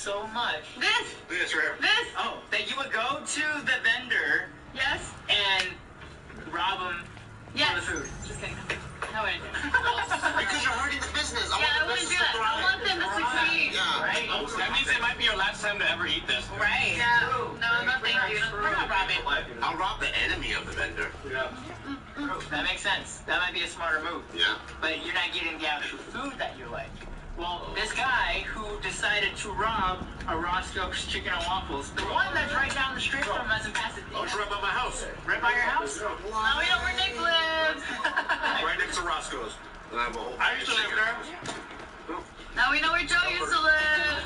so much. This right here. This? Oh, that you would go to the vendor. Yes. And rob him for the food. Just kidding. No, I didn't. Because you're hurting the business. I wouldn't do that. I want them to succeed. Yeah. Right? That means it might be your last time to ever eat this. Right. Yeah. No, thank you. We're not robbing. I'll rob the enemy of the vendor. Yeah. That makes sense. That might be a smarter move. Yeah. But you're not getting the actual food that you like. Well, this guy who decided to rob a Roscoe's Chicken and Waffles, the one that's right down the street from us in Pasadena. Oh, it's right by my house. Right by your house? Now we know where Nick lives. Right next to Roscoe's. And I have a whole I used to live there. Now we know where Joe used to live.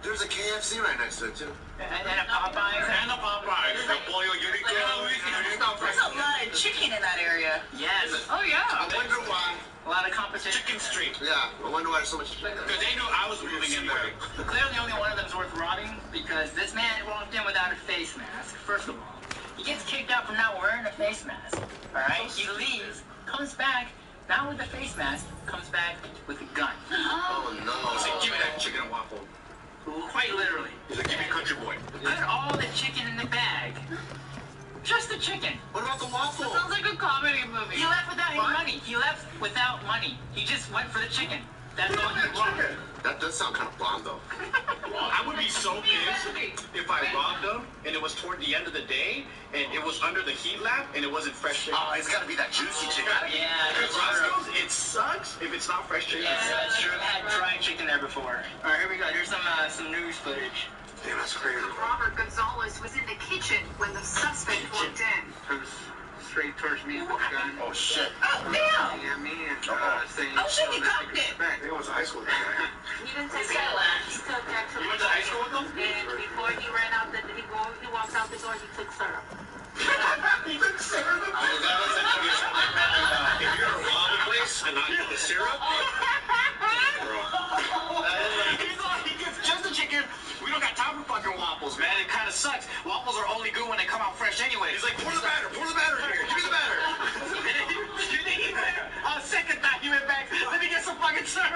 There's a KFC right next to it, too. And a Popeyes. And the Popeyes. The Pollo Unico. There's a lot of chicken in that area. Yes. Oh, yeah. I wonder why. A lot of competition. Chicken Street. Yeah, I wonder why there's so much chicken. Because they knew I was moving in there. Clearly only one of them is worth robbing because this man walked in without a face mask, first of all. He gets kicked out for not wearing a face mask. Alright? He leaves, comes back, not with a face mask, comes back with a gun. Oh, no. He said, give me that chicken and waffle. Quite literally. He's like, give me country boy. Put all the chicken in the bag. Just the chicken. What about the waffle? Sounds like a comedy movie. He left without any money. He left without money. He just went for the chicken. That's all he wanted. That does sound kind of blonde, though. I would be so pissed if I robbed them and it was toward the end of the day and it was under the heat lamp and it wasn't fresh chicken. Oh, it's got to be that juicy chicken. Yeah, Because that's true. Roscoe's, it sucks if it's not fresh chicken. Yeah, that's true. I've had fried chicken there before. Alright, here we go. Here's some news footage. Damn, that's crazy. Robert Gonzalez was in the kitchen when the suspect walked in. Comes straight towards me with a gun. Oh, shit. Oh, damn. Yeah, me and saying, Oh, shit, you cocked it. I think it was a high school guy. He didn't take it out. He took actually. You went to high school with them? And before he ran out, he walked out the door, he took syrup. He took syrup? If you're gonna rob a place and not get the syrup, He's like, he gets just the chicken. We don't got time for fucking waffles, man. It kind of sucks. Waffles are only good when they come out fresh anyway. he's like, pour the batter here. Give me the batter. You think he's there? On second thought, he went back. Let me get some fucking syrup.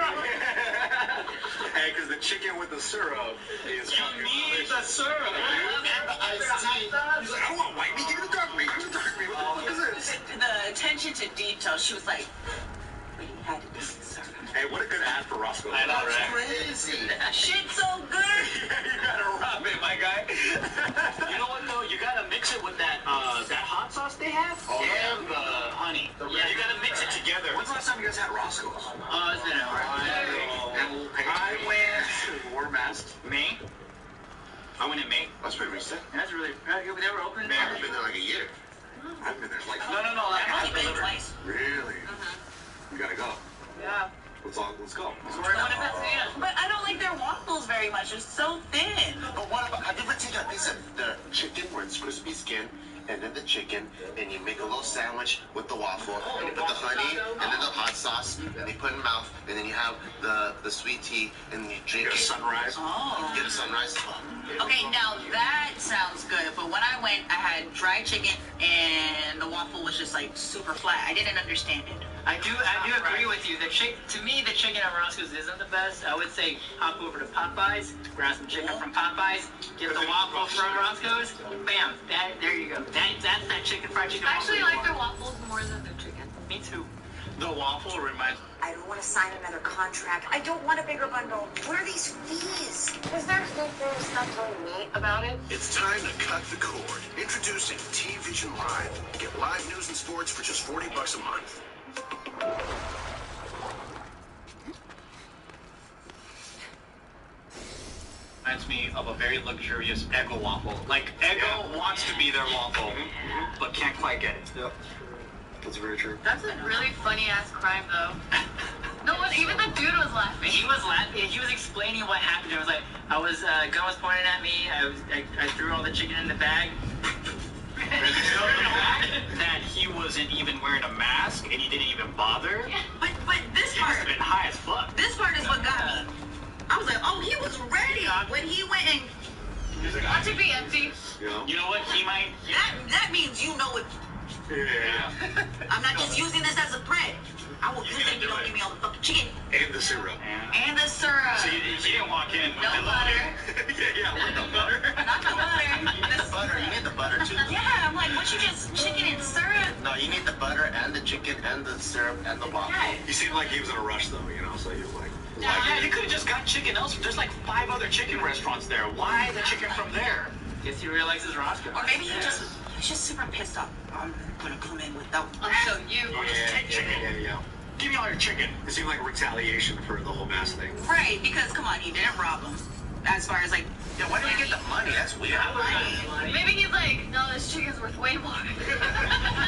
Hey, because the chicken with the syrup is You fucking need the delicious. syrup, dude. And the iced tea. He's like, I don't want white meat. Give me the dark meat. Give me the dark meat. What the fuck is this? The attention to detail, she was like, we had to do this, sir. Hey, what a good ad for Roscoe. I know, That's right? crazy. Shit's so good. You gotta rub it, my guy. You know what though? You gotta mix it with that hot sauce they have. Oh, yeah. And the honey. Yeah, you gotta mix it together. When's the last time you guys had Roscoe's? It's been an hour. I went. You wore masks. May. I went in May. That's pretty recent. That's really... They were open I haven't been there like a year. I haven't been there like No. I've only been twice. Really? You gotta go. Yeah. Let's go. But I don't like their waffles very much. They're so thin. But what about, have you ever taken a piece of the chicken where it's crispy skin, and then the chicken, and you make a little sandwich with the waffle, and you put the honey, and then the hot sauce, and you put it in mouth, and then you have the sweet tea, and you drink it. Sunrise. Oh. Get a sunrise. Okay, now that sounds good. But when I went, I had dried chicken, and the waffle was just like super flat. I didn't understand it. I do agree with you. To me, the chicken at Roscoe's isn't the best. I would say hop over to Popeyes, grab some chicken from Popeyes, get the waffle from Roscoe's. Bam! There you go. That's that fried chicken. I actually like their waffles more than their chicken. Me too. The waffle reminds. I don't want to sign another contract. I don't want a bigger bundle. What are these fees? Is there stuff really neat about it? It's time to cut the cord. Introducing T-Vision Live. Get live news and sports for just $40 a month. Reminds me of a very luxurious Eggo waffle. Like Eggo wants to be their waffle, but can't quite get it. Yep. That's very true. That's a really funny ass crime, though. No one, even the dude was laughing. He was laughing. He was explaining what happened. It was like gun was pointing at me. I threw all the chicken in the bag. That he wasn't even wearing a mask and he didn't even bother. But this He must part, have been high as fuck. this part is what got me. I was like, oh, he was ready when he went and. He's like, Watch it be empty. You know? you know what? He might. That means you know it. Yeah. I'm not just using this as a threat. I will use it if you don't give me all the fucking chicken. And the syrup. And the syrup. So you didn't walk in. No butter. yeah, with the butter. Not the butter. You need the butter. You need the butter too. Yeah, I'm like, what you just chicken and syrup? No, you need the butter and the chicken and the syrup and the waffle. He seemed like he was in a rush though, you know, so he was like, Yeah, you could have just got chicken elsewhere. There's like 5 other chicken restaurants there. Why the chicken from there? Guess he realizes Roscoe. Or maybe he's just super pissed off. I'm gonna come in without. I'll show you. Just take chicken. yeah. Give me all your chicken. It seemed like a retaliation for the whole mask thing. Right, because come on, you didn't rob him. As far as like, Yeah, why did he get the money? That's weird. Maybe he's like, no, this chicken's worth way more.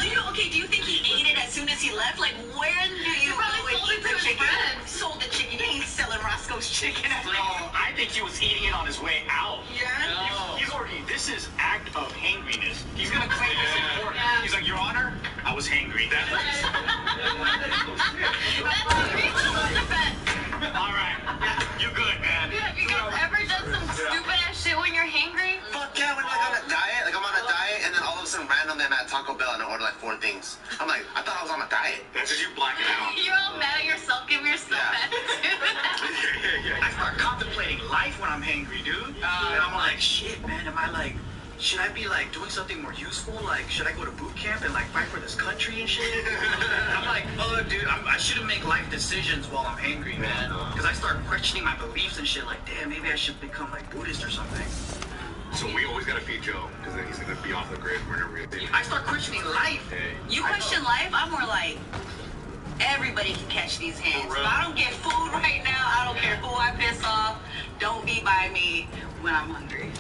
do you think he ate it as soon as he left? Like, when do you probably go and sold eat it the to his chicken? friend. Sold the chicken. He ain't selling Roscoe's chicken. No, I think he was eating it on his way out. Yeah. He's already. This is act of hangriness. He's gonna claim this in court. Yeah. He's like, Your Honor, I was hangry. That's a reasonable defense. All right, you good, man. Dude, have you guys ever done some stupid ass shit when you're hangry? Fuck yeah, when like on a diet, like I'm on a diet, and then all of a sudden randomly I'm at Taco Bell and I order like 4 things. I'm like, I thought I was on a diet. That's just you blacking out. You're all mad at yourself, give yourself Yeah. attitude. I start contemplating life when I'm hangry, dude. And I'm like, shit, man, am I like, should I be like doing something more useful? Like, should I go to boot camp and like fight for this country and shit? I'm like, oh, dude, I shouldn't make life decisions while I'm hangry, man. Because I start questioning my beliefs and shit. Like, damn, maybe I should become like Buddhist or something. So we always gotta feed Joe, because then he's gonna be off the grid whenever we're gonna I start questioning life. You question life? I'm more like, everybody can catch these hands. If I don't get food right now, I don't care who I piss off. Don't be by me when I'm hungry.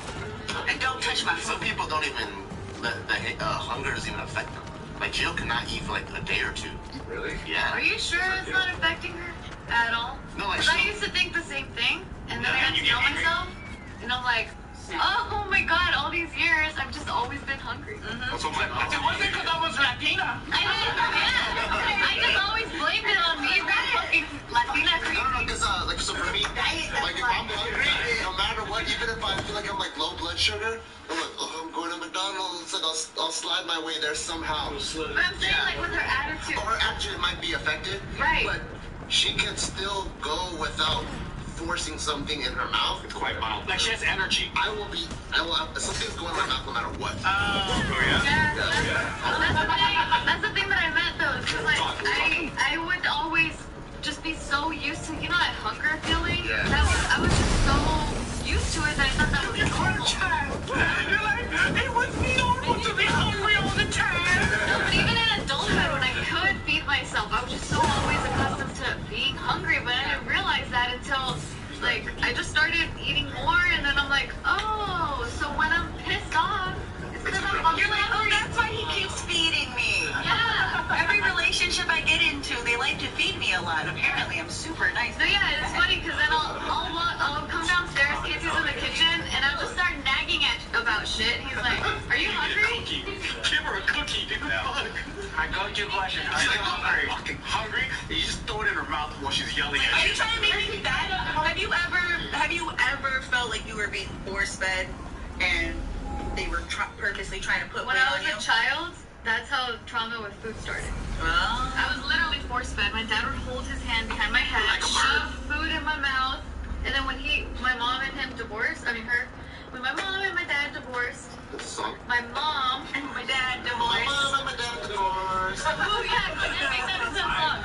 And don't touch my Some food. people don't even, the hunger doesn't even affect them. Like Jill cannot eat for like a day or 2. Really? Yeah. Are you sure it's not affecting her at all? No, like Because I she- used to think the same thing, and then I Yeah, got you to know get angry. myself, and I'm like, oh my god, all these years I've just always been hungry. That's what my It wasn't because I was Latina. I just always blamed it on me being fucking Latina No, crazy. because like so for me, like if I'm hungry, no matter what, even if I feel like I'm like low blood sugar, I'm like, oh, I'm going to McDonald's, and I'll slide my way there somehow. But I'm saying like with her attitude. Her attitude might be affected, Right. but she can still go without forcing something in her mouth. It's quite mild. Like, she has energy. I will something's going in my mouth no matter what. Yeah, that's the thing that I meant though. It's 'cause, like I would always just be so used to that hunger feeling. Yeah. I was just so used to it that I thought that was normal. You're like, it was normal to be hungry all the time. No, but even in adulthood, when I could feed myself, I was just so always accustomed to being hungry. But I didn't realize that until like I just started eating more, and then I'm like, oh, so when I'm pissed off, it's because I'm hungry. You're like, oh, that's why he keeps feeding me. Yeah. Every relationship I get into, they like to feed me a lot. Apparently, I'm super nice. So yeah, it's funny because then I'll come downstairs, Casey's in the kitchen, and I'll just start nagging about shit. He's like, "Are you hungry?" Give her a cookie, dude. My go-to question. Are you hungry? Fucking hungry? And you just throw it in her mouth while she's yelling Are at you you. trying to make me bad? Have you ever felt like you were being force fed and they were purposely trying to put When weight I on was you? a child, that's how trauma with food started. Well, I was literally force fed. My dad would hold his hand behind my head, shove food in my mouth, and then when my mom and him divorced, when my mom and my dad divorced, This song. my mom and my dad divorced. My mom and my dad divorced. Oh yeah, can you make that into a song?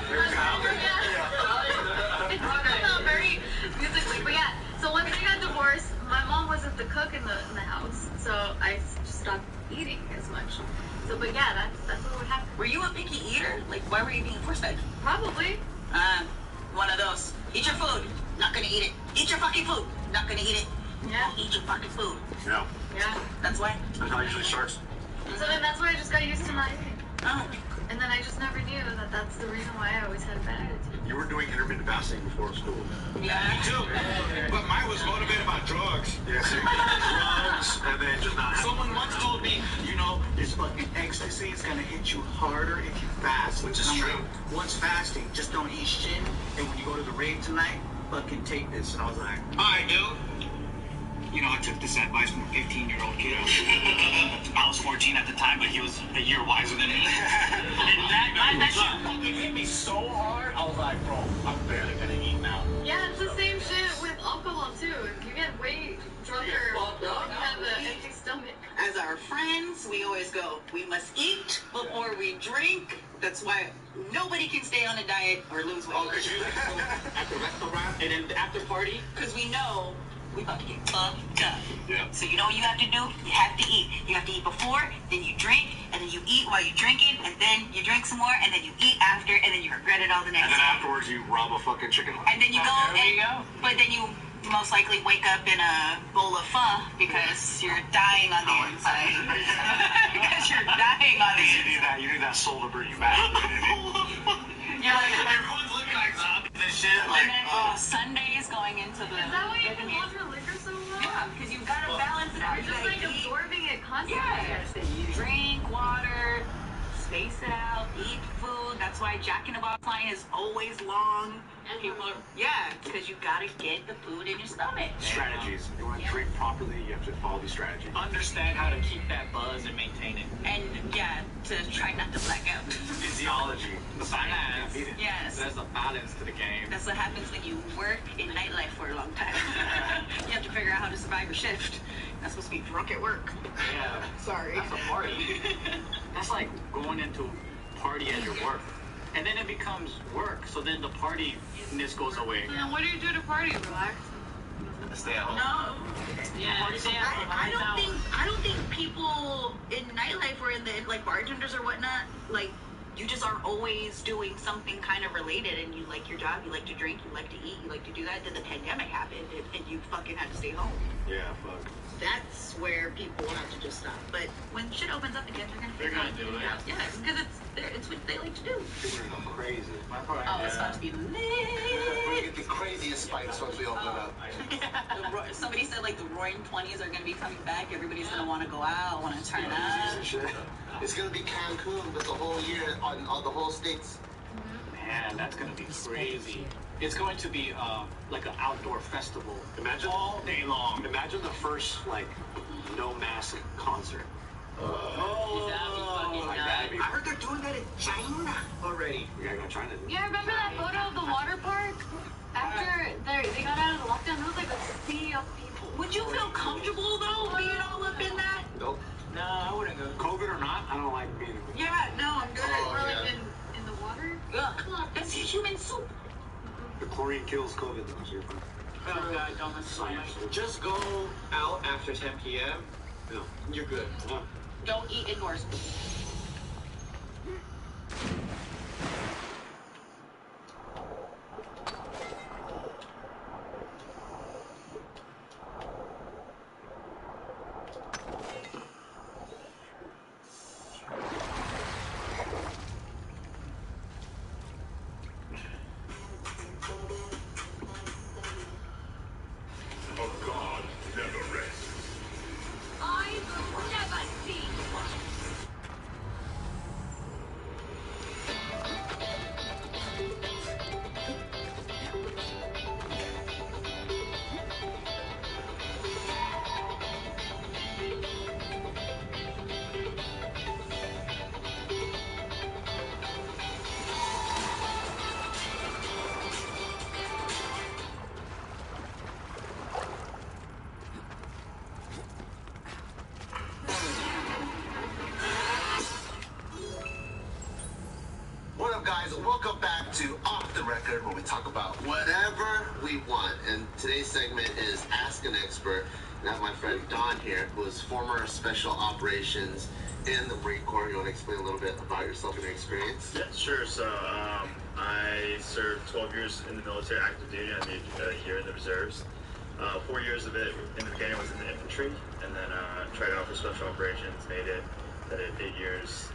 It's not very musically, but yeah. So once they got divorced, my mom wasn't the cook in the house, so I just stopped eating as much. So, but yeah, that's what would happen. were you a picky eater? Like, why were you being force fed? Probably. One of those. Eat your food. Not gonna eat it. Eat your fucking food. Not gonna eat it. Yeah. Eat your fucking food. Yeah. Yeah. That's why. That's how it usually starts. So then that's why I just got used to not eating. Oh. And then I just never knew that that's the reason why I always had a bad attitude. You were doing intermittent fasting before school. Yeah. Me too. But mine was motivated by drugs. Yeah, so drugs, and then just not. Someone once told me, this fucking ecstasy is gonna hit you harder if you fast. Which is I'm true. like, once fasting, just don't eat shit. And when you go to the rave tonight, fucking take this. And I was like, alright, dude. I took this advice from a 15-year-old kid. I was 14 at the time, but he was a year wiser than me. so hard, I was like, bro, I'm barely gonna eat now. Yeah, it's the same shit with alcohol too. If you get way drunker, you have an empty stomach. As our friends, we always go, we must eat before we drink. That's why nobody can stay on a diet or lose weight. Oh, because you at the restaurant and then the after party? Because we know we about to get fucked up. Yeah. So you know what you have to do? You have to eat. You have to eat before, then you drink, and then you eat while you're drinking, and then you drink some more, and then you eat after, and then you regret it all the next And then day. afterwards you rob a fucking chicken. And then you go, but then you most likely wake up in a bowl of pho because you're dying on the inside. Because you're dying on the inside. You need that soul to bring you back. You're like, everyone's looking like zombies and shit. Like, Sundays going into the. Is that why you can love your liquor so well? Yeah, because you've got to balance it out. You're just like absorbing it constantly. Yeah, you drink water, space it out, eat food. That's why Jack in the Box line is always long. People, because you gotta get the food in your stomach. strategies. If you want to drink properly, you have to follow these strategies. Understand how to keep that buzz and maintain it. And to try not to black out. Physiology. The balance. Yes. There's a balance to the game. That's what happens when you work in nightlife for a long time. You have to figure out how to survive your shift. That's supposed to be drunk at work. Yeah. Sorry. That's a party. That's like going into party at your work. And then it becomes work, so then the partiness goes away. And what do you do to party? Relax? Stay at home. No. Yeah, I don't think people in nightlife or in the bartenders or whatnot, you just are always doing something kind of related, and you like your job, you like to drink, you like to eat, you like to do that. Then the pandemic happened and you fucking had to stay home. Yeah, fuck. That's where people have to just stop. But when shit opens up again, They're gonna do it. Yeah, because it's what they like to do. People are going crazy. Oh, it's about to be We're lit. gonna get the craziest spikes once we open it up. Somebody said the roaring 20s are gonna be coming back. Everybody's gonna want to go out, want to turn up. It's gonna be Cancun with the whole year on the whole states. Man, that's gonna be crazy. It's going to be like an outdoor festival. Imagine all day long. Imagine the first no mask concert. I heard they're doing that in China already. We gotta go China. Yeah, remember that photo of the water park? After they got out of the lockdown, there was like a sea of people. Would you feel comfortable though being all up in that? Nope. No, I wouldn't go. COVID or not, I don't like being. Yeah, no, I'm good. Or like in the water? Ugh, that's human soup. The chlorine kills COVID though, so you're fine. Oh God, don't just go out after 10 p.m. No. You're good. No. Don't eat indoors. What up, guys? Welcome back to Off the Record, where we talk about whatever we want. And today's segment is Ask an Expert. And I have my friend Don here, who is former Special Operations in the Marine Corps. You want to explain a little bit about yourself and your experience? Yeah, sure. So I served 12 years in the military active duty. I did a year in the reserves. 4 years of it in the beginning was in the infantry, and then tried out for special operations, made it. I did 8 years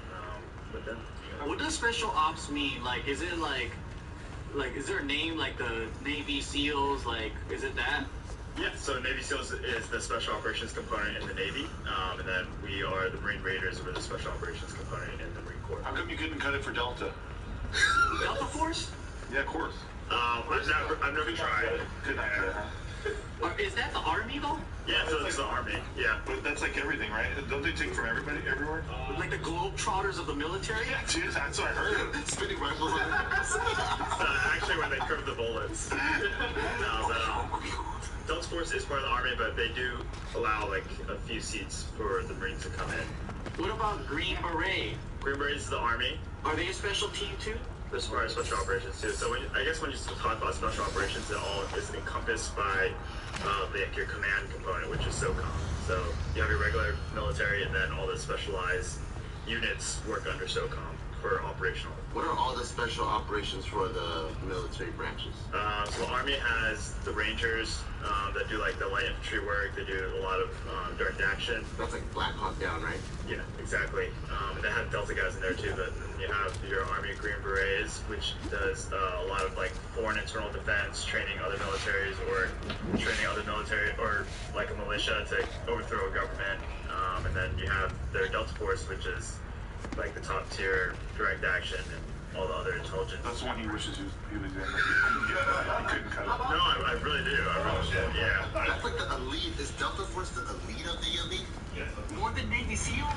with them. What does special ops mean? Is it is there a name like the Navy SEALs? Is it that? Yeah, so Navy SEALs is the special operations component in the Navy, and then we are the Marine Raiders, we're the special operations component in the Marine Corps. How come you couldn't cut it for Delta? Delta Force? Yeah, of course. I've never tried. Couldn't do it, huh? Or is that the army though? Yeah, so it's the army. Yeah. But that's like everything, right? Don't they take from everybody, everywhere? Like the globetrotters of the military? Yeah, dude, that's what I heard. Spinning rifles. Actually, where they curve the bullets. No, but Delta Force is part of the army, but they do allow like a few seats for the Marines to come in. What about Green Beret? Green Berets is the army. Are they a special team too? As far as special operations too. So I guess when you talk about special operations, it all is encompassed by your command component, which is SOCOM. So you have your regular military, and then all the specialized units work under SOCOM for operational. What are all the special operations for the military branches? So the Army has the Rangers that do like the light infantry work. They do a lot of direct action. That's like Black Hawk Down, right? Yeah, exactly. And they have Delta guys in there too. But then you have your Army Green Berets, which does a lot of like foreign internal defense, training other militaries, or training other military, or like a militia to overthrow a government. And then you have their Delta Force, which is like the top tier direct action and all the other intelligence. That's the one he wishes he was in. He couldn't cut it. No, I really do. I really do. Yeah. That's like the elite. Is Delta Force the elite of the elite? Yeah. More than Navy SEAL?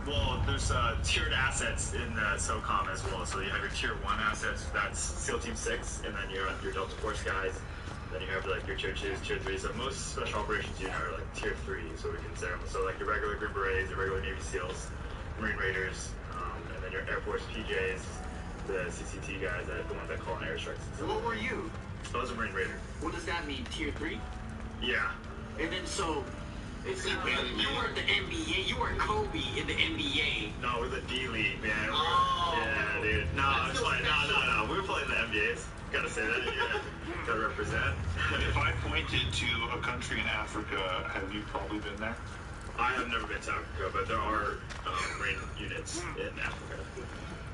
Well, there's tiered assets in the SOCOM as well. So you have your tier 1 assets, that's SEAL Team 6, and then you have your Delta Force guys. Then you have like your tier 2s, tier 3s. So most special operations units are like tier 3, so we consider them. So like your regular Green Berets, your regular Navy SEALs, Marine Raiders, and then your Air Force PJs, the CCT guys, the ones that call in airstrikes. So what were you? I was a Marine Raider. What does that mean? Tier 3? Yeah. And then so, it's like you were the NBA, you were Kobe in the NBA. No, we're the D League, man. Oh. Yeah, dude. No, it's like, no. We were playing the NBAs. Gotta say that, yeah. Gotta represent. If I pointed to a country in Africa, have you probably been there? I have never been to Africa, but there are Marine units in Africa.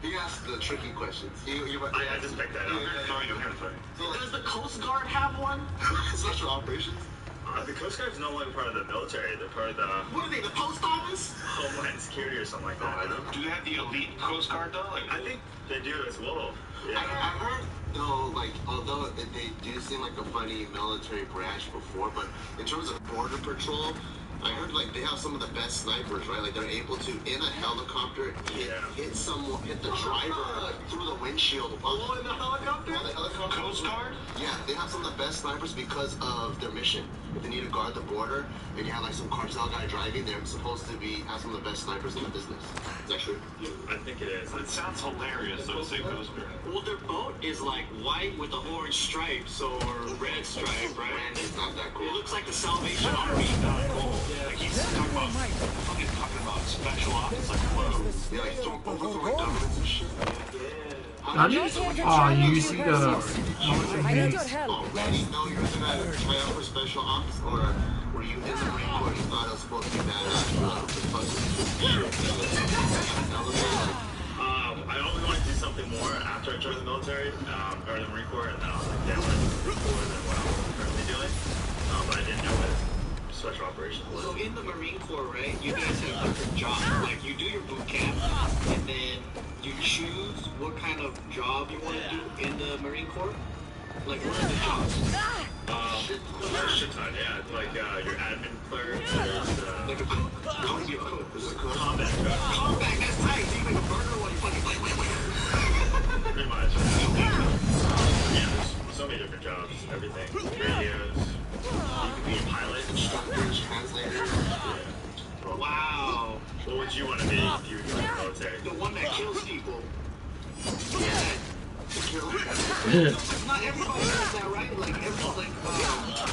He asked the tricky questions. I just picked that up. Sorry, I'm sorry. Does the Coast Guard have one? Special operations? The Coast Guard is no longer part of the military. They're part of the What are they, the post office? Homeland Security or something like that. Do they have the elite Coast Guard though? Like, I think they do as well. Yeah. I heard though, like, although they do seem like a funny military branch before, but in terms of border patrol, I heard like they have some of the best snipers, right? Like they're able to in a helicopter hit the driver like through the windshield. Oh, in the helicopter? The helicopter. Coast Guard? Yeah, they have some of the best snipers because of their mission. If they need to guard the border, and you have like some cartel guy driving, they're supposed to have some of the best snipers in the business. Is that true? I think it is. It sounds hilarious though, say Coast Guard. Well, their boat is like white with the orange stripes or red stripe, right? It's not that cool. It looks like the Salvation Army. Like he's talking about special ops, like whoa. Yeah, like overthrowing governments and shit. You see the Already know you're gonna try out for special ops, or were you in the Marine Corps? You thought it was supposed to be I always wanted to do something more after I joined the military, or the Marine Corps, and then I was like, damn, I need to do more than what I'm currently doing. But I didn't know what special operations was. So in the Marine Corps, right, you guys have different jobs. Like you do your boot camp, and then you choose what kind of job you want to do in the Marine Corps. Like what are the jobs? Shit ton, yeah. Like your admin clerk, there's Like a cook. I want to be a cook. combat truck. Combat, that's tight. So you make a burger while you fucking Pretty much. Yeah, there's so many different jobs, everything. Radios, you can be a pilot, instructors, translators. Wow. What would you want to be if you were in the military? The one that kills people. Not everybody does that, right? Like everyone,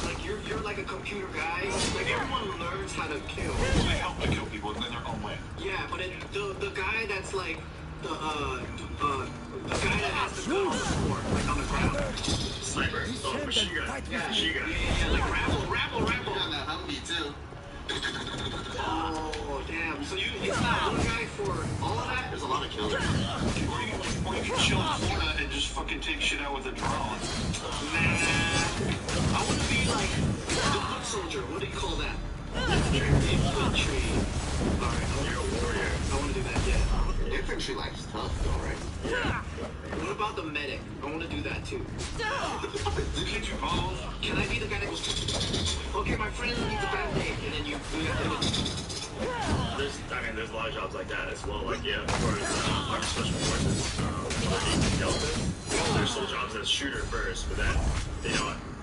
like you're like a computer guy. Like everyone learns how to kill. They help to kill people in their own way. Yeah, but the guy that's like the guy that has the gun on the floor, like on the ground. Sniper. Oh, machine gun. Yeah. Machine gun. Yeah, like ramble. Yeah, that Humvee too. Oh, damn. So it's not one guy for all of that? There's a lot of killers. Or you can chill in Florida and just fucking take shit out with a drone. Nah. I want to be like the foot soldier. What do you call that? Infantry. Alright, You're a warrior. I want to do that, yeah. infantry life's tough, though, right? Yeah. What about the medic? I want to do that too. Can't you both? Can I be the guy that goes, okay, my friend needs a band-aid, and then you have to... There's a lot of jobs like that as well. Like, yeah, of course, our special forces, Delta, they're still jobs as shooter first, but then,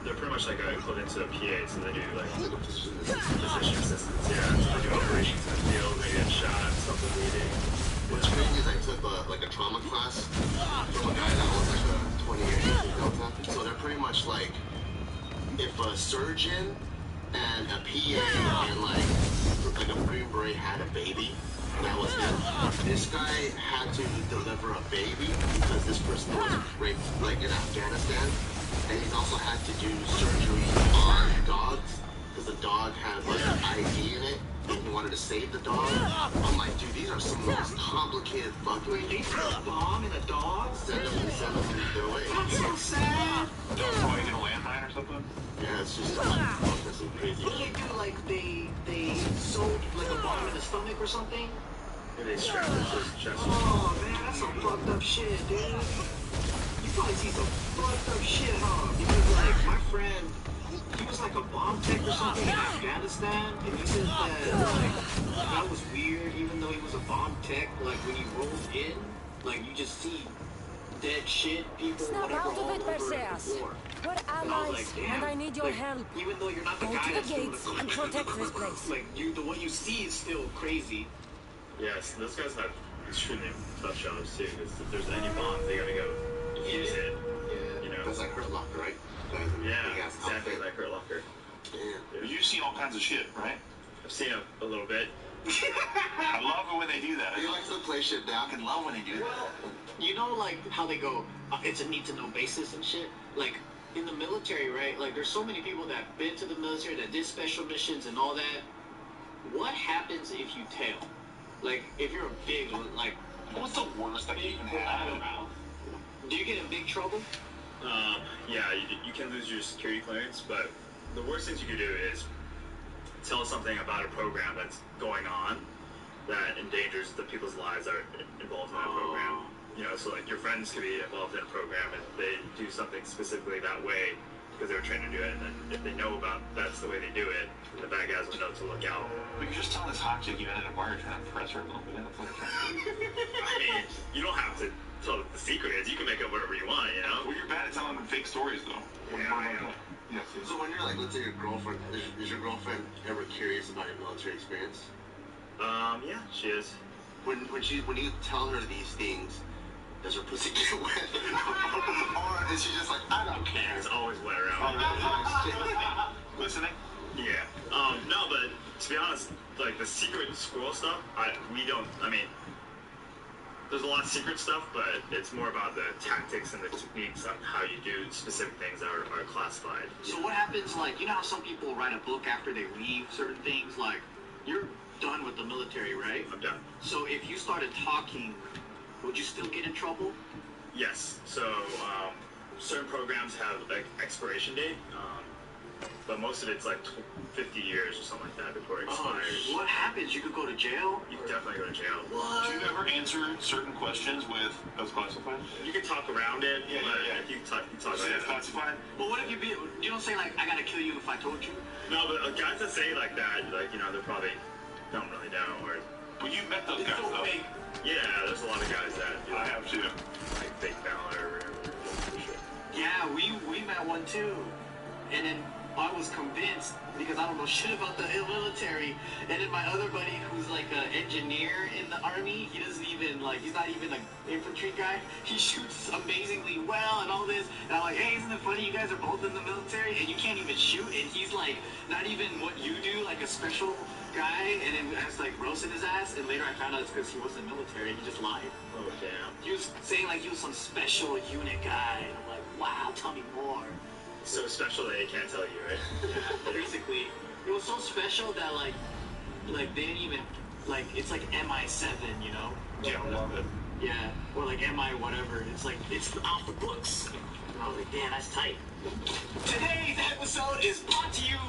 they're pretty much like equivalent to a PA, so they do like position assistance, yeah. So they do operations in the field, they get shot, something bleeding. What's crazy is I took a trauma class from a guy that was like a 20-year Delta. So they're pretty much like, if a surgeon and a PA and like a Green Beret had a baby, that was him. This guy had to deliver a baby because this person was raped like in Afghanistan, and he's also had to do surgery on dogs because the dog had like an ID in it and he wanted to save the dog. I'm like, dude, these are some of the most complicated fucking... Wait, they put a bomb in a dog? Send them their way. That's so sad. Don't probably get a landmine or something? Yeah, it's just some crazy What do they do? Like, they sewed like a bomb in the stomach or something? And they strap it to his chest. Oh, man, that's some fucked up shit, dude. You probably see some fucked up shit, huh? Because, like, my friend, he was like a bomb tech or something in Afghanistan, and he said that, like, that was weird, even though he was a bomb tech, like, when he rolled in, like, you just see dead shit, people, whatever, all over the floor. We're allies, and I need your help. Even though you're not the Go guy to the that's doing gates and protect this place. like, what you see is still crazy. Yes, those guys have extremely tough jobs too. Because if there's any bomb, they gotta go use it. Yeah, you know. That's like Hurt Locker, right? Yeah, exactly like Hurt Locker. Yeah. You've seen all kinds of shit, right? I've seen a little bit. I love it when they do that. He likes to play shit down. I love when they do that. You know, like, how they go, it's a need-to-know basis and shit? Like, in the military, right? Like, there's so many people that have been to the military, that did special missions and all that. What happens if you tail? Like, if you're a big, like... What's the worst that you can have? Do you get in big trouble? Yeah, you can lose your security clearance, but the worst things you could do is tell something about a program that's going on that endangers the people's lives that are involved in that program. You know, so like your friends could be involved in a program and they do something specifically that way because they were trained to do it, and then if they know about that's the way they do it, the bad guys will know to look out. But you're just telling this hot chick you ended a bar trying to press her a little bit. I mean, you don't have to tell the secret is. You can make up whatever you want, you know? Well, you're bad at telling them fake stories, though. Yeah, So when you're like, let's say your girlfriend, is your girlfriend ever curious about your military experience? Yeah, she is. When you tell her these things, does her pussy get wet? Or is she just like, I don't care? It's always wet around. Listening? Yeah. No, but to be honest, like the secret squirrel stuff, there's a lot of secret stuff, but it's more about the tactics and the techniques on how you do specific things that are classified. So what happens, like, you know how some people write a book after they leave certain things? Like, you're done with the military, right? I'm done. So if you started talking, would you still get in trouble? Yes. So certain programs have like expiration date, but most of it's like 50 years or something like that before it expires. What happens? You could go to jail? You could definitely go to jail. What? Do you ever answer certain questions with "that's classified"? You can talk around it. Yeah. If you talk about It's it. classified. But what if you don't say like, I gotta kill you if I told you? No, but guys that say like that, like, you know, they probably don't really know. Or Well, you met those guys, though. yeah, there's a lot of guys that do I have too. like fake valor or whatever. Yeah, we met one too. And then I was convinced, because I don't know shit about the military, and then my other buddy who's like an engineer in the army, he doesn't even like, he's not even an infantry guy, he shoots amazingly well and all this, and I'm like, hey, isn't it funny you guys are both in the military and you can't even shoot, and he's like, not even what you do, like a special guy, and then I was like roasting his ass, and later I found out it's because he wasn't military, he just lied. Oh damn. He was saying like he was some special unit guy, and I'm like, wow, tell me more. So special that they can't tell you, right? Basically, it was so special that like they didn't even, like, it's like MI7, you know? Yeah, I love it. Yeah, or like MI whatever. It's like, it's off the books. And I was like, damn, that's tight. Today's episode is brought to you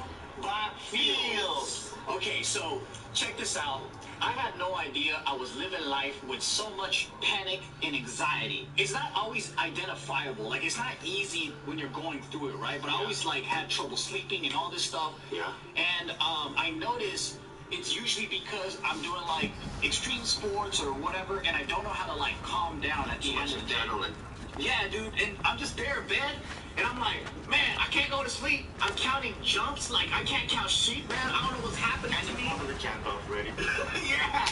by feels. Okay, so check this out. I had no idea I was living life with so much panic and anxiety. It's not always identifiable. Like, it's not easy when you're going through it, right? But I always, like, had trouble sleeping and all this stuff. Yeah. And I noticed it's usually because I'm doing, like, extreme sports or whatever, and I don't know how to, like, calm down at the end of the day. Adrenaline. Yeah, dude, and I'm just there in bed, and I'm like, man, I can't go to sleep. I'm counting jumps, like, I can't count sheep, man. I don't know what's happening to me. The cat off ready. Yeah,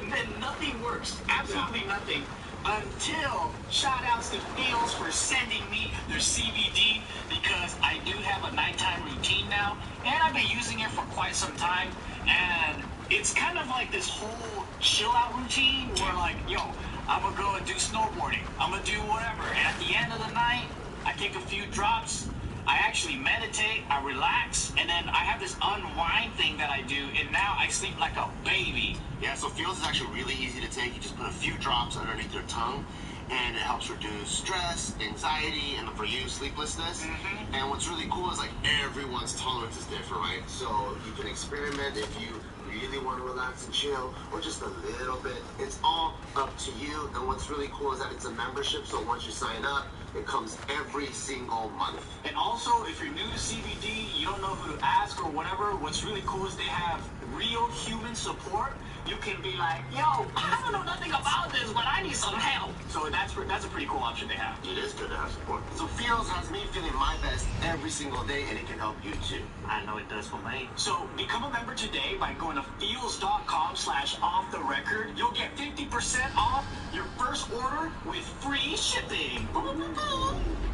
and then nothing works, absolutely nothing, until shout-outs to Fields for sending me their CBD, because I do have a nighttime routine now, and I've been using it for quite some time, and it's kind of like this whole chill-out routine where, like, yo, I'm gonna go and do snowboarding. I'm gonna do whatever. And at the end of the night, I take a few drops. I actually meditate. I relax. And then I have this unwind thing that I do. And now I sleep like a baby. Yeah, so Fields is actually really easy to take. You just put a few drops underneath your tongue, and it helps reduce stress, anxiety, and for you, sleeplessness. Mm-hmm. And what's really cool is, like, everyone's tolerance is different, right? So you can experiment if you really want to relax and chill, or just a little bit. It's all up to you. And what's really cool is that it's a membership, so once you sign up, it comes every single month. And also, if you're new to CBD, you don't know who to ask or whatever, what's really cool is they have real human support. You can be like, yo, I don't know nothing about this, but I need some help. So that's a pretty cool option they have. It is good to have support. So Fields has me feeling my best every single day, and it can help you too. I know it does for me. So become a member today by going to feels.com/offtherecord. You'll get 50% off your first order with free shipping.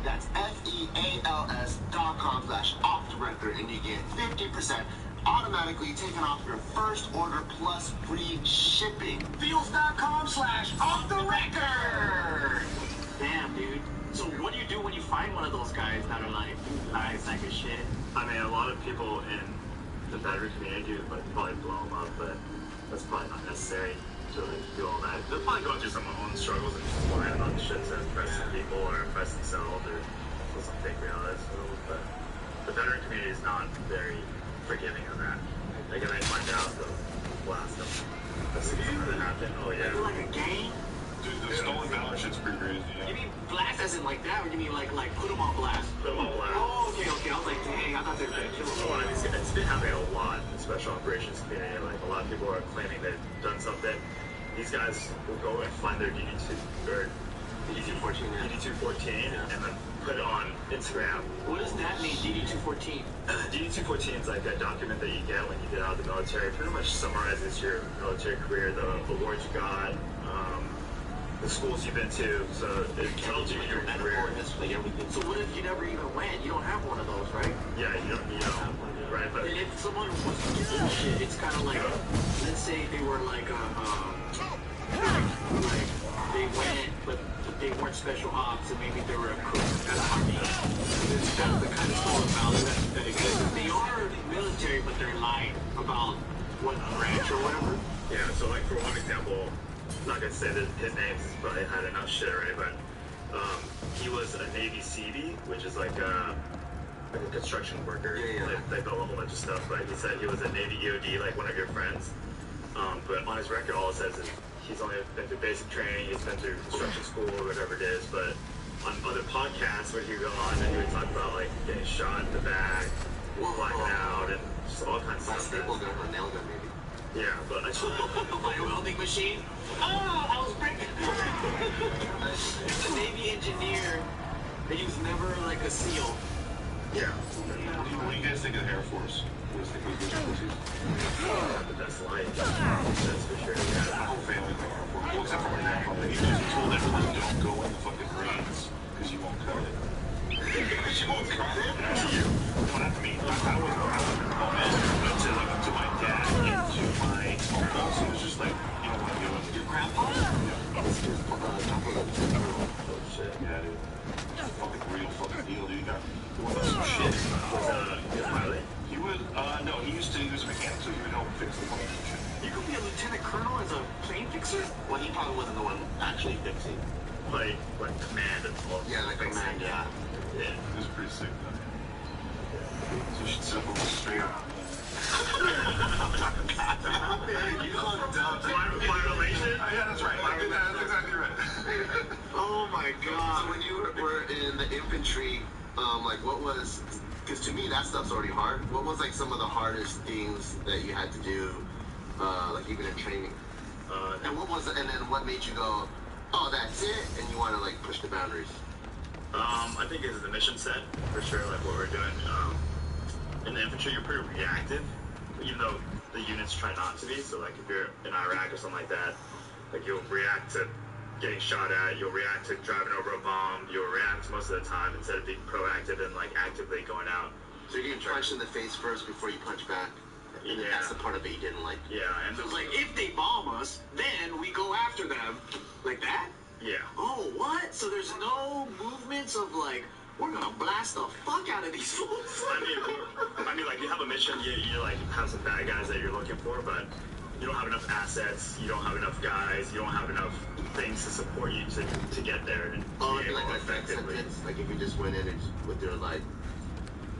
That's FEALS.com/offtherecord, and you get 50% automatically taken off your first order plus free shipping. Feels.com/offtherecord. Damn, dude. So what do you do when you find one of those guys that are like, nice, like a shit? I mean, a lot of people in the battery community would probably blow them up, but that's probably not necessary to really do all that. They'll probably go through some own struggles and just lying on shit to impress some people or impress themselves or some fake reality. But the veteran community is not very forgiving on that. Like, if I find out, they'll blast them. That's something that happened. Oh, yeah. Like a game? Dude, the stolen valor shit's pretty crazy. You mean blast as in like that, or do you mean like put them on blast? Put them on blast. Oh, okay. I was like, dang, I thought they were gonna kill them. Oh, it's been happening a lot in the special operations community. Like, a lot of people are claiming they've done something. These guys will go and find their DD2 or DD214 and then put it on Instagram. What does that mean, DD214? DD214 is like a document that you get when you get out of the military. It pretty much summarizes your military career, the awards you got, the schools you've been to, so it tells you your career. Like everything. So what if you never even went? You don't have one of those, right? Yeah, you don't right? But and if someone was to do this shit, it's kind of like, let's say they were like they went, but they weren't special ops, and maybe they were a cook at the army. That's the kind of stolen valor that exists. They are military, but they're lying about what branch or whatever. Yeah, so like for one example, I'm not gonna say that his name, he's probably had enough shit already, but he was a Navy CB, which is like a construction worker. They built a whole bunch of stuff, but he said he was a Navy EOD, like one of your friends. But on his record, all it says is he's only been through basic training, he's been through construction school or whatever it is. But on other podcasts where he would go on and he would talk about like getting shot in the back, blacking out, and just all kinds of stuff. Nailed it, maybe. Yeah, but I my welding machine. Oh, I was breaking. A Navy engineer. He was never like a SEAL. Yeah. What do you guys think of the Air Force? What do you think of the pussies? The best life. That's for sure. Yeah, my whole family in the Air Force. Well, except for my dad. He just told everyone, don't go in the fucking Marines, because you won't cut it. Because you won't cut it? You. No, not to me. I was to my dad, into my uncle. So it was just like, you don't want to do it. Your grandpa? Yeah. Oh, shit. Yeah, dude. It's a fucking real fucking deal, dude. He was some shit. Was pilot? He was, no, he was a mechanic, so he would help fix the plane and shit. You could be a lieutenant colonel as a plane fixer? Well, he probably wasn't the one actually fixing. Like command and all. Yeah, like command, yeah. It was pretty sick, though. So you should settle straight up. You call it dumb. My relation? Yeah, that's right. That's exactly right. Oh my god. So when you were in the infantry, like what was, because to me that stuff's already hard. What was like some of the hardest things that you had to do, like even in training? And what was, and then what made you go, oh, that's it, and you want to like push the boundaries? I think it's the mission set, for sure, like what we're doing. In the infantry, you're pretty reactive, even though the units try not to be. So like if you're in Iraq or something like that, like you'll react to getting shot at, you'll react to driving over a bomb, you'll react most of the time instead of being proactive and like actively going out. So you're getting punched in the face first before you punch back? And that's the part of it you didn't like? Yeah. And So it's like, if they bomb us, then we go after them. Like that? Yeah. Oh, what? So there's no movements of like, we're gonna blast the fuck out of these fools. I mean, like you have a mission, you like have some bad guys that you're looking for, but you don't have enough assets, you don't have enough guys, you don't have enough things to support you to get there and be able effectively. Like if you just went in and with your like,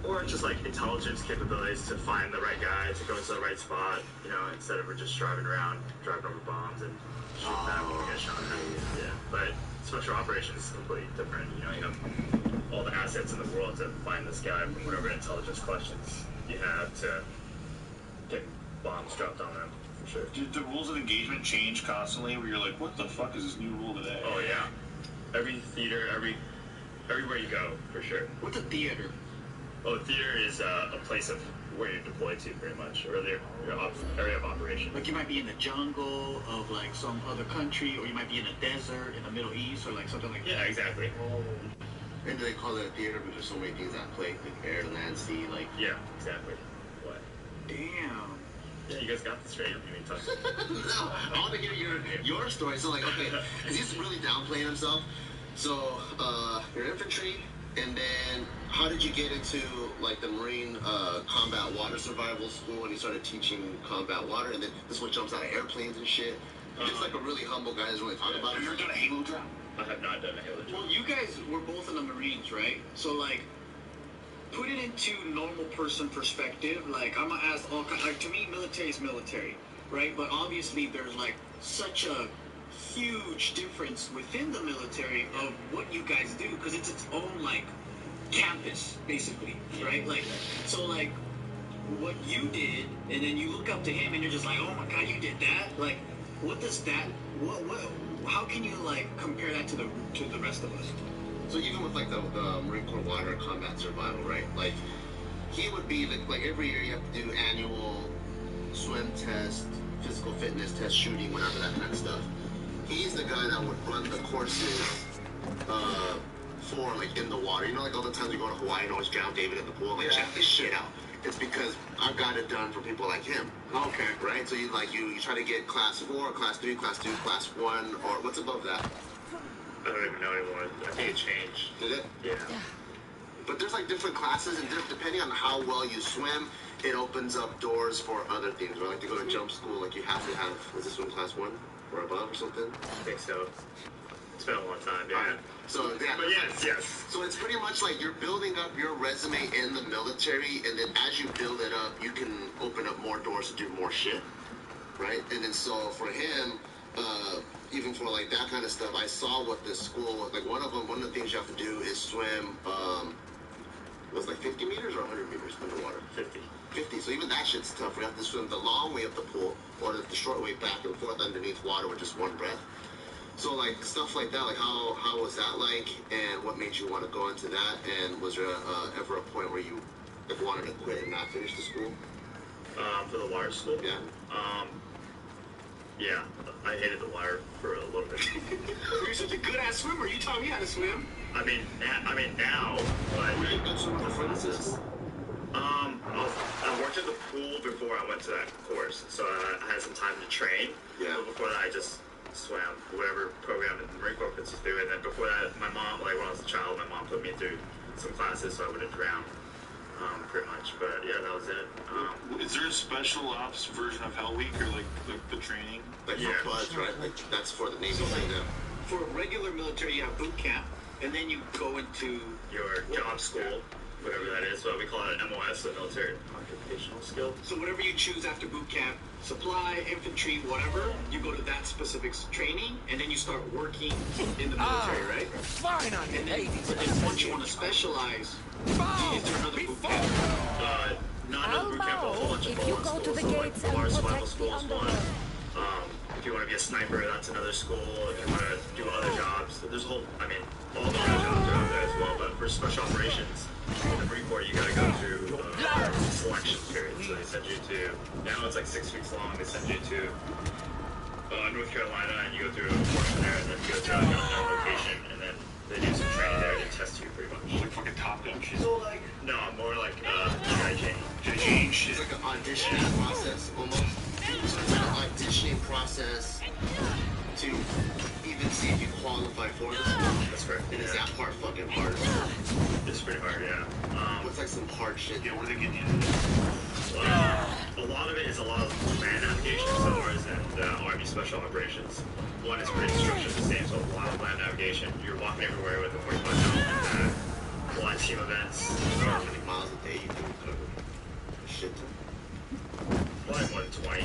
or just like intelligence capabilities to find the right guy, to go to the right spot, you know, instead of just driving around, driving over bombs and shooting back when you get shot at. Yeah, but special operations is completely different. You know, you have all the assets in the world to find this guy from whatever intelligence questions you have to get bombs dropped on them, for sure. Did the rules of engagement change constantly where you're like, what the fuck is this new rule today? Oh yeah. Every theater, everywhere you go, for sure. What's a theater? Oh, theater is a place of where you're deployed to, pretty much, or your area of operation. Like you might be in the jungle of like some other country, or you might be in a desert in the Middle East, or like something like that. Yeah, exactly. Oh. and do they call it a theater because there's so many things at play, like air, land, sea, like. Yeah, exactly. What? Damn. Yeah, you guys got this straight. You mean touch? No, I want to hear your story. So like, okay, because he's really downplaying himself. So you're infantry, and then how did you get into like the Marine combat water survival school, and you started teaching combat water, and then this one jumps out of airplanes and shit. You're just like a really humble guy. Doesn't really talk about it. Have you ever done a halo drop? I have not done a halo drop. Well, you guys were both in the Marines, right? So like, put it into normal person perspective. Like I'm gonna ask all like to me, military is military, right? But obviously there's like such a huge difference within the military of what you guys do because it's its own like campus basically, right? Like so like what you did, and then you look up to him and you're just like, oh my god, you did that. Like what does that? What? How can you like compare that to the rest of us? So even with like the Marine Corps water combat survival, right? Like he would be like every year you have to do annual swim test, physical fitness test, shooting, whatever, that kind of stuff. He's the guy that would run the courses for like in the water. You know, like all the times we go to Hawaii and always drown David in the pool, like check this shit out. It's because I've got it done for people like him. Okay. Right? So you try to get class 4, class 3, class 2, class 1, or what's above that? I don't even know anymore. I think it changed. Did it? Yeah. But there's like different classes, and depending on how well you swim, it opens up doors for other things. Right? Like to go to jump school, like you have to have, was this one class 1 or above or something? I think so. It's been a long time, yeah. So yeah, but yes. So it's pretty much like you're building up your resume in the military, and then as you build it up, you can open up more doors to do more shit, right? And then so for him, even for like that kind of stuff, I saw what this school, like one of the things you have to do is swim. It was like 50 meters or 100 meters underwater. 50. 50. So even that shit's tough. We have to swim the long way up the pool or the short way back and forth underneath water with just one breath. So like stuff like that, like how was that like, and what made you want to go into that, and was there ever a point where you like, wanted to quit and not finish the school? For the water school? Yeah. Yeah, I hated the water for a little bit. You're such a good ass swimmer. You taught me how to swim. I mean now, but Were you a good swimmer before this? I worked at the pool before I went to that course, so I had some time to train. Yeah. But before that, I just swam whatever program the Marine Corps puts us through, and then before that, my mom, like when I was a child, my mom put me through some classes so I wouldn't drown, pretty much. But yeah, that was it. Is there a special ops version of Hell Week or like the training? Like for buds, right? Like that's for the Navy thing now. For regular military, you have boot camp, and then you go into your job school. whatever that is, but we call it MOS, so military occupational skill. So whatever you choose after boot camp, supply, infantry, whatever, you go to that specific training, and then you start working in the military, right? Fine on And then once you want to specialize, is there another boot camp? Not another boot camp, but a whole bunch of if you go to the gates and Mars Survival protect School the is one. If you want to be a sniper, that's another school. If you want to do other jobs, there's a whole, I mean, all the other jobs are out there as well. But for special operations, in the Marine Corps, you got to go through selection period. So they send you to, now it's like 6 weeks long, they send you to North Carolina, and you go through a portion there, and then you go to another location, and then they do some training there and test you pretty much. Like fucking Top Gun shit. So like, No, more like G.I. Jane. G.I. Jane shit. It's like an auditioning process, almost. So it's like an auditioning process to even see if you qualify for this. That's correct. And is that part fucking hard? It's pretty hard, yeah. What's like some hard shit? Yeah, what are they getting you? A lot of it is a lot of land navigation, so ours and Army Special Operations. One is pretty structured the same, so a lot of land navigation. You're walking everywhere with a 45-pound a lot of team events. How many miles a day you can cover? Shit ton. Probably more than 20.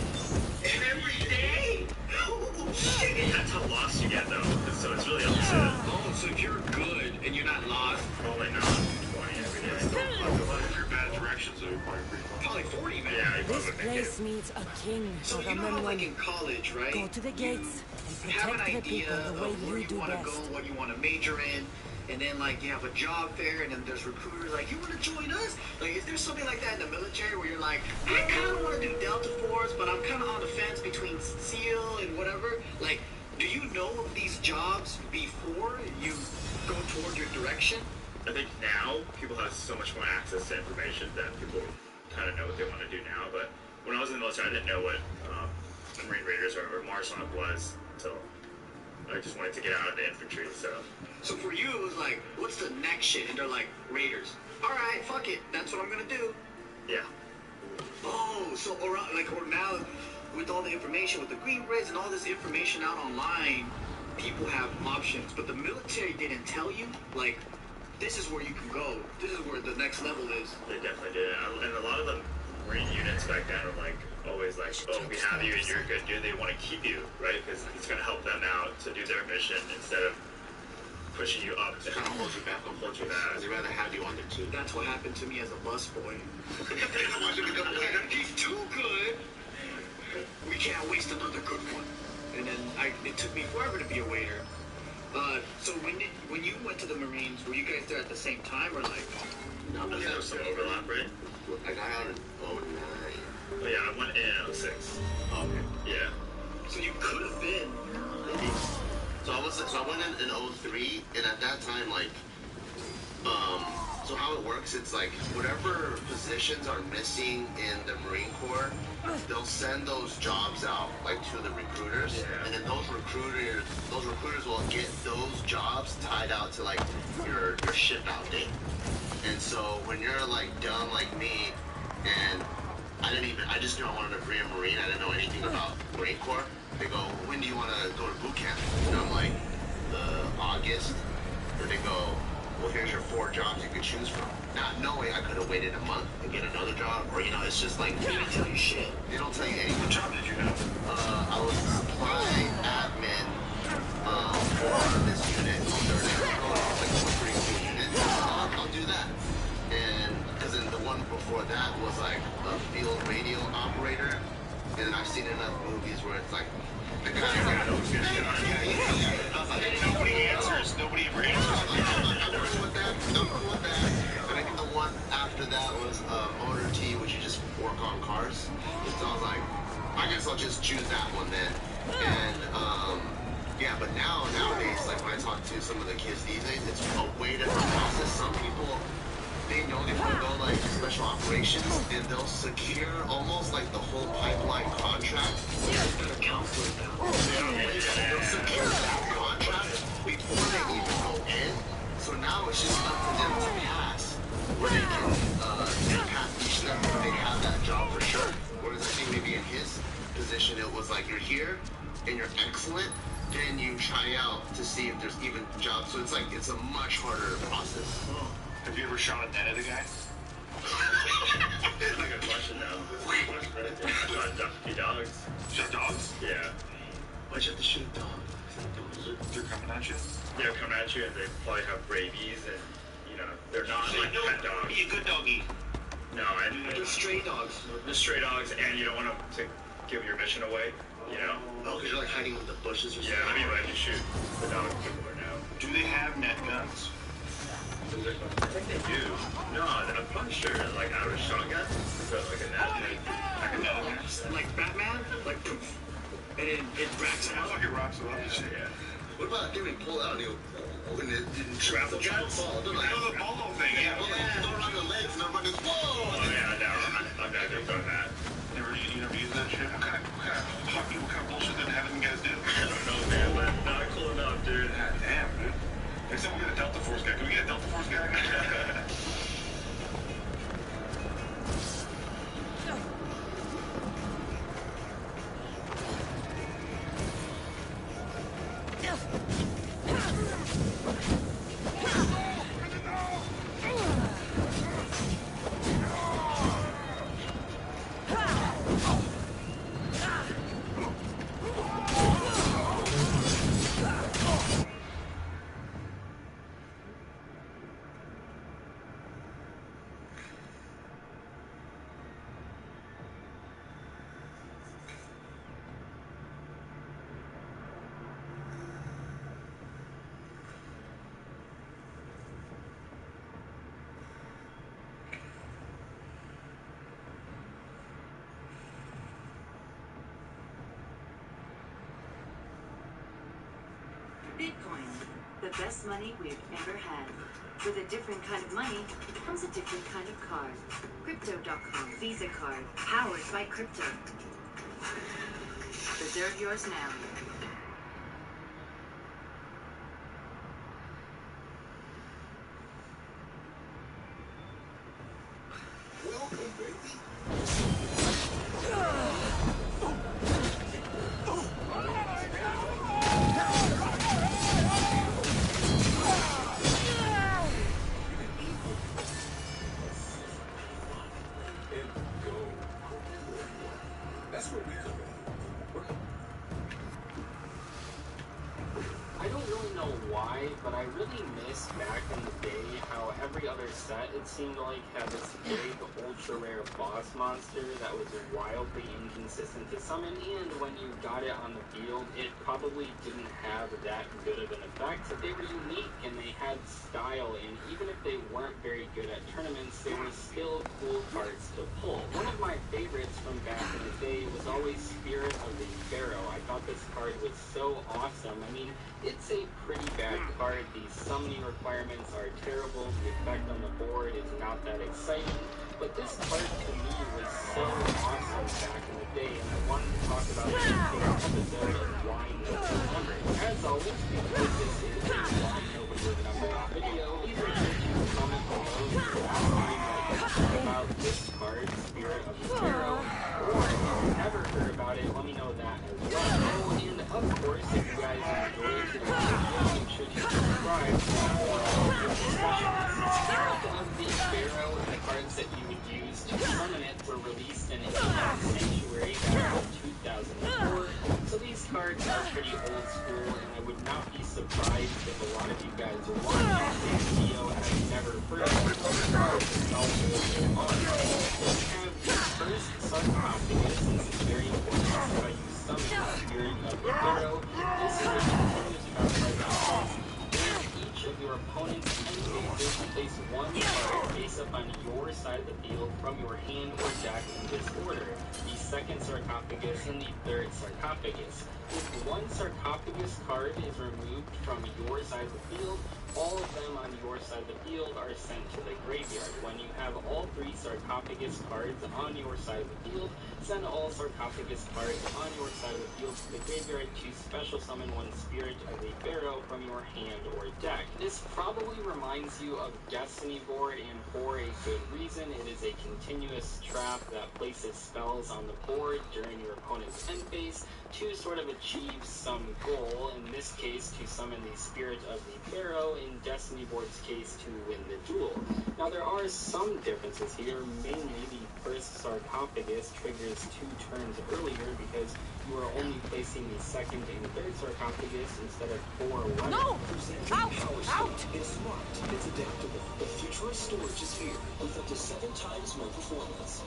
every day? Oh, shit. That's how lost you get, though. So it's really opposite. Oh, so if you're good and you're not lost, Probably not 20 every day. If you're bad directions, though, you're probably pretty fun. probably 40, man. Yeah, you probably This would make it. place needs a king. So you know how, like in college, right? Go to the gates and You have an protect the idea people the way of where you you do want to best. go, what you want to major in, and then like you have a job fair, and then there's recruiters like, you want to join us? Like, is there something like that in the military where you're like, I kind of want to do Delta Force, but I'm kind of on the fence between SEAL and whatever? Like, do you know of these jobs before you go toward your direction? I think now people have so much more access to information that people kind of know what they want to do now. But when I was in the military, I didn't know what Marine Raiders or Marsoc was until I just wanted to get out of the infantry. So for you, it was like, what's the next shit? And they're like, Raiders. All right, fuck it. That's what I'm gonna do. Yeah. Oh, so or now with all the information, with the Green Berets and all this information out online, people have options. But the military didn't tell you, like, this is where you can go. This is where the next level is. They definitely did. And a lot of the Marine units back then were like, always like, oh, we have you and you're a good dude. They want to keep you, right? Because it's going to help them out to do their mission instead of pushing you up. Kind of hold you back. They'd rather have you on their team. That's what happened to me as a busboy. They don't want you to go there. He's too good. We can't waste another good one. And then it took me forever to be a waiter. So when you went to the Marines, were you guys there at the same time or like? No, but There was some overlap, right? I got out in 09. Oh, yeah, I went in 06. Okay. Yeah. So you could have been. Maybe. So I went in 03, and at that time, like, so how it works, it's like whatever positions are missing in the Marine Corps, they'll send those jobs out, like, to the recruiters, and then those recruiters will get those jobs tied out to, like, your ship out date. And so when you're like dumb like me, and I just knew I wanted to be a Marine. I didn't know anything about Marine Corps. They go, when do you want to go to boot camp? And I'm like, August. Or they go, well, here's your 4 jobs you could choose from. Not knowing I could have waited a month and get another job, or it's just like they don't tell you shit. They don't tell you anything. What job did you have? I was a supply admin for this unit. Like a pretty cool unit. I'll do that. And because then the one before that was like a field radio operator. And then I've seen enough movies where it's like the guy knows his job. Nobody answers. Nobody ever answers. I'm cool with that. And I think the one after that was motor T, which you just work on cars. So I was like, I guess I'll just choose that one then. And yeah, but nowadays, like when I talk to some of the kids these days, it's a way different process. Some people, they know they want to go like special operations, and they'll secure almost like the whole pipeline contract. Better counselors now. They'll secure that contract before they even go in. So now it's just up to them to pass, where they can pass each step if they have that job for sure. Whereas I think maybe in his position, it was like you're here and you're excellent, then you try out to see if there's even jobs. So it's like it's a much harder process. Have you ever shot a net at a guy? That's a good question now. Dogs. Shot dogs? Yeah. Why'd you have to shoot a dog? They're coming at you? They're coming at you and they probably have rabies and, you know, they're not like pet dogs. Be a good doggy. No, and They're stray dogs. they're stray dogs and you don't want them to give your mission away, you know? Oh, because you're like hiding with the bushes or something? Yeah, I mean, like you shoot the dog people are now. Do they have net guns? I think they do. No, I'm pretty sure, like, out of a shotgun, but like a net. Like a net? Like Batman? Like poof. And it racks Sounds out. like it rocks it up and shit. Yeah. What about giving pull out and you didn't trap the guns? ball? You know the bolo thing, yeah. Throw around the legs and everybody goes, whoa! Oh, yeah, no, I've never done that. You never used that shit? What kind of bullshit did having you guys do? I don't know, man, but not cool enough, dude. God damn, dude. Next time we get a Delta Force guy. Can we get a Delta Force guy? Bitcoin, the best money we've ever had. With a different kind of money comes a different kind of card. Crypto.com Visa card, powered by crypto. Reserve yours now. Welcome, baby. That's where we come in. I don't really know why, but I really miss back in the day how every other set, it seemed like, had this big, ultra-rare boss monster that was wildly inconsistent to summon, and when you got it on the field, it probably didn't have that good of an effect. They were unique, and they had style, and even if they weren't very good at tournaments, they were still cool cards to pull. One of my favorites from back in the day was always Spirit of the Pharaoh. I thought this card was so awesome. I mean, it's a pretty bad card. The summoning requirements are terrible. The effect on the board is not that exciting. But this card to me was so awesome back in the day, and I wanted to talk about it in this episode of Why No Number. As always, because this is a Why No Number video, either to comment below if you ask me about this card, Spirit of the Pharaoh, or if you've never heard about it, let me know that as well. Oh, and of course, if you guys enjoyed today's video, make sure to subscribe for more discussions. Spirit of the Pharaoh and the cards that you would use to summon it were released in Ancient Sanctuary back in 2004, so these cards are pretty old school, and I would not be surprised if a lot of you guys watching this video have never heard of these cards and how old they are. So we have the first sarcophagus, and this is very important to how you summon the Spirit of the Pharaoh. This is what continues about card each of your opponent's end phases, place one card face up on your side of the field from your hand or deck in this order. The second sarcophagus and the third sarcophagus. If one sarcophagus card is removed from your side of the field, all of them on your side of the field are sent to the graveyard. When you have all three sarcophagus cards on your side of the field, send all sarcophagus cards on your side of the field to the graveyard to special summon one Spirit of the Pharaoh from your hand or deck. This probably reminds reminds you of Destiny board, and for a good reason. It is a continuous trap that places spells on the board during your opponent's end phase to sort of achieve some goal, in this case to summon the Spirit of the Pharaoh, in Destiny board's case to win the duel. Now there are some differences here, mainly the first sarcophagus triggers 2 turns earlier because you are only placing the second and third sarcophagus instead of 4 or 1. No! Out! Out! It's smart, it's adaptable. The future of storage is here with up to 7 times more performance.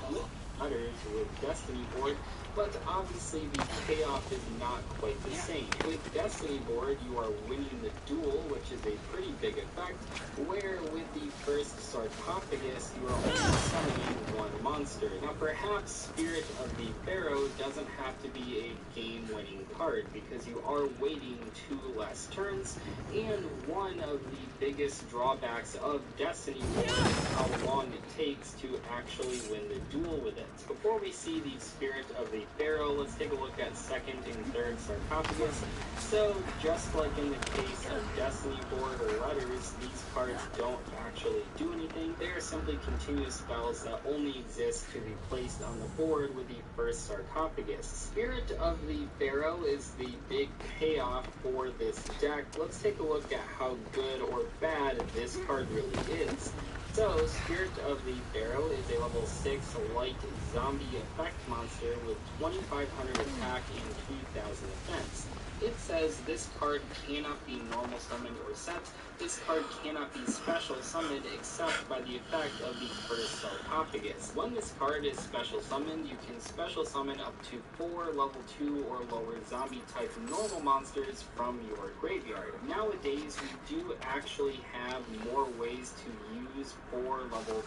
Others with Destiny board, but obviously the payoff is not quite the same. With Destiny board, you are winning the duel, which is a pretty big effect, where with the first sarcophagus, you are only summoning 1 monster. Now perhaps Spirit of the Pharaoh doesn't have to be a game-winning card, because you are waiting 2 less turns, and one of the biggest drawbacks of Destiny board is how long it takes to actually win the duel with it. Before we see the Spirit of the Pharaoh, let's take a look at second and third sarcophagus. So, just like in the case of Destiny board or letters, these cards don't actually do anything. They are simply continuous spells that only exist to be placed on the board with the first sarcophagus. Spirit of the Pharaoh is the big payoff for this deck. Let's take a look at how good or bad this card really is. So, Spirit of the Pharaoh is a level 6 light zombie effect monster with 2,500 attack and 2,000 defense. It says this card cannot be normal summoned or set. This card cannot be special summoned except by the effect of the first sarcophagus. When this card is special summoned, you can special summon up to 4 level 2 or lower zombie type normal monsters from your graveyard. Nowadays, we do actually have more ways to use 4 level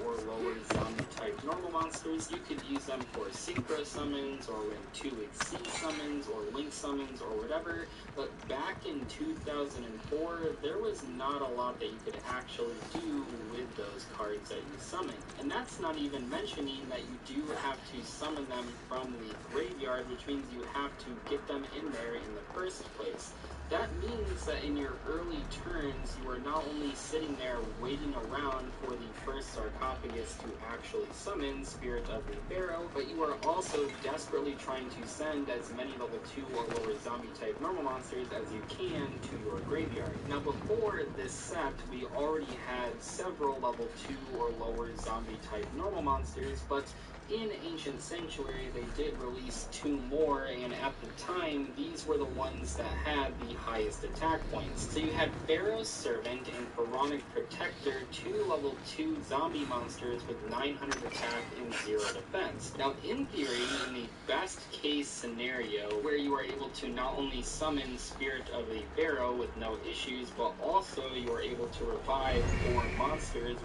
2 or lower zombie type normal monsters. You could use them for synchro summons or rank 2 exceed summons or link summons or whatever, but back in 2004, there was not a lot that you could actually do with those cards that you summon. And that's not even mentioning that you do have to summon them from the graveyard, which means you have to get them in there in the first place. That means that in your early turns, you are not only sitting there waiting around for the first sarcophagus to actually summon Spirit of the Pharaoh, but you are also desperately trying to send as many level 2 or lower zombie type normal monsters as you can to your graveyard. Now before this set, we already had several level 2 or lower zombie type normal monsters, but in Ancient Sanctuary, they did release 2 more, and at the time, these were the ones that had the highest attack points. So you had Pharaoh's Servant and Pharaonic Protector, 2 level 2 zombie monsters with 900 attack and 0 defense. Now, in theory, in the best case scenario, where you are able to not only summon Spirit of the Pharaoh with no issues, but also you are able to revive 4 monsters.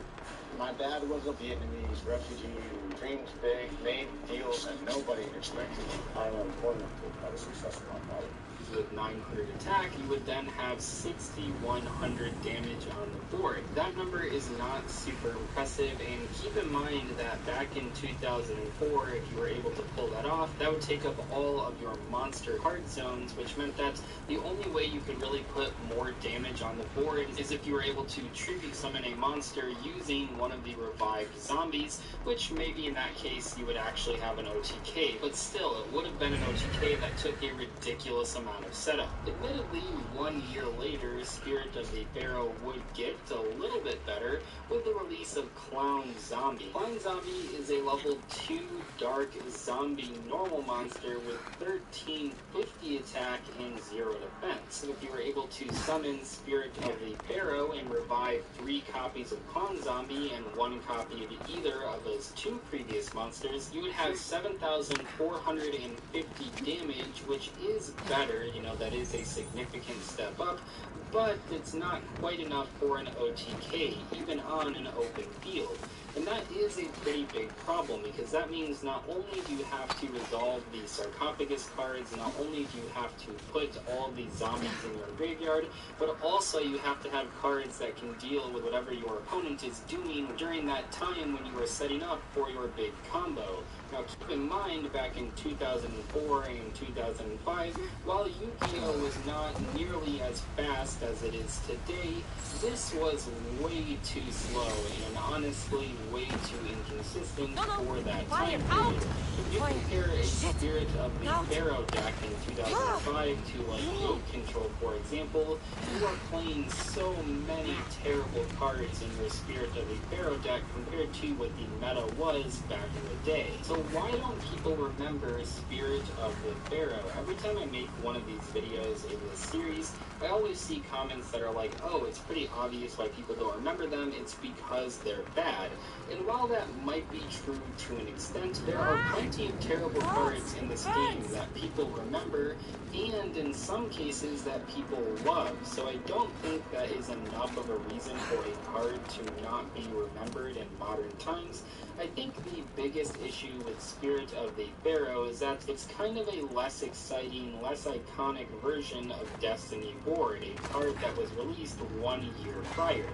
My dad was a Vietnamese refugee who dreamed big, made deals, and nobody expected him. I am fortunate to have a successful father. With 900 attack, you would then have 6,100 damage on the board. That number is not super impressive, and keep in mind that back in 2004, if you were able to pull that off, that would take up all of your monster card zones, which meant that the only way you could really put more damage on the board is if you were able to tribute summon a monster using one of the revived zombies, which maybe in that case you would actually have an OTK, but still, it would have been an OTK that took a ridiculous amount of setup. Admittedly, 1 year later, Spirit of the Pharaoh would get a little bit better with the release of Clown Zombie. Clown Zombie is a level 2 dark zombie normal monster with 1350 attack and 0 defense. So if you were able to summon Spirit of the Pharaoh and revive 3 copies of Clown Zombie and 1 copy of either of those 2 previous monsters, you would have 7,450 damage, which is better. You know, that is a significant step up, but it's not quite enough for an OTK, even on an open field. And that is a pretty big problem, because that means not only do you have to resolve the sarcophagus cards, not only do you have to put all these zombies in your graveyard, but also you have to have cards that can deal with whatever your opponent is doing during that time when you are setting up for your big combo. Now keep in mind, back in 2004 and 2005, while Yu-Gi-Oh! Was not nearly as fast as it is today, this was way too slow and honestly way too inconsistent for that time period. If you compare a Spirit of the Pharaoh deck in 2005 to like Load Control, for example, you are playing so many terrible cards in your Spirit of the Pharaoh deck compared to what the meta was back in the day. So why don't people remember Spirit of the Pharaoh? Every time I make one of these videos in this series, I always see comments that are like, oh, it's pretty obvious why people don't remember them, it's because they're bad. And while that might be true to an extent, there are plenty of terrible cards in this game that people remember, and in some cases that people love. So I don't think that is enough of a reason for a card to not be remembered in modern times. I think the biggest issue with Spirit of the Pharaoh is that it's kind of a less exciting, less iconic version of Destiny Board, a card that was released 1 year prior.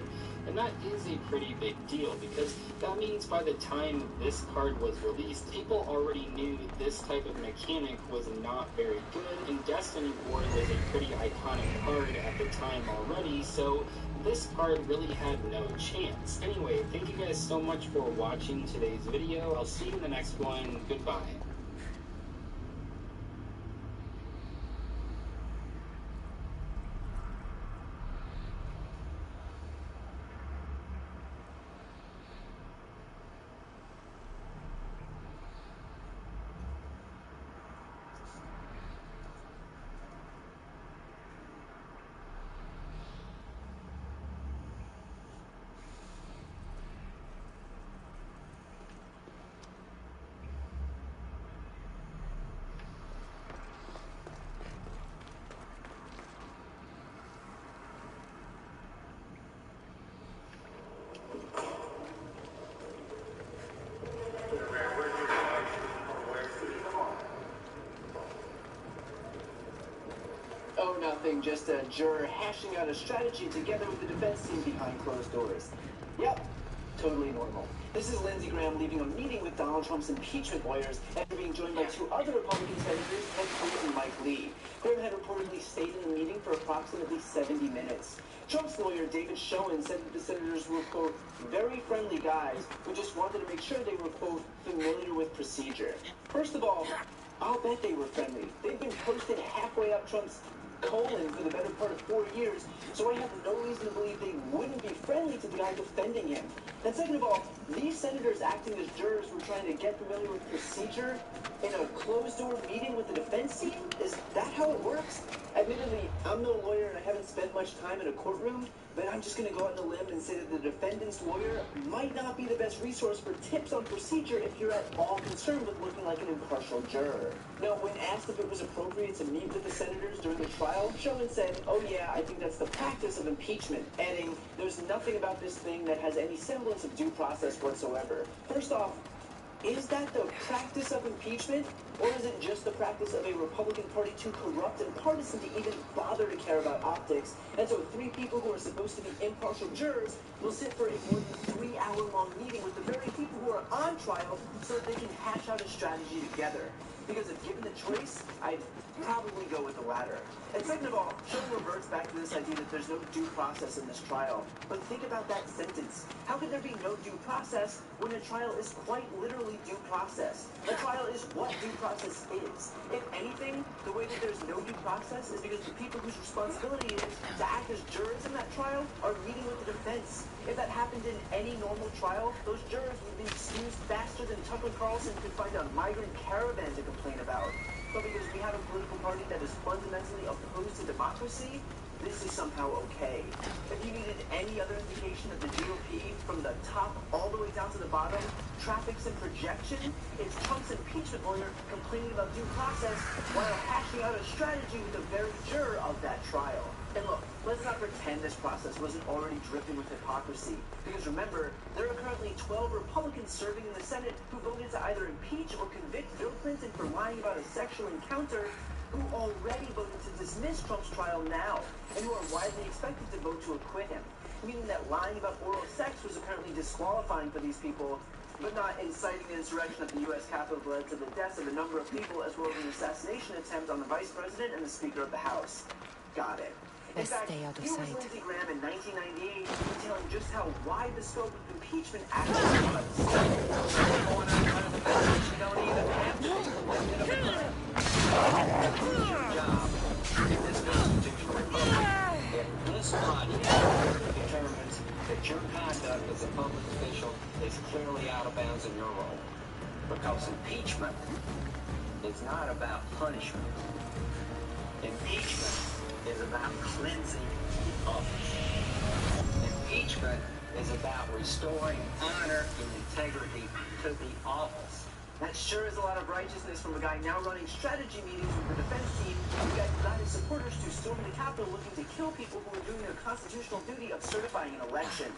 And that is a pretty big deal, because that means by the time this card was released, people already knew this type of mechanic was not very good, and Destiny Board was a pretty iconic card at the time already, so this card really had no chance. Anyway, thank you guys so much for watching today's video. I'll see you in the next one. Goodbye. Oh, nothing, just a juror hashing out a strategy together with the defense team behind closed doors. Yep, totally normal. This is Lindsey Graham leaving a meeting with Donald Trump's impeachment lawyers after being joined by 2 other Republican senators, Ted Cruz and Mike Lee. Graham had reportedly stayed in the meeting for approximately 70 minutes. Trump's lawyer, David Schoen, said that the senators were, quote, very friendly guys who just wanted to make sure they were, quote, familiar with procedure. First of all, I'll bet they were friendly. They've been posted halfway up Trump's colon for the better part of 4 years, so I have no reason to believe they wouldn't be friendly to the guy defending him. And second of all, these senators acting as jurors were trying to get familiar with procedure in a closed-door meeting with the defense team? Is that how it works? Admittedly, I'm no lawyer and I haven't spent much time in a courtroom, but I'm just going to go out on a limb and say that the defendant's lawyer might not be the best resource for tips on procedure if you're at all concerned with looking like an impartial juror. Now, when asked if it was appropriate to meet with the senators during the trial, Schoen said, oh yeah, I think that's the practice of impeachment, adding, there's nothing about this thing that has any semblance of due process whatsoever. First off, is that the practice of impeachment, or is it just the practice of a Republican Party too corrupt and partisan to even bother to care about optics? And so 3 people who are supposed to be impartial jurors will sit for a more than 3-hour-long meeting with the very people who are on trial so that they can hash out a strategy together. Because if given the choice, I'd probably go with the latter. And second of all, Schoen reverts back to this idea that there's no due process in this trial. But think about that sentence. How could there be no due process when a trial is quite literally due process? A trial is what due process is. If anything, the way that there's no due process is because the people whose responsibility it is to act as jurors in that trial are meeting with the defense. If that happened in any normal trial, those jurors would be excused faster than Tucker Carlson could find a migrant caravan to complain about. But because we have a political party that is fundamentally opposed to democracy, this is somehow okay. If you needed any other indication of the GOP from the top all the way down to the bottom, traffics and projection, it's Trump's impeachment lawyer complaining about due process while hashing out a strategy with the very juror of that trial. And look, let's not pretend this process wasn't already dripping with hypocrisy. Because remember, there are currently 12 Republicans serving in the Senate who voted to either impeach or convict Bill Clinton for lying about a sexual encounter, who already voted to dismiss Trump's trial now, and who are widely expected to vote to acquit him. Meaning that lying about oral sex was apparently disqualifying for these people, but not inciting the insurrection at the U.S. Capitol led to the deaths of a number of people, as well as an assassination attempt on the Vice President and the Speaker of the House. Got it. In fact, here was Lindsey Graham in 1998 detailing just how wide the scope of impeachment actually was. Going on kind of a message you don't even have to be convicted of a crime. It's your job in this constitutional republic. If this body determines that your conduct as a public official is clearly out of bounds in your role, because impeachment is not about punishment. Impeachment is about cleansing the office. Impeachment is about restoring honor and integrity to the office. That sure is a lot of righteousness from a guy now running strategy meetings with the defense team who got his supporters to storm the Capitol looking to kill people who are doing their constitutional duty of certifying an election.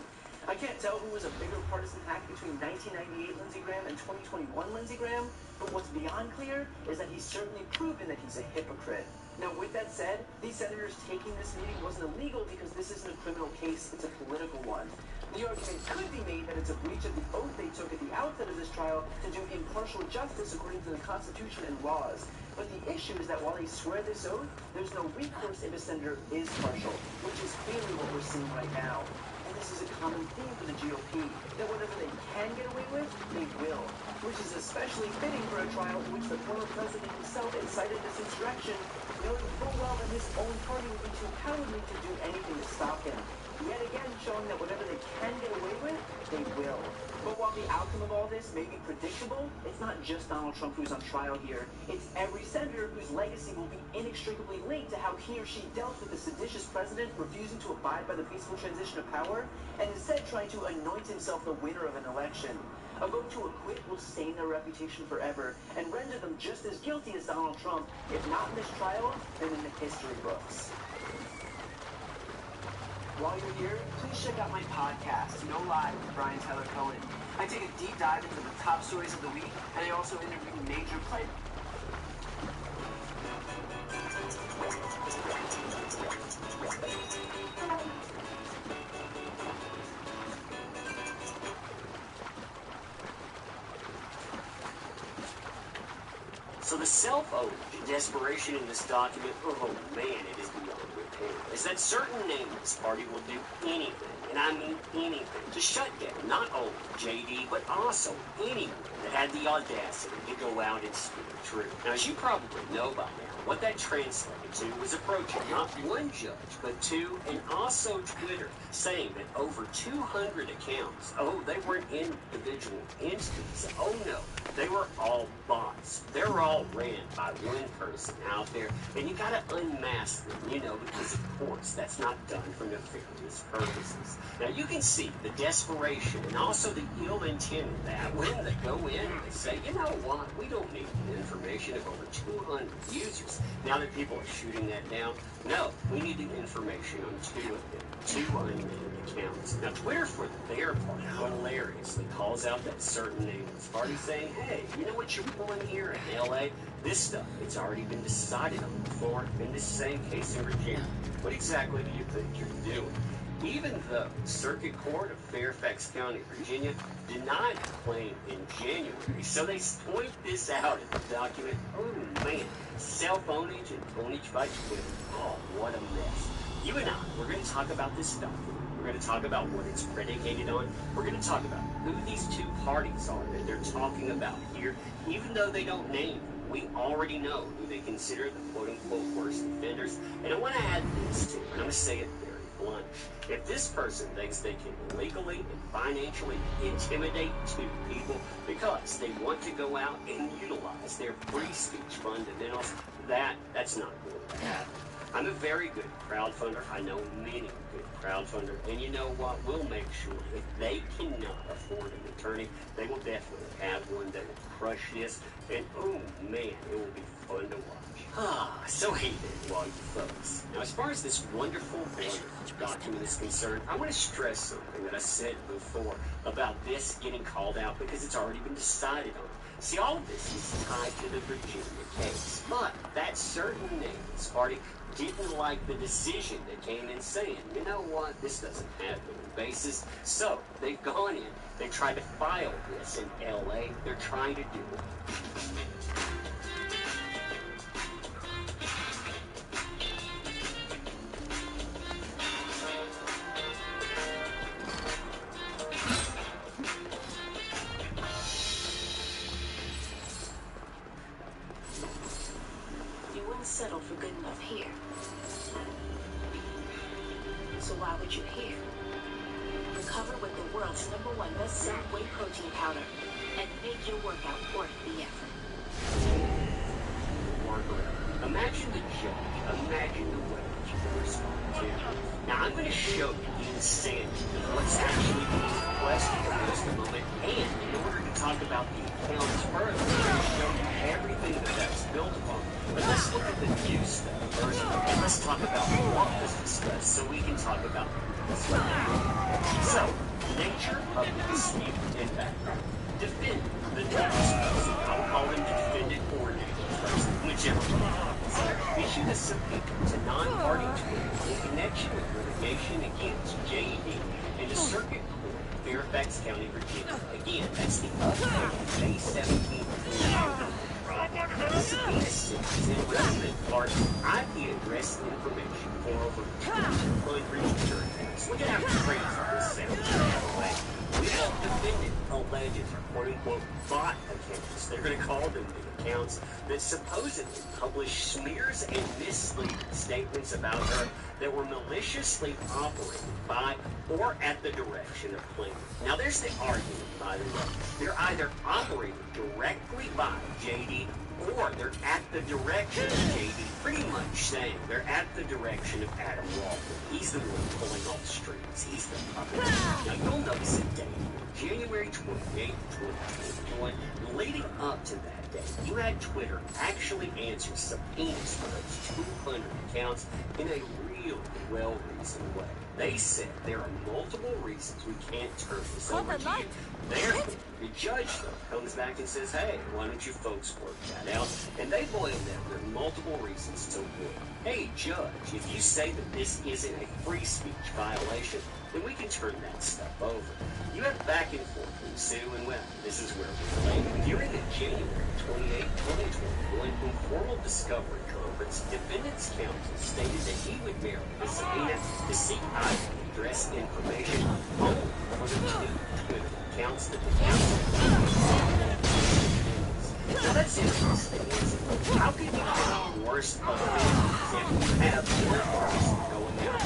I can't tell who was a bigger partisan hack between 1998 Lindsey Graham and 2021 Lindsey Graham, but what's beyond clear is that he's certainly proven that he's a hypocrite. Now, with that said, these senators taking this meeting wasn't illegal because this isn't a criminal case, it's a political one. The argument could be made that it's a breach of the oath they took at the outset of this trial to do impartial justice according to the Constitution and laws. But the issue is that while they swear this oath, there's no recourse if a senator is partial, which is clearly what we're seeing right now. And this is a common theme for the GOP, that whatever they can get away with, they will. Which is especially fitting for a trial in which the former president himself incited this insurrection, knowing full well that his own party would be too cowardly to do anything to stop him. Yet again showing that whatever they can get away with, they will. But while the outcome of all this may be predictable, it's not just Donald Trump who's on trial here. It's every senator whose legacy will be inextricably linked to how he or she dealt with the seditious president refusing to abide by the peaceful transition of power, and instead trying to anoint himself the winner of an election. A vote to acquit will stain their reputation forever and render them just as guilty as Donald Trump, if not in this trial, then in the history books. While you're here, please check out my podcast, No Lie with Brian Tyler Cohen. I take a deep dive into the top stories of the week, and I also interview major players. So the self-oath and desperation in this document, oh man, it is beyond repair, is that certain nameless party will do anything, and I mean anything, to shut down not only JD, but also anyone that had the audacity to go out and speak the truth. Now, as you probably know by now, what that translated to was approaching not one judge, but two, and also Twitter, saying that over 200 accounts, oh, they weren't individual entities, oh no, they were all bots. They're all ran by one person out there, and you gotta unmask them, you know, because of course that's not done for nefarious purposes. Now you can see the desperation and also the ill intent of that when they go in and they say, you know what, we don't need the information of over 200 users. Now that people are shooting that down, no, we need the information on two of them, two unnamed accounts. Now Twitter, for their part, hilariously calls out that certain nameless party saying, hey, you know what you're pulling here in LA? This stuff, it's already been decided on before in this same case in Virginia. What exactly do you think you're doing? Even though the Circuit Court of Fairfax County, Virginia, denied the claim in January, so they point this out in the document. Oh man, self-ownage and ownage by Twitter. Oh, what a mess. You and I, we're going to talk about this document. We're going to talk about what it's predicated on. We're going to talk about who these two parties are that they're talking about here, even though they don't name them. We already know who they consider the quote-unquote worst offenders. And I want to add this too, and I'm going to say it very blunt. If this person thinks they can legally and financially intimidate two people because they want to go out and utilize their free speech fundamentals, that's not going to happen. I'm a very good crowdfunder. I know many good crowdfunder. And you know what? We'll make sure if they cannot afford an attorney, they will definitely have one that will crush this. And oh man, it will be fun to watch. So hey then, all you folks. Now as far as this wonderful document is concerned, I want to stress something that I said before about this getting called out because it's already been decided on. See, all of this is tied to the Virginia case, but that certain nameless party didn't like the decision that came in saying, you know what, this doesn't have any basis. So they've gone in, they tried to file this in LA, they're trying to do it. Settle for good enough here. So why would you here? Recover with the world's #1 best-selling whey protein powder and make your workout worth the effort. Imagine the judge, imagine the way that you can respond to. Now I'm going to show you the insanity of what's actually being requested in just a moment, and in order to talk about the accounts further, I'm going to show you everything that that's built upon. But let's look at the new stuff first, and let's talk about what was discussed so we can talk about this. So, nature of the dispute and background. Defendant, the defense person, I will call him defendant or nameless person, whichever one. Issued a subpoena to non-party Twitter in connection with litigation against JD in the Circuit Court, Fairfax County, Virginia. Again, that's the upcoming May 17th. The subpoena says in relevant party IP address information for over 200 journalists. Look at how crazy this sounds, by the way. We have defendant alleged quote-unquote bot accounts. They're going to call them the accounts that supposedly publish smears and misleading statements about her that were maliciously operated by or at the direction of plaintiff. Now there's the argument, by the way. They're either operated directly by JD or they're at the direction of JD, pretty much saying they're at the direction of Adam Walton. He's the one pulling all the strings. He's the puppet. Now you'll notice a date, January 28, 2021, leading up to that day, you had Twitter actually answer subpoenas for those 200 accounts in a really well-reasoned way. They said there are multiple reasons we can't turn this over to you. Therefore, the judge, though, comes back and says, hey, why don't you folks work that out? And they boil down there are multiple reasons to win. Hey, judge, if you say that this isn't a free speech violation, then we can turn that stuff over. You have back and forth with Sue and Webb. This is where we play. During the January 28, 2021 informal discovery conference, defendant's counsel stated that he would merit the subpoena to seek IP address information only for the two Twitter accounts that the counsel. Now that's interesting, isn't it? How can you have worse offenders if you have one person going out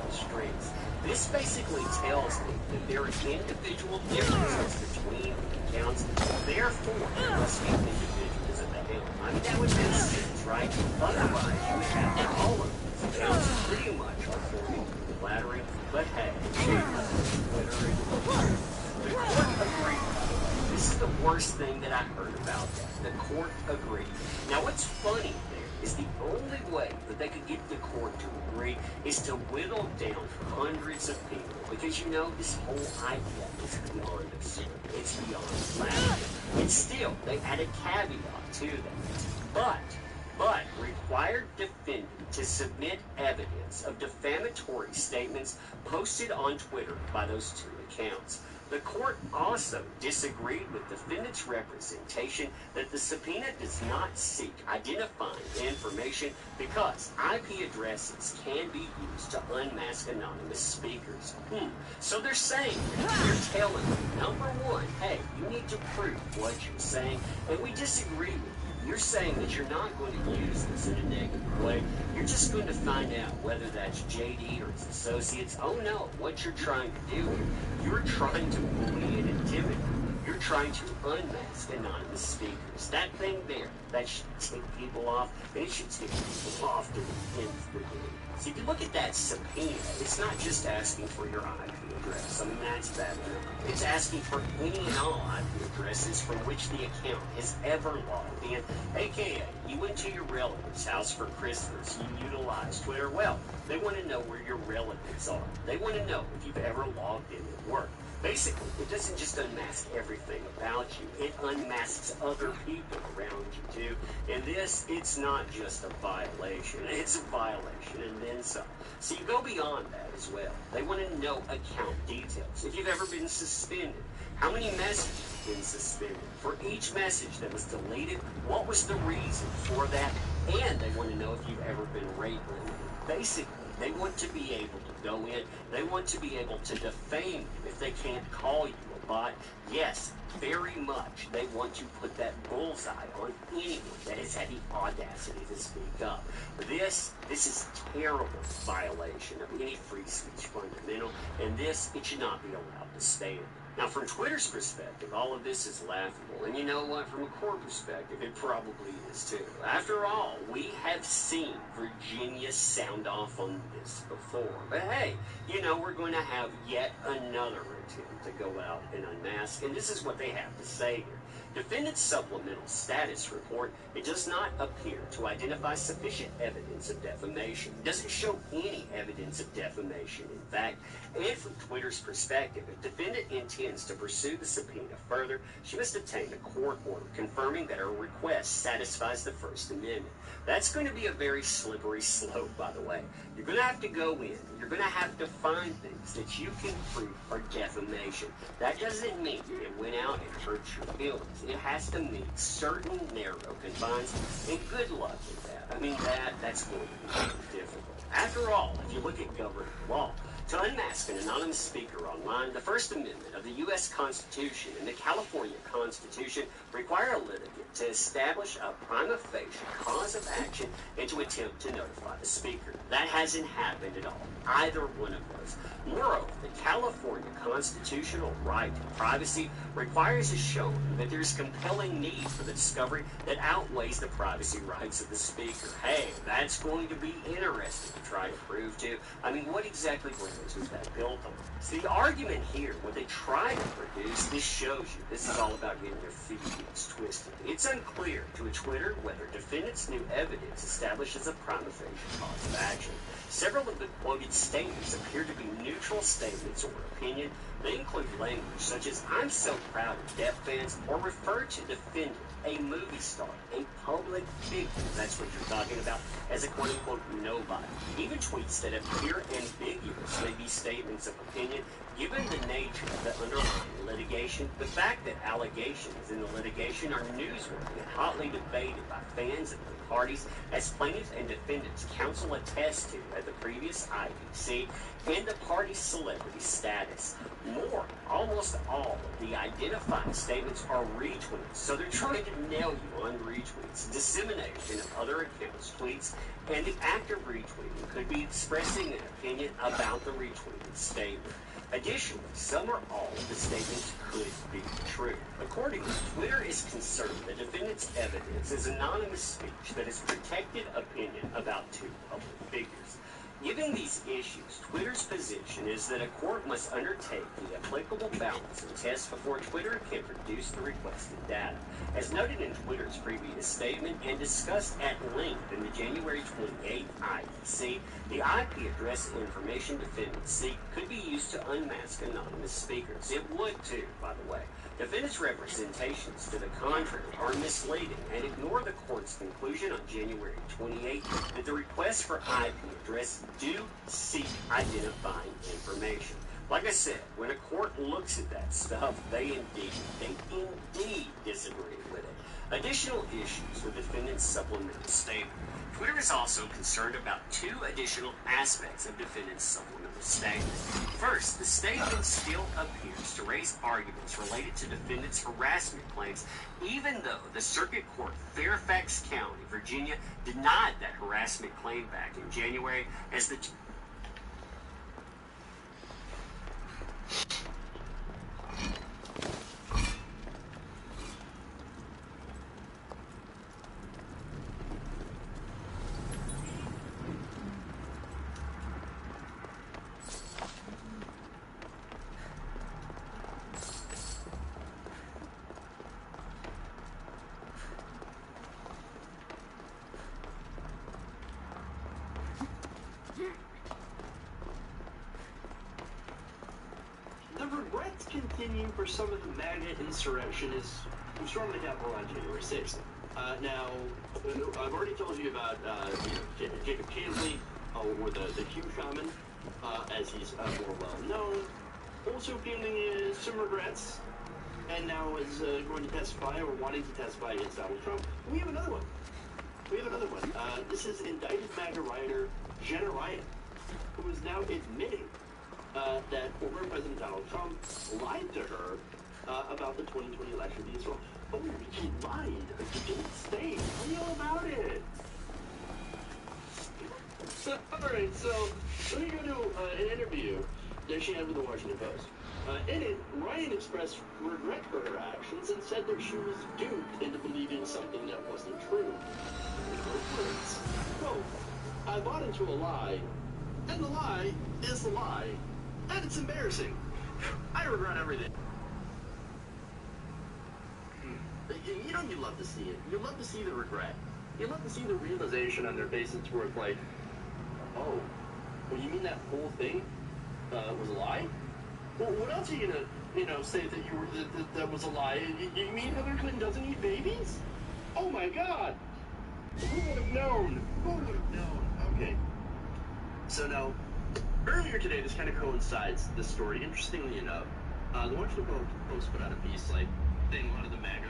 the streets? This basically tells me that there are individual differences between accounts, therefore there must be individuals at the helm. I mean, that would make sense, right? Otherwise, you would have all of these accounts pretty much performing flattering, but hey, Twitter. The court agreed. This is the worst thing that I heard about that. The court agreed. Now, what's funny there is the only way that they could get the court to agree is to whittle down hundreds of people. Because, you know, this whole idea is beyond absurd. It's beyond flattering. And still, they add a caveat to that. But required defendant to submit evidence of defamatory statements posted on Twitter by those two accounts. The court also disagreed with defendant's representation that the subpoena does not seek identifying information because IP addresses can be used to unmask anonymous speakers. So they're saying, they're telling you, number one, hey, you need to prove what you're saying, and we disagree with you. You're saying that you're not going to use this in a negative way. You're just going to find out whether that's JD or his associates. Oh no, what you're trying to do here, you're trying to bully and intimidate. You're trying to unmask anonymous speakers. That thing there, that should tick people off, and it should tick people off to the nth degree. See, if you look at that subpoena, it's not just asking for your IP address. I mean, that's bad enough. It's asking for any and all IP addresses from which the account has ever logged in. AKA, you went to your relative's house for Christmas. You utilized Twitter. Well, they want to know where your relatives are. They want to know if you've ever logged in at work. Basically, it doesn't just unmask everything about you. It unmasks other people around you, too. And this, it's not just a violation. It's a violation and then some. So you go beyond that as well. They want to know account details. If you've ever been suspended, how many messages have been suspended? For each message that was deleted, what was the reason for that? And they want to know if you've ever been rate limited. Basically, they want to be able to go in. They want to be able to defame you if they can't call you a bot. Yes, very much. They want to put that bullseye on anyone that has had the audacity to speak up. This is terrible violation of any free speech fundamental, and this, it should not be allowed to stand. Now, from Twitter's perspective, all of this is laughable. And you know what? From a court perspective, it probably is too. After all, we have seen Virginia sound off on this before. But hey, you know, we're going to have yet another attempt to go out and unmask. And this is what they have to say here. Defendant's supplemental status report, it does not appear to identify sufficient evidence of defamation. It doesn't show any evidence of defamation, in fact. And from Twitter's perspective, if defendant intends to pursue the subpoena further, she must obtain a court order confirming that her request satisfies the First Amendment. That's going to be a very slippery slope, by the way. You're going to have to go in. You're going to have to find things that you can prove are defamation. That doesn't mean it went out and hurt your feelings. It has to meet certain narrow confines, and good luck with that. I mean, that's going to be very difficult. After all, if you look at governing law, to unmask an anonymous speaker online, the First Amendment of the U.S. Constitution and the California Constitution require a litigant to establish a prima facie cause of action and to attempt to notify the speaker. That hasn't happened at all, either one of those. Moreover, the California constitutional right to privacy requires a showing that there's compelling need for the discovery that outweighs the privacy rights of the speaker. Hey, that's going to be interesting to try to prove too. I mean, what exactly was that built on? So the argument here, what they try to produce, this shows you this is all about getting their feet twisted. It's unclear to a Twitter whether defendants' new evidence establishes a prima facie cause of action. Several of the quoted statements appear to be neutral statements or opinion. They include language such as, "I'm so proud of Depp fans," or refer to defendant, a movie star, a public figure, that's what you're talking about, as a quote-unquote nobody. Even tweets that appear ambiguous may be statements of opinion. Given the nature of the underlying litigation, the fact that allegations in the litigation are newsworthy and hotly debated by fans and parties, as plaintiffs and defendants counsel attest to at the previous IDC, and the party's celebrity status. More, almost all of the identified statements are retweets, so they're trying to nail you on retweets, dissemination of other accounts' tweets, and the act of retweeting could be expressing an opinion about the retweeted statement. Additionally, some or all of the statements could be true. Accordingly, Twitter is concerned that defendants' evidence is anonymous speech that is protected opinion about two public figures. Given these issues, Twitter's position is that a court must undertake the applicable balance of tests before Twitter can produce the requested data. As noted in Twitter's previous statement and discussed at length in the January 28th IDC, the IP address information defendants seek could be used to unmask anonymous speakers. It would too, by the way. Defendants' representations to the contrary are misleading and ignore the court's conclusion on January 28th that the requests for IP address do seek identifying information. Like I said, when a court looks at that stuff, they indeed disagree with it. Additional issues with defendant's supplemental statement. Twitter is also concerned about two additional aspects of defendant's supplemental statement. First, the statement still appears to raise arguments related to defendant's harassment claims, even though the Circuit Court, Fairfax County, Virginia, denied that harassment claim back in January as the threats continue for some of the MAGA insurrectionists who stormed the Capitol on January 6th. Now, I've already told you about Jacob Chansley, or the Q shaman, as he's more well known. Also feeling some regrets, and now is going to testify or wanting to testify against Donald Trump. We have another one. This is indicted MAGA rioter Jenna Ryan, who is now admitting that former President Donald Trump lied to her about the 2020 election being wrong. Oh, he lied. He didn't stay. Tell me all about it. Alright, so let me go to an interview that she had with the Washington Post. In it, Ryan expressed regret for her actions and said that she was duped into believing something that wasn't true. In her words, quote, I bought into a lie, and the lie is the lie, and it's embarrassing. I regret everything. You know, you love to see it. You love to see the regret. You love to see the realization on their faces where it's like, oh, well, you mean that whole thing was a lie? Well, what else are you gonna, say that you were that was a lie? You mean Hillary Clinton doesn't eat babies? Oh my God! Who would have known? Who would have known? Okay. So now, earlier today, this kind of coincides. This story, interestingly enough, the Washington Post put out a piece saying a lot of the MAGA,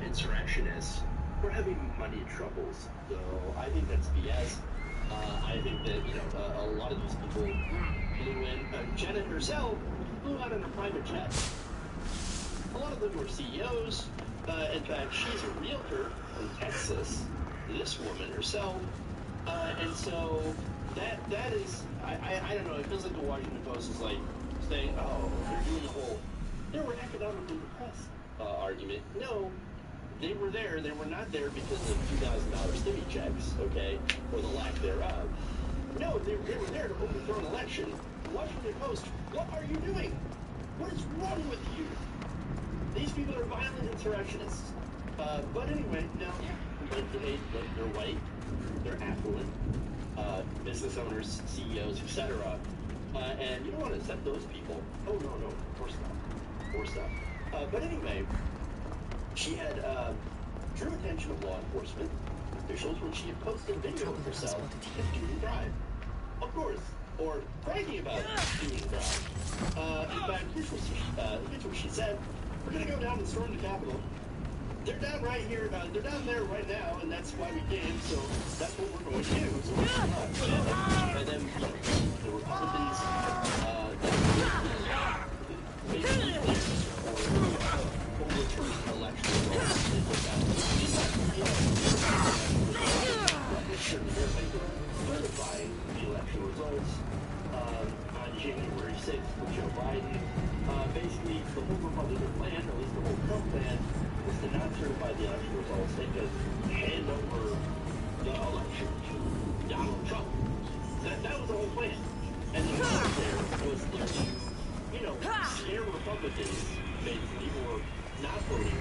insurrectionists were having money troubles. So I think that's BS. I think that, a lot of these people flew in. Janet herself flew out in a private jet. A lot of them were CEOs. In fact, she's a realtor in Texas. This woman herself. And so that is, I don't know, it feels like the Washington Post is like saying, oh, they're doing the whole, they were economically depressed argument. No. They were there. They were not there because of $2,000 stimmy checks, okay, or the lack thereof. No, they were there to overthrow an election. Washington Post, what are you doing? What is wrong with you? These people are violent insurrectionists. But anyway, no, they're white, they're affluent, business owners, CEOs, etc. And you don't want to accept those people. Oh, no, of course not. Of course not. But anyway, she had drew attention of law enforcement officials when she had posted a video of herself doing drive. Of course, or bragging about doing drive. In fact, here's what she said. We're going to go down and storm the Capitol. They're down right here, they're down there right now, and that's why we came, so that's what we're going to do. So and then, the Republicans, certifying the election results on January 6th for Joe Biden. Basically, the whole Republican plan, or at least the whole Trump plan, was to not certify the election results. They could hand over the election to Donald Trump. That was the whole plan. And the plan there was to, scare Republicans, basically, or not voting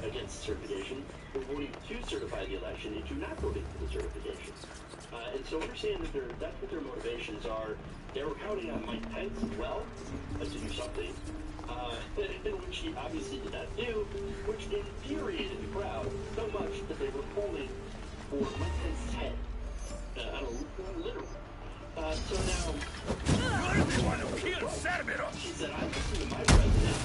against certification, or voting to certify the election into not voting for the certification. And so understand that that's what their motivations are. They were counting on Mike Pence as well to do something, which he obviously did not do, which infuriated the crowd so much that they were calling for Mike Pence's head. Literally. So now, you're the one who killed Cerberus. She said, I listened to my president.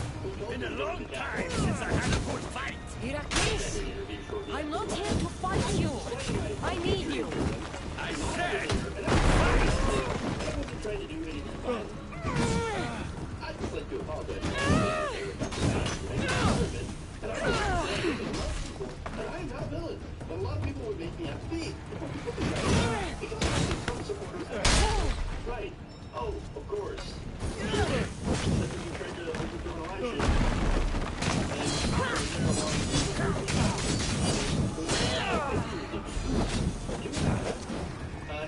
Been a long time since I had a good fight. Iraklis, I'm not here to fight you. I need you. I said, I wasn't trying to do anything fun. I'd just like to apologize. And I'm not a villain. But a lot of people would make me happy. Right. Oh, of course. You tried to overthrow an election.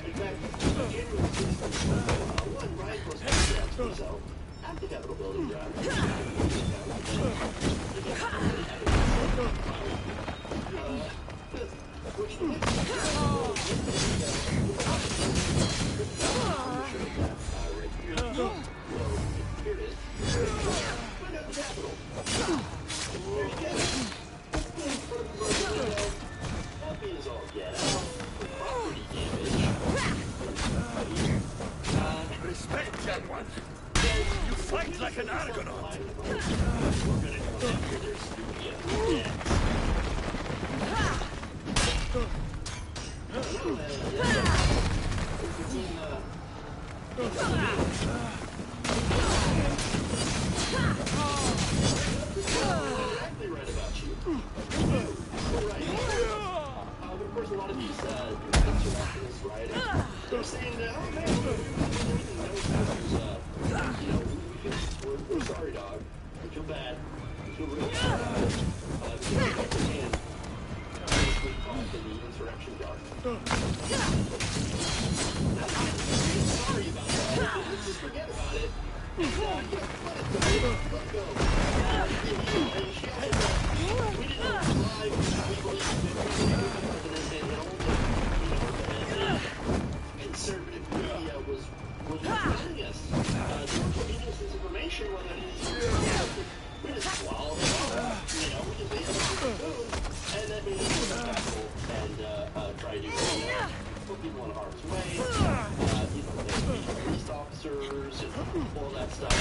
In fact, January 6th, one Ryan was himself at the Capitol building one. You fight like an Argonaut. We're gonna come after their stupid necks. Exactly right about you. Right. But of course, a lot of these insurrectionists, right? They're saying that, oh man, we're sorry, dog. We feel bad. We feel really bad about it. Because we can't honestly caught in the insurrection dog. Sorry about that. Let's just forget about it. Let it go. Let go. We didn't drive. We believe conservative media was representing us. They were giving us this information when we just swallowed it all. We just ate it and then we just went back and tried to put people in harm's way. Police officers and all that stuff.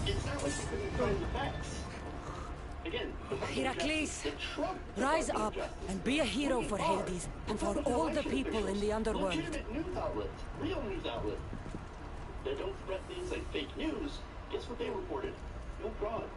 It's not like you couldn't find the facts. Again, Heracles, rise up and be a hero for Hades and for all the people in the underworld. Legitimate news outlets, real news outlets. They don't spread things like fake news. Guess what they reported? No fraud.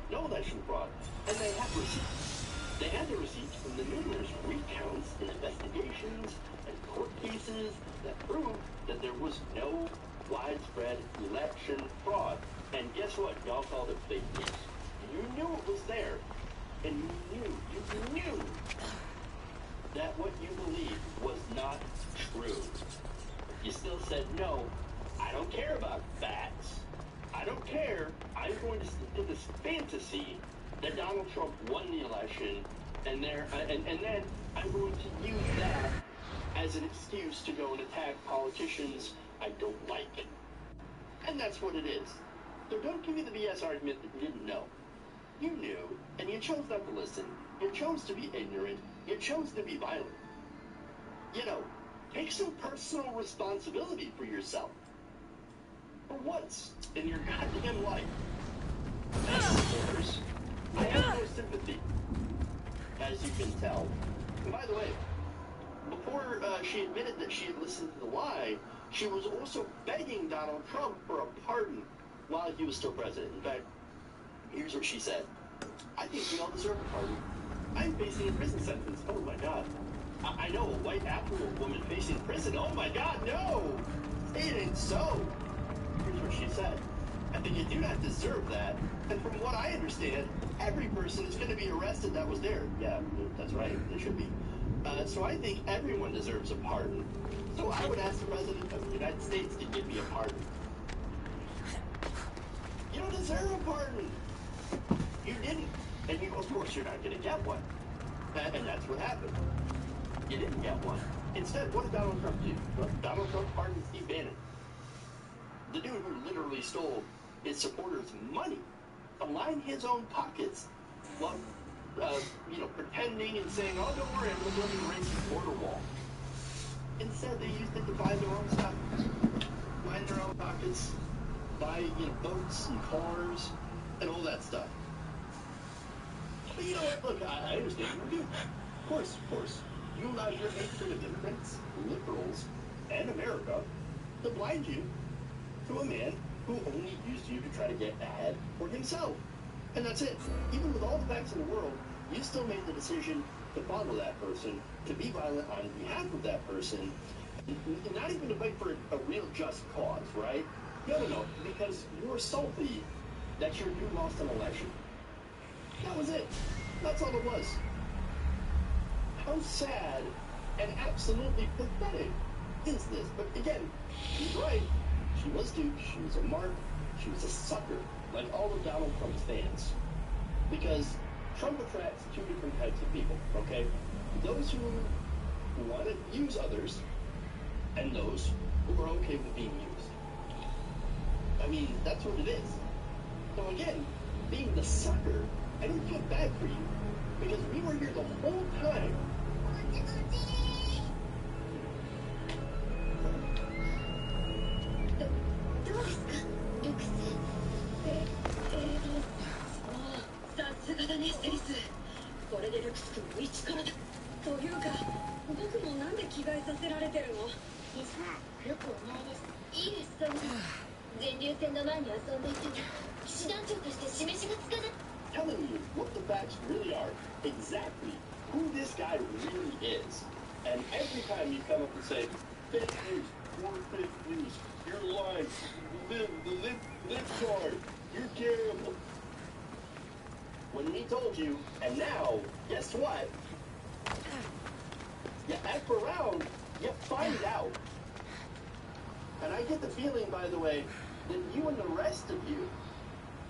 No election fraud. And they have receipts. They had the receipts from the numerous recounts and investigations and court cases that proved that there was no widespread election fraud. And guess what? Y'all called it fake news. You knew it was there, and you knew that what you believed was not true. You still said, no, I don't care about facts. I don't care. I'm going to stick to this fantasy that Donald Trump won the election, and then I'm going to use that as an excuse to go and attack politicians I don't like. And that's what it is. So don't give me the BS argument that you didn't know. You knew, and you chose not to listen. You chose to be ignorant. You chose to be violent. Take some personal responsibility for yourself. For once in your goddamn life. As supporters, I have no sympathy, as you can tell. And by the way, before she admitted that she had listened to the lie, she was also begging Donald Trump for a pardon while he was still president. In fact, here's what she said. I think we all deserve a pardon. I'm facing a prison sentence. Oh my God. I know a white affluent woman facing prison. Oh my God, no! It ain't so. Here's what she said. I think you do not deserve that. And from what I understand, every person is going to be arrested that was there. Yeah, that's right. It should be. So I think everyone deserves a pardon. So I would ask the President of the United States to give me a pardon. You don't deserve a pardon. You didn't. And of course you're not going to get one. And that's what happened. You didn't get one. Instead, what did Donald Trump do? Well, Donald Trump pardoned Steve Bannon. The dude who literally stole his supporters' money to line his own pockets while, pretending and saying, oh, don't worry, I'm going to build a racist border wall. Instead, they used it to buy their own stuff. Line their own pockets, buy, boats and cars and all that stuff. But you know what? Look, I understand what you do. Of course. You allow your hatred of immigrants, liberals, and America to blind you to a man who only used you to try to get ahead for himself. And that's it. Even with all the facts in the world, you still made the decision to follow that person, to be violent on behalf of that person, not even to fight for a real just cause, right? No, because you were salty that your dude lost an election. That was it. That's all it was. How sad and absolutely pathetic is this? But again, she's right. She was duped. She was a mark. She was a sucker, like all of Donald Trump's fans. Because Trump attracts two different types of people, okay? Those who want to use others, and those who are okay with being used. I mean, that's what it is. So again, being the sucker, I don't feel bad for you. Because we were here the whole time. させられてるの。いいさ、よくおないです。いいです、そんな。全流戦の前に遊んでいて、騎士団長として示しがつかない。Telling you what the facts really are, exactly who this guy really is. And every time you come up and say, fake news, more fake news, you're lying, live card, you're terrible. When we told you, and now, guess what? You F around, you find out. And I get the feeling, by the way, that you and the rest of you,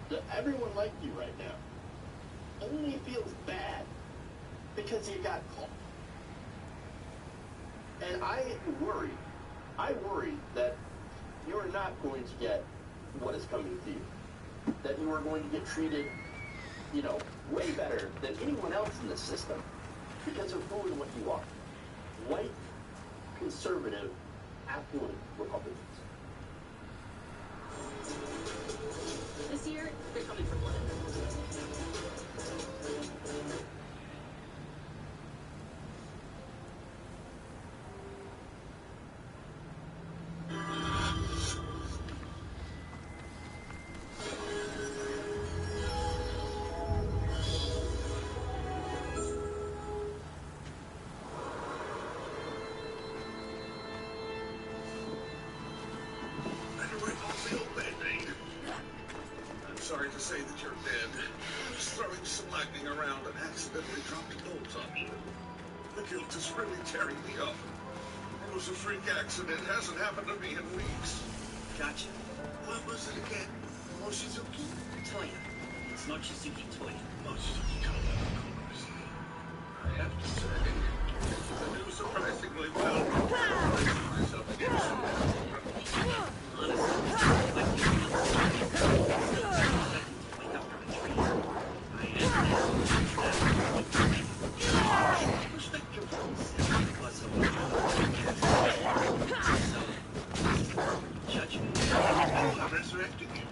that everyone like you right now, only feels bad because you got caught. And I worry that you are not going to get what is coming to you. That you are going to get treated, you know, way better than anyone else in the system because of who and what you are. White, conservative, affluent Republicans. This year, they're coming for blood. Sorry to say that you're dead. I was throwing some lightning around and accidentally dropped a bolt on you. The guilt is really tearing me up. It was a freak accident. It hasn't happened to me in weeks. Gotcha. What was it again? Mochizuki? Toya. It's Mochizuki Toya. Mochizuki Toya, of course. I have to say, I do surprisingly well. I see myself against you. Resurrected you.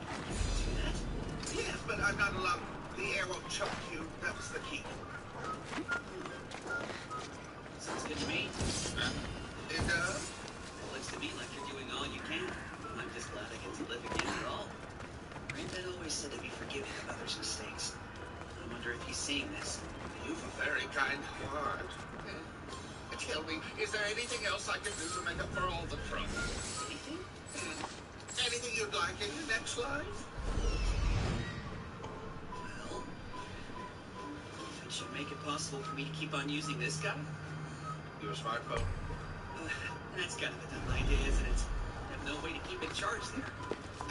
Yes, but I'm not allowed. The air won't choke you. That was the key. Sounds good to me. It does? It looks to me like you're doing all you can. I'm just glad I get to live again at all. Granddad always said to be forgiving of others' mistakes. I wonder if he's seeing this. You've a very kind heart. Tell me, is there anything else I can do to make up for all the trouble? Anything? Anything you'd like in your next life? Well, it should make it possible for me to keep on using this guy. Your smartphone? That's kind of a dumb idea, isn't it? I have no way to keep it charged there.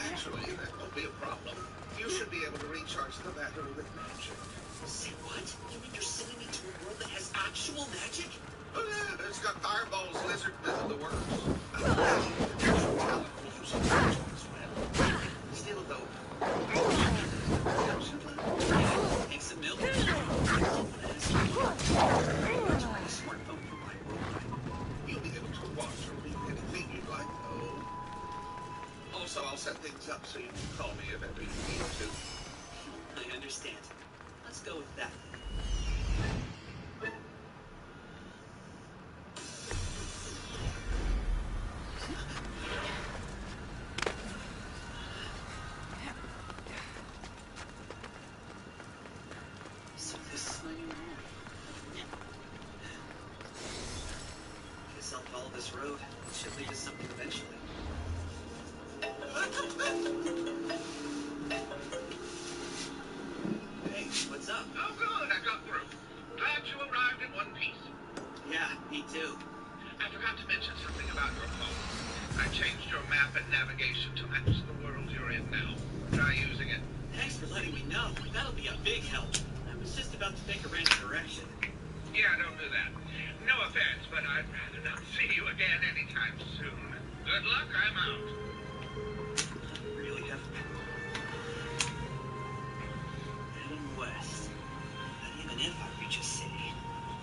Actually, that won't be a problem. You should be able to recharge the battery with magic. Say what? You mean you're sending me to a world that has actual magic? Oh, yeah, it's got fireballs, lizard, the works. Steal a boat. Take some milk. Smartphone for my world. You'll be able to watch or read anything you'd like, though. Also, I'll set things up so you can call me if ever you need to. I understand. Let's go with that. So this is my new home. Guess I'll follow this road. It should lead to something eventually. Hey, what's up? Oh, good. I got through. Glad you arrived in one piece. Yeah, me too. I forgot to mention something about your phone. I changed your map and navigation to match the world you're in now. Try using it. Thanks for letting me know. That'll be a big help. I was just about to take a random direction. Yeah, don't do that. No offense, but I'd rather not see you again anytime soon. Good luck, I'm out. I really have heading west. But even if I reach a city,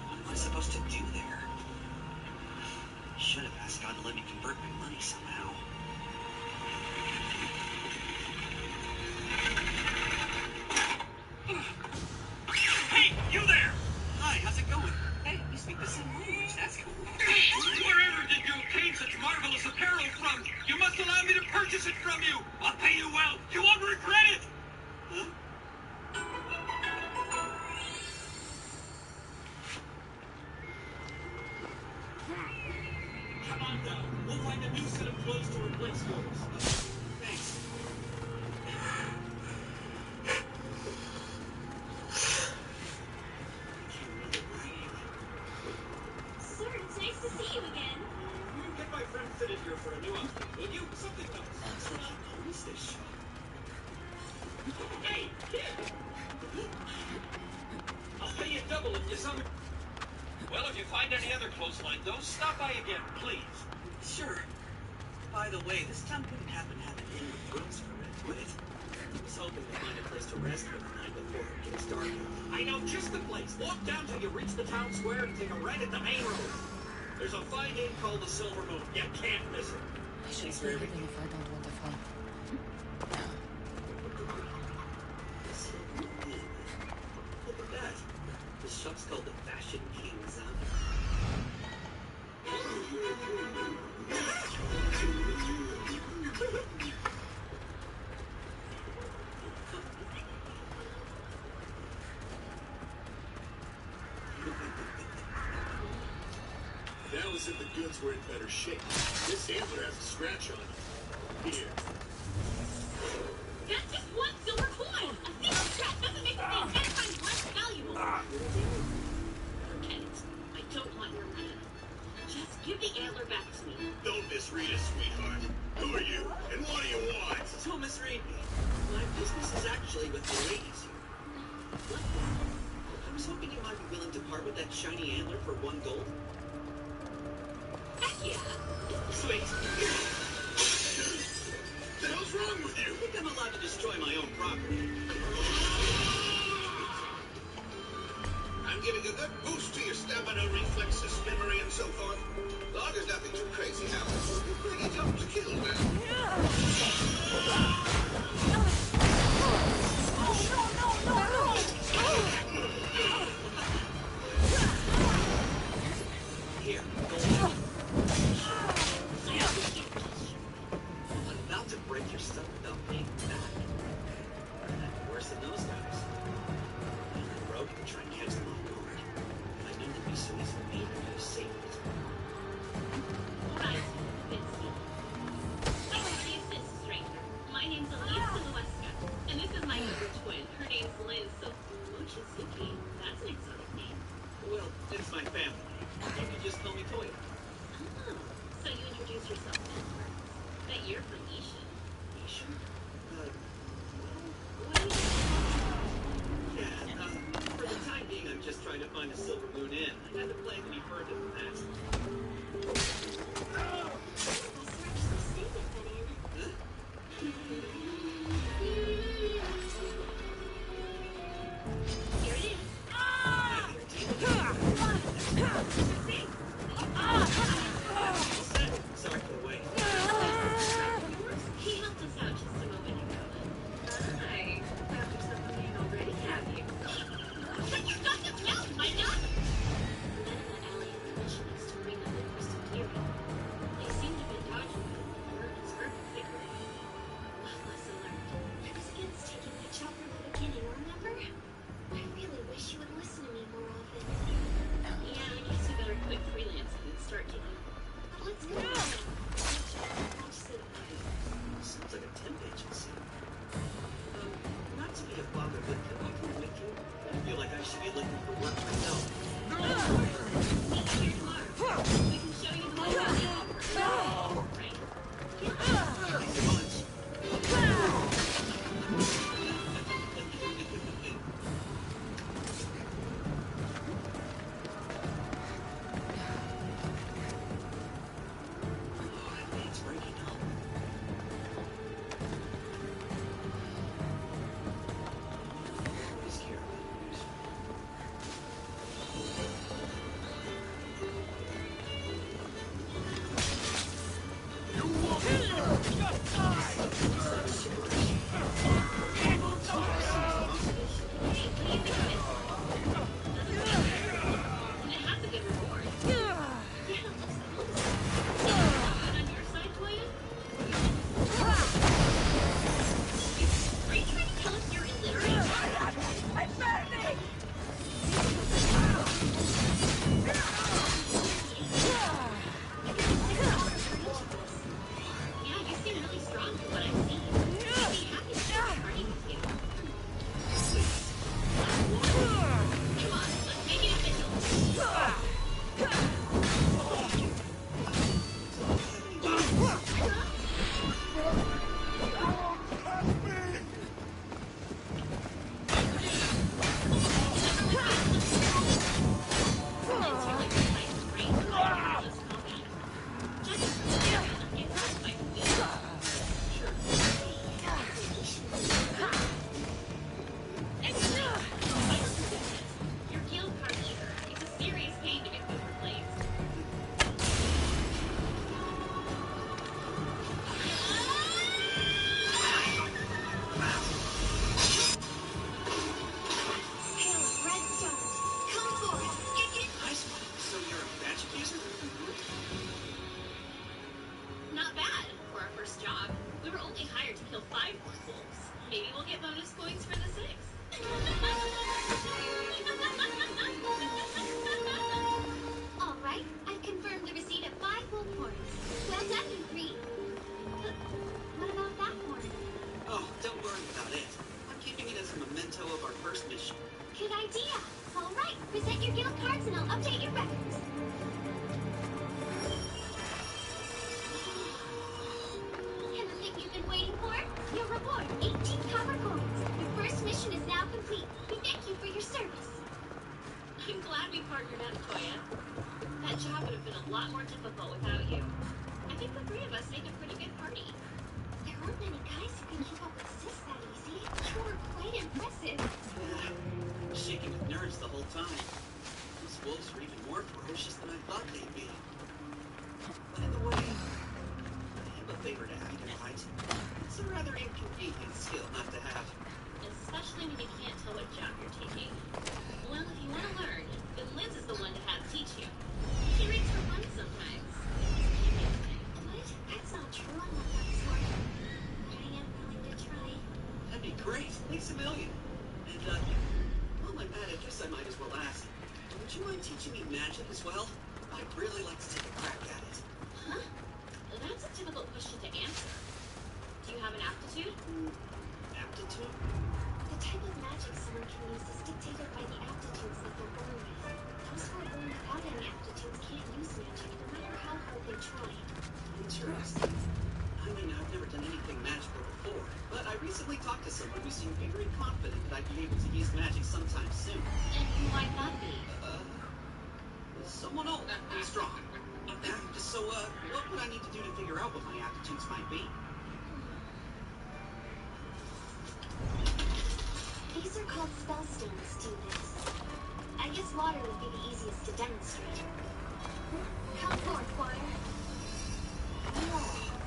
what am I supposed to do there? I should have asked God to let me convert my money somehow. Hey, you there! Hi, how's it going? Hey, you speak the same language. That's cool. Wherever though. We'll find a new set of clothes to replace yours. Thanks. Sir, it's nice to see you again. Get my friend fitted here for a new outfit, will you? Something else. Who is this? Hey, kid! I'll pay you double if you summon. Well, if you find any other clothes like those, stop by again, please. Sure. By the way, this town couldn't happen to have an inn with rooms for rent, would it? I was hoping to find a place to rest for the night before it gets dark. I know just the place. Walk down till you reach the town square and take a right at the main road. There's a fine inn called the Silver Moon. You can't miss it. I should say it even if I don't want to fight. Look at that. The shop's called the Fashion King's. That was if the goods were in better shape. This antler has a scratch on it. Here. That's just one silver coin. A single scratch doesn't make the thing 10 times less valuable. Forget it. I don't want your money. Just give the antler back to me. Don't misread us, sweetheart. Who are you? And what do you want? Don't misread me. My business is actually with the ladies here. What? I was hoping you might be willing to part with that shiny antler for 1 gold. Heck yeah. Sweet. What the hell's wrong with you? I think I'm allowed to destroy my own property. I'm giving a good boost to your stamina, reflexes, memory, and so forth. Long as nothing too crazy happens. You're pretty tough to kill now. Here, go on. I'm about to break your stuff without paying back. Worse than those guys. I'm broke and try and catch them off guard. I mean to be so easy for me to do the same as Alright, Vincent. Introduce this stranger. My name's Elise Siluesca, and this is my younger twin. Her name's Lynn, so Mochizuki. That's an exotic name. Well, it's my family. You can just call me Toya. Oh, so you introduce yourself then. Bet you're Phoenician. Nation? For the time being, I'm just trying to find a Silver Moon Inn. I had to plan any further than that. Here it is. Sorry for the wait. He helped us out just a moment kill 5 more wolves. Maybe we'll get bonus points for the 6. All right, I've confirmed the receipt of 5 wolf horns. Well done, you 3. But what about that horn? Oh, don't worry about it. I'm keeping it as a memento of our first mission. Good idea. All right, present your guild cards and I'll update your records. And the thing you've been waiting for? Your reward, 18 power coins. Your first mission is now complete. We thank you for your service. I'm glad we partnered up, Toya. That job would have been a lot more difficult without you. I think the 3 of us make a pretty good party. There aren't many guys who can keep up with Sis that easy. You were quite impressive. Yeah, shaking with nerves the whole time. Those wolves were even more ferocious than I thought they'd be. By the way, I have a favor to ask you, right? It's a rather inconvenient skill not to have. Especially when you can't tell what job you're taking. Well, if you want to learn, then Liz is the one to have teach you. She reads for fun sometimes. What? That's not true. I'm not that smart. But I am willing to try. That'd be great. Thanks a million. And, while I'm at it, guess I might as well ask. Would you mind teaching me magic as well? I'd really like to take a crack at it. Huh? That's a difficult question to answer. Do you have an aptitude? Aptitude? The type of magic someone can use is dictated by the aptitudes that they're born with. Those who are born without any aptitudes can't use magic, no matter how hard they try. Interesting. I mean, I've never done anything magical before, but I recently talked to someone who seemed very confident that I'd be able to use magic sometime soon. And who might that be? Someone old and strong. So, what would I need to do to figure out what my aptitudes might be? These are called spellstones, do this. I guess water would be the easiest to demonstrate. Come forth, water.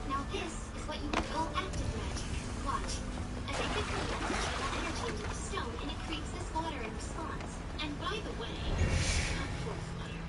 Now this is what you would call active magic. Watch. A naked coconut will channel energy into the stone and it creates this water in response. And by the way, come forth, water.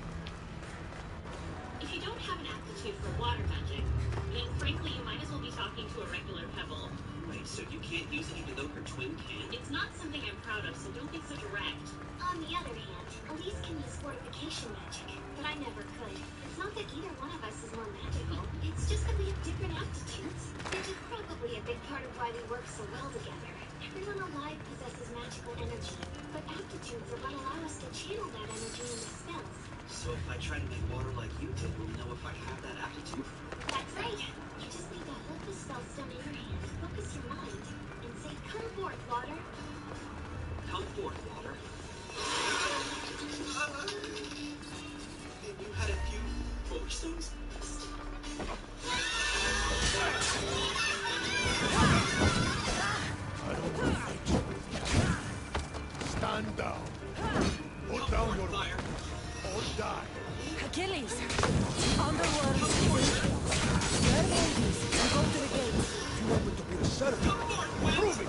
If you don't have an aptitude for water magic, then frankly you might as well be talking to a regular pebble. Wait, so you can't use it even though her twin can? It's not something I'm proud of, so don't be so direct. On the other hand, Elise can use fortification magic, but I never could. It's not that either one of us is more magical. It's just that we have different aptitudes, which is probably a big part of why we work so well together. Everyone alive possesses magical energy, but aptitudes are what allow us to channel that energy into spells. So if I try to make water like you did, we'll know if I have that aptitude? That's right. You just need to hold the spellstone in your hand, focus your mind, and say, "Come forth, water." Come forth, water. And you had a few forcestones? Stand down. Put down your fire or die. Achilles! Underworld is easy. Learn Hades and go to the gate. You want me to be a servant? Prove it!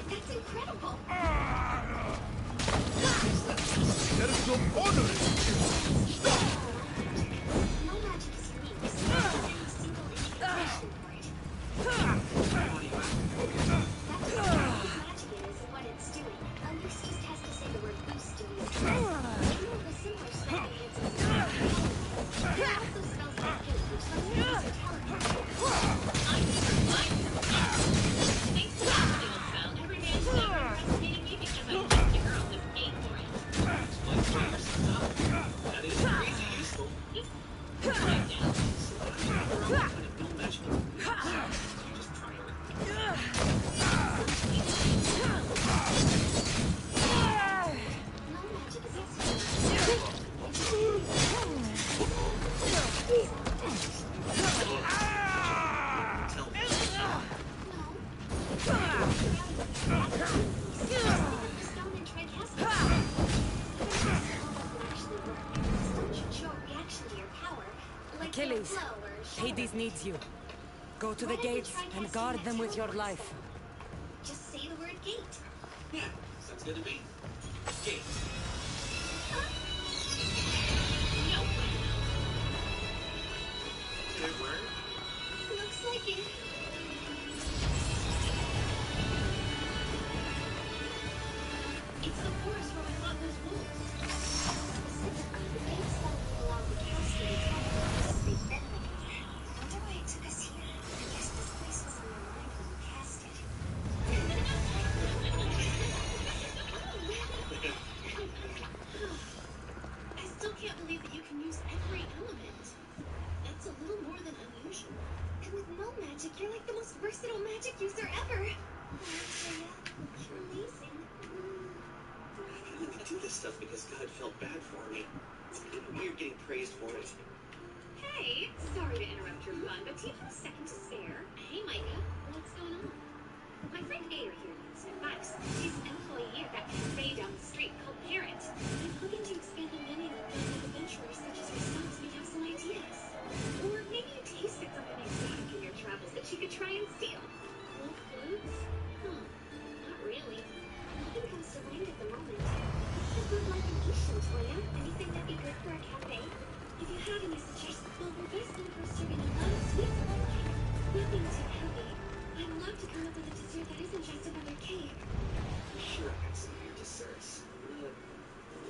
That's incredible. There is no honor in it. Stop! No magic is unique, so there's any single incantation for it. That's what magic is and what it's doing. Elise just has to say the word boost to use it. Even with a similar spell enhances its power. There are also spells like hate, which lets the user teleport. Thanks to that single spell, every man's never underestimated me because I left a girl that paid for it. That is crazy useful. Right now. No magic. You just try everything. No magic is excellent. Stone and Trey has to actually work. Stone should show a reaction to your power, like Achilles, Hades needs you. Go to the gates and guard them with your life. Just say the word gate. Yeah, sounds good to me. Gate. No. Did it work? Looks like it. It's the forest where my fought those wolves. Specifically, the gates that allow the castle to travel across the street. Wonder why it took us here. I guess this place was on your mind when you cast it. I still can't believe that you can use every element. That's a little more than unusual. And with no magic, you're like the most versatile magic user ever. You're amazing. I only do this stuff because God felt bad for me. It's kind of weird getting praised for it. Hey, sorry to interrupt your fun, but do you have a second to spare? Hey, Micah, what's going on? My friend Ayer here needs new bikes. He's an employee at that cafe down the street called Parent. I'm hoping to expand the menu and find adventurers such as yourselves may have some ideas. Or maybe you tasted something exotic in your travels that you could try and steal. Wolf foods? Huh, not really. Nothing comes to mind at the moment. What's a good recommendation, Toya? Anything that'd be good for a cafe? If you have any suggestions, well, we're best known for serving a lot of sweets at the line. Nothing too heavy. I'd love to come up with a dessert that isn't just another cake. Sure, I got some weird desserts.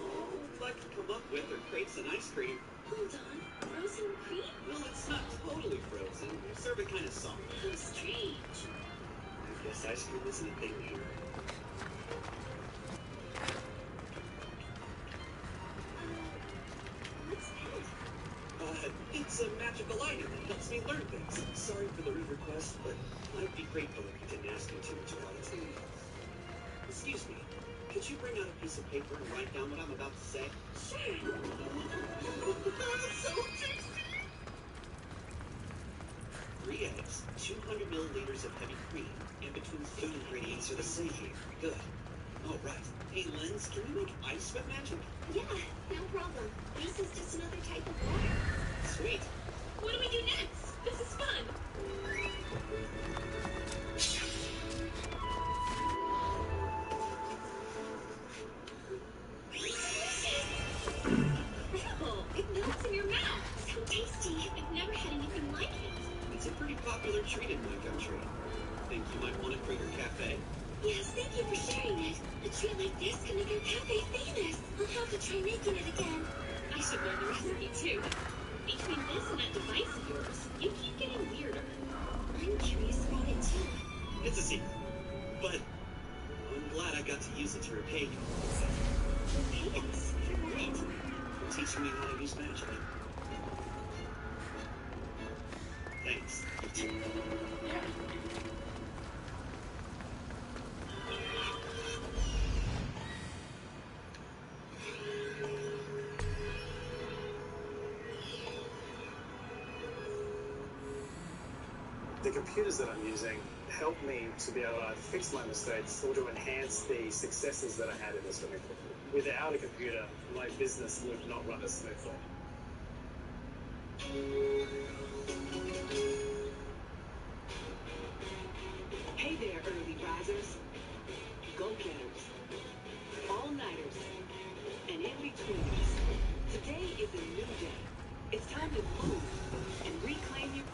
All I can come up with are crepes and ice cream. Hold on. Frozen cream? Well, it's not totally frozen. You serve it kind of soft. How strange. I guess ice cream isn't a thing here. What's that? It's a magical item that helps me learn things. Sorry for the rude request, but I'd be grateful if you didn't ask me too much about it. Excuse me, could you bring out a piece of paper and write down what I'm about to say? Sure. So tasty. 3 eggs, 200 milliliters of heavy cream, and between food ingredients are the same here. Good. Oh, right. Hey, Lens, can you make ice with magic? Yeah, no problem. Ice is just another type of water. Sweet. What do we do next? This is fun. Oh, it melts in your mouth. So tasty. I've never had anything like it. It's a pretty popular treat in my country. Think you might want it for your cafe? Yes, thank you for sharing it. A treat like this can make our cafe famous. I'll have to try making it again. I should learn the recipe too. Between this and that device of yours, you keep getting weirder. I'm curious about it too. It's a secret, but I'm glad I got to use it to repay you. Repay us? For what? For teaching me how to use magic. Thanks. The computers that I'm using help me to be able to fix my mistakes or to enhance the successes that I had in this swimming pool. Without a computer, my business would not run as smoothly. Hey there, early risers, go-getters, all-nighters, and in-betweeners. Today is a new day. It's time to move and reclaim your...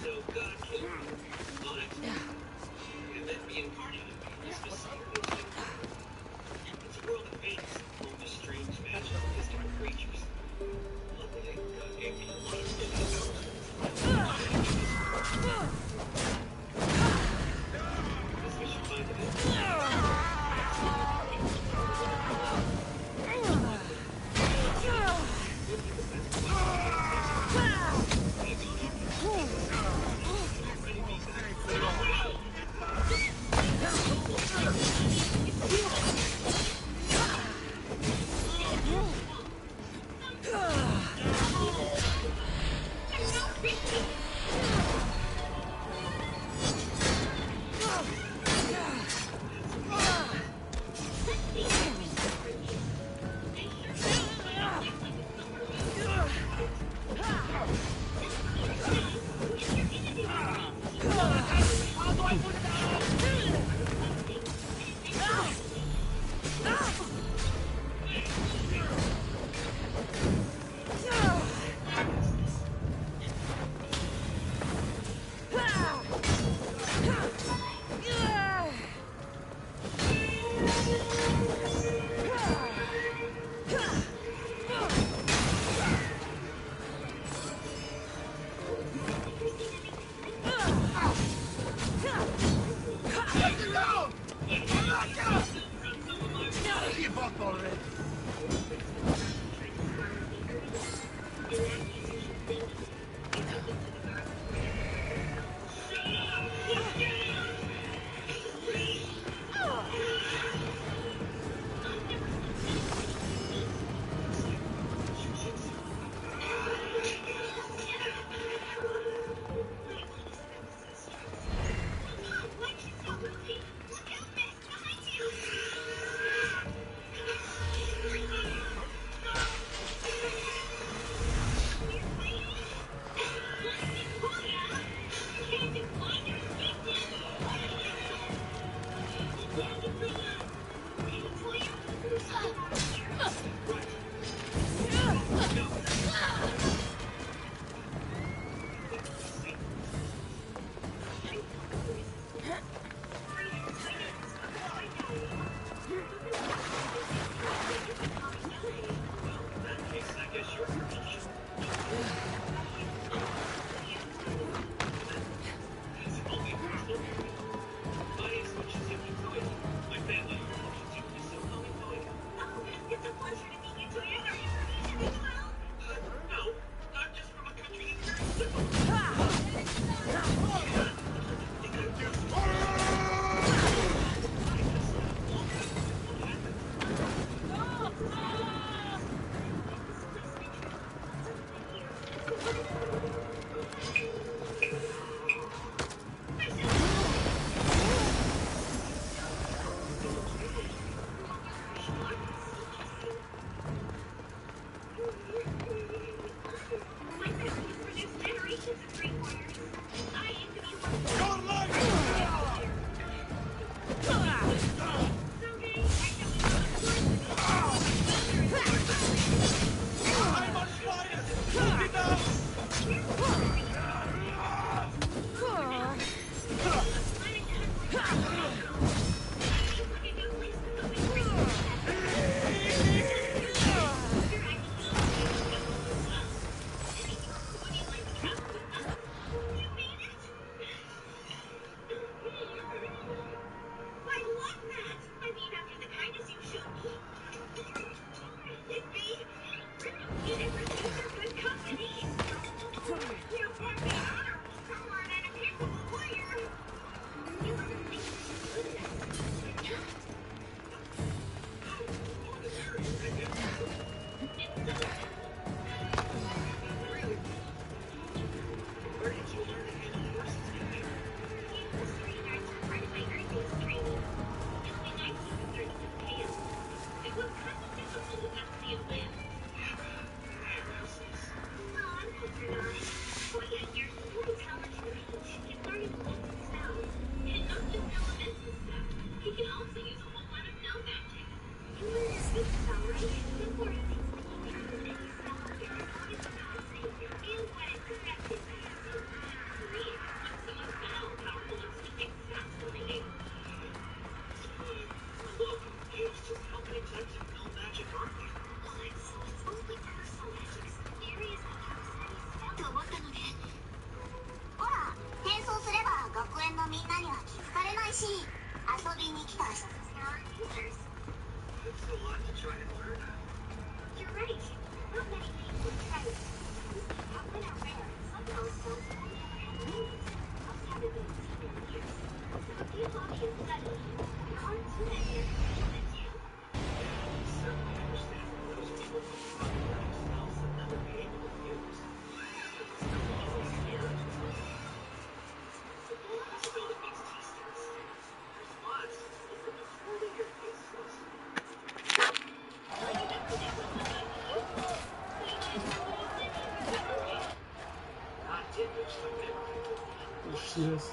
So God killed you on it, and then reincarnated you as Messiah. It's a world of fates, home to strange magic and mystical creatures. Luckily, God gave me a lot of guess we should find it. down! Give up already. Yes.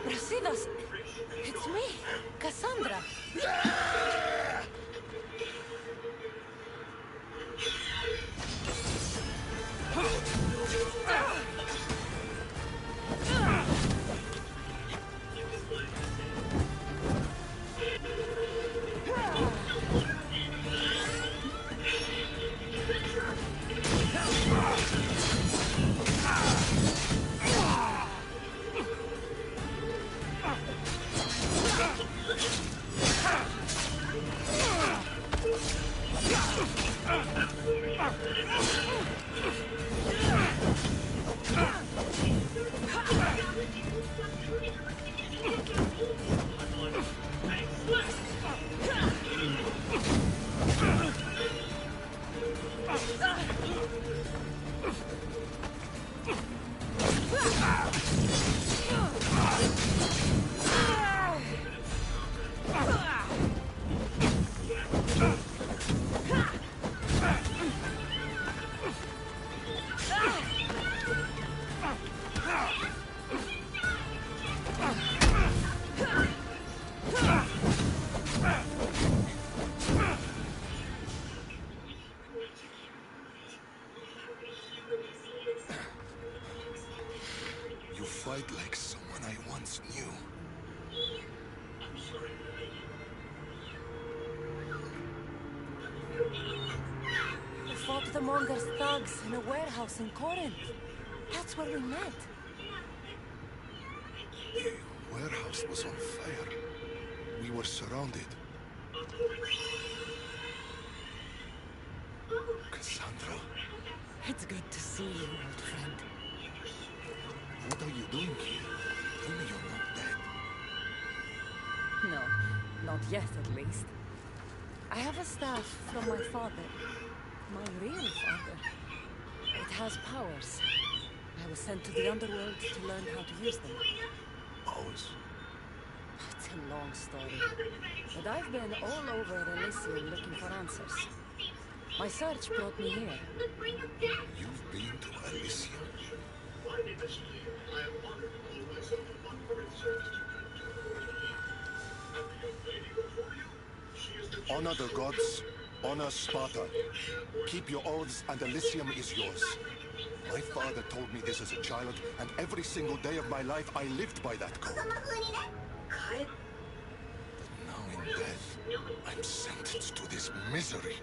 Brasidas! It's me, Cassandra! You fight like someone I once knew. I'm sorry. We fought the Monger's thugs in a warehouse in Corinth. That's where we met. The warehouse was on fire. We were surrounded. Cassandra, It's good to see you, old friend. what are you doing here? Tell me you're not dead. No, not yet at least. I have a staff from my father. My real father. It has powers. I was sent to the underworld to learn how to use them. Powers? It's a long story. But I've been all over Elysium looking for answers. My search brought me here. You've been to Elysium? My name is Lee. I am honored to call myself one of its services. And the young lady before you, she is the Honor the gods. Honor Sparta. Keep your oaths and Elysium is yours. My father told me this as a child, and every single day of my life I lived by that code. Now in death, I'm sentenced to this misery.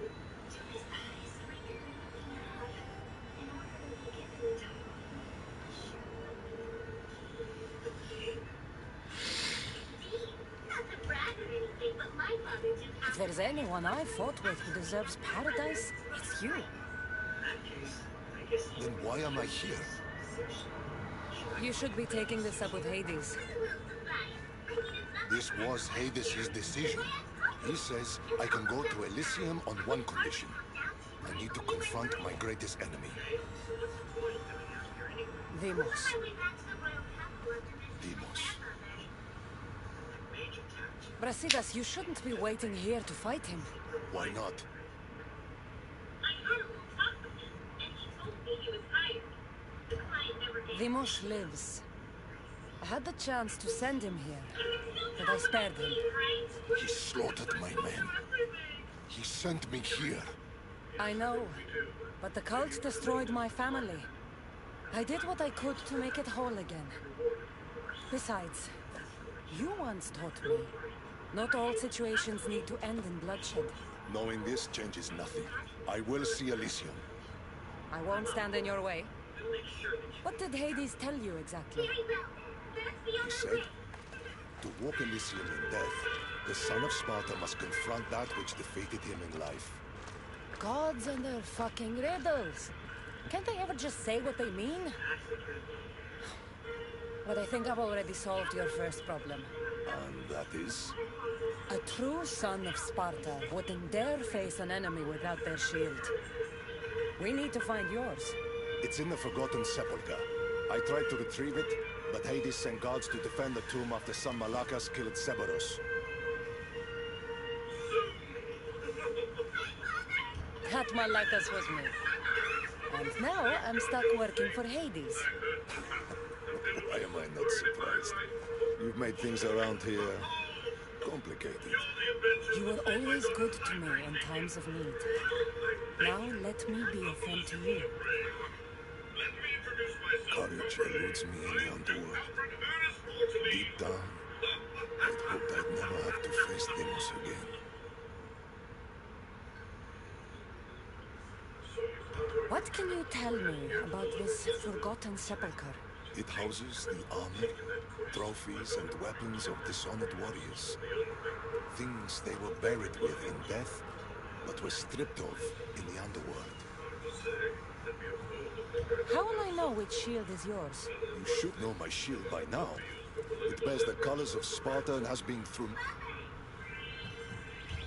If there's anyone I fought with who deserves paradise, it's you. Then why am I here? You should be taking this up with Hades. This was Hades' decision. He says I can go to Elysium on one condition. I need to confront my greatest enemy. Deimos. Deimos. Brasidas, you shouldn't be waiting here to fight him. Why not? Deimos lives. I had the chance to send him here, but I spared him. He slaughtered my men. He sent me here. I know, but the cult destroyed my family. I did what I could to make it whole again. Besides, you once taught me, not all situations need to end in bloodshed. Knowing this changes nothing. I will see Elysium. I won't stand in your way. What did Hades tell you exactly? He said, to walk Elysium in death, the son of Sparta must confront that which defeated him in life. Gods and their fucking riddles. Can't they ever just say what they mean? But I think I've already solved your first problem. And that is? A true son of Sparta wouldn't dare face an enemy without their shield. We need to find yours. It's in the Forgotten Sepulchre. I tried to retrieve it, but Hades sent guards to defend the tomb after some Malakas killed Cerberus. That Malakas was me. And now I'm stuck working for Hades. Why am I not surprised? You've made things around here complicated. You were always good to me in times of need. Now let me be a friend to you. Courage eludes me in the underworld. Deep down, I'd hoped I'd never have to face Deimos again. What can you tell me about this forgotten sepulchre? It houses the armor, trophies, and weapons of dishonored warriors. Things they were buried with in death, but were stripped of in the underworld. How will I know which shield is yours? You should know my shield by now. It bears the colors of Sparta and has been through...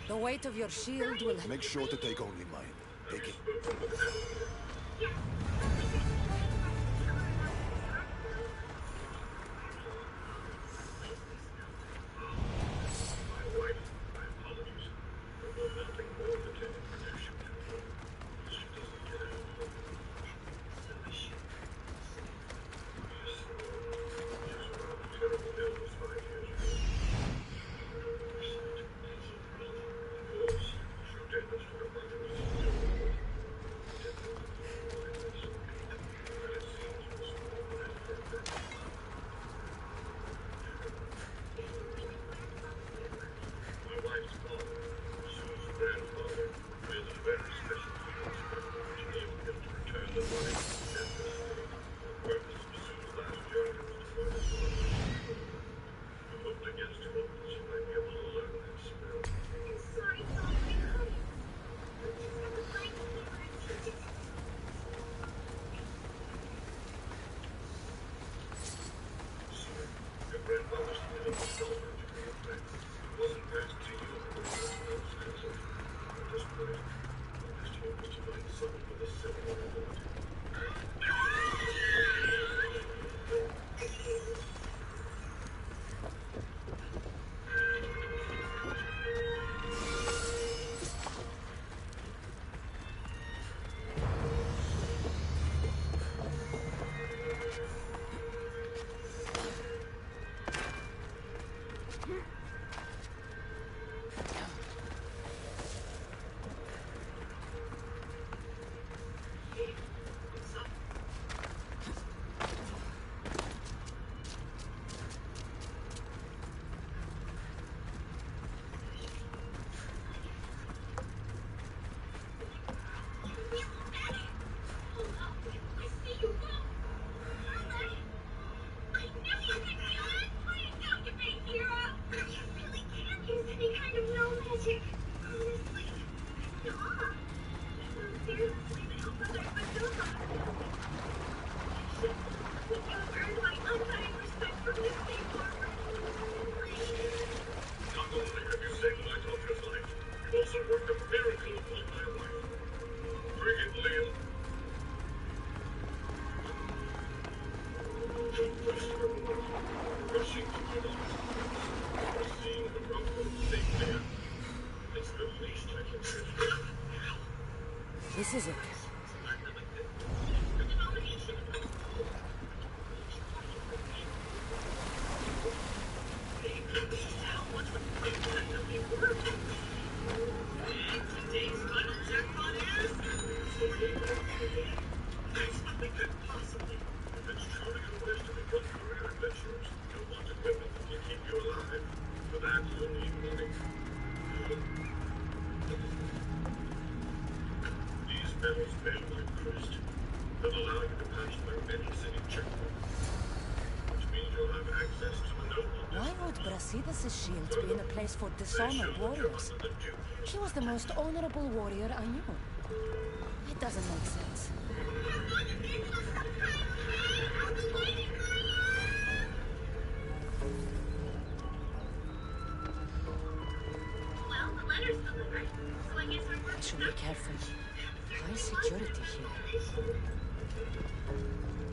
The weight of your shield will... Make sure to take only mine. Take it. This is it. Why would Brasidas' shield be in a place for dishonored warriors? He was the most honorable warrior I knew. It doesn't make sense. Well, the letter's delivered, so I guess I should be careful. High security here.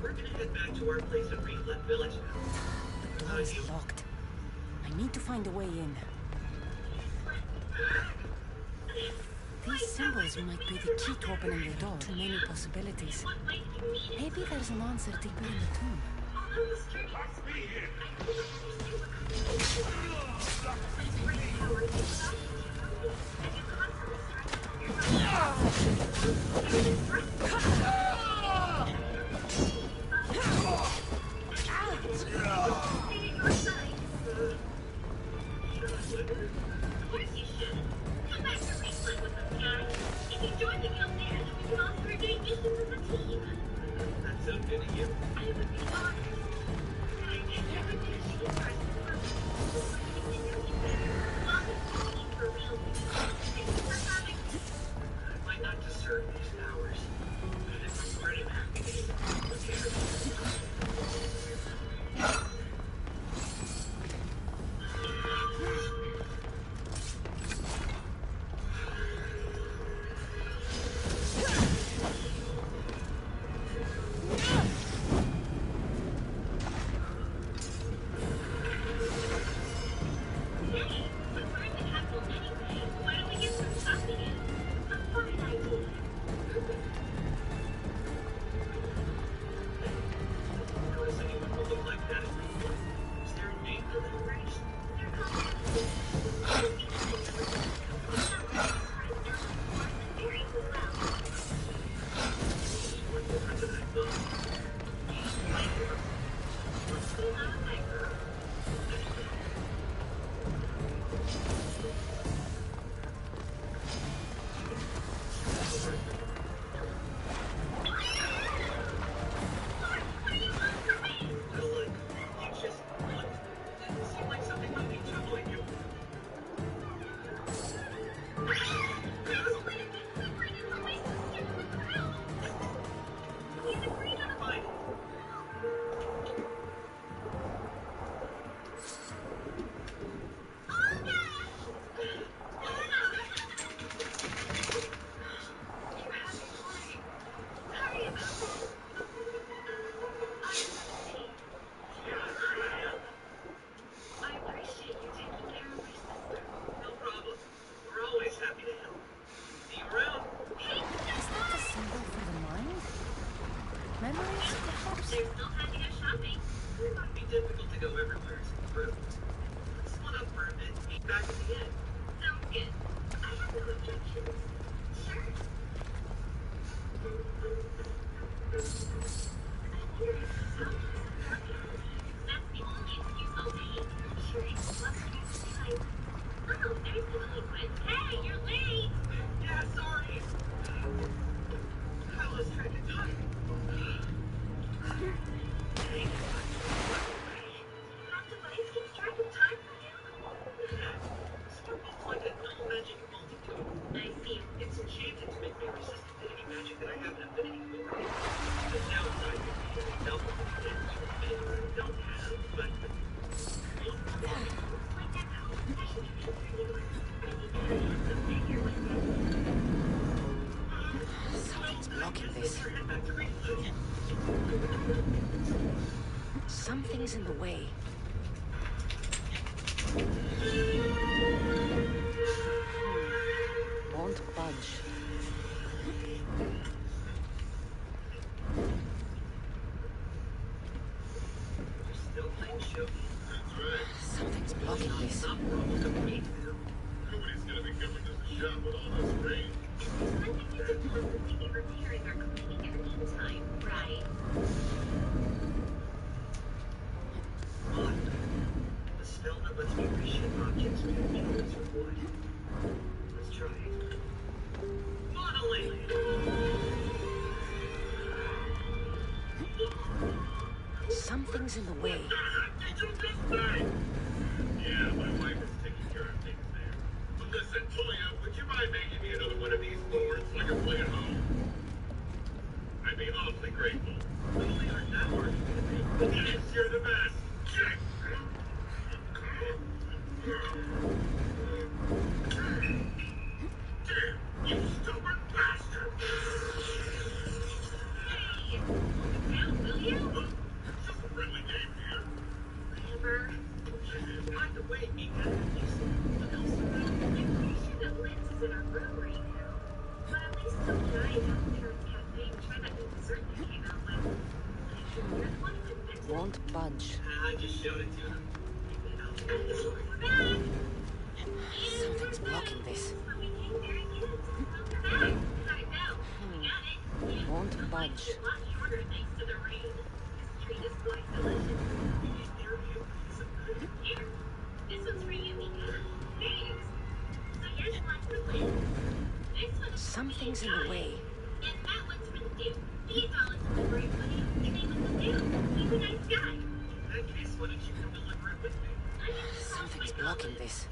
We're gonna head back to our place at Reeflet Village now. The door is locked. I need to find a way in. These symbols might be the key to opening the door. Too many possibilities. Maybe there's an answer deeper in the tomb. Something's in the way. Won't budge. Something's blocking this. Nobody's gonna be coming to the shop with all this rain. Nothing you could possibly be repairing or cleaning in the meantime, right? The spell that lets me reshape objects with materials or wood. Let's try it. Modeling! Something's in the way. Did you just say? Yeah, my wife is taking care of things there. But listen, Toya, would you mind making me another one of these boards so I can play at home? I'd be awfully grateful. Really aren't that hard to make. Yes, you're the best. Check. Damn, you stubborn bastard! Hey, hold it down, will you? Just a friendly game here. Amber. By the way, Mika, Look else around. I'm pretty sure that Lens is in our room right now. But at least Sophie and I have Parents Cafe, which I bet the dessert that came out with. You're the one who invented Won't budge. I just showed it to him. Something's blocking this. Won't budge. Something's in the way. Something's blocking this.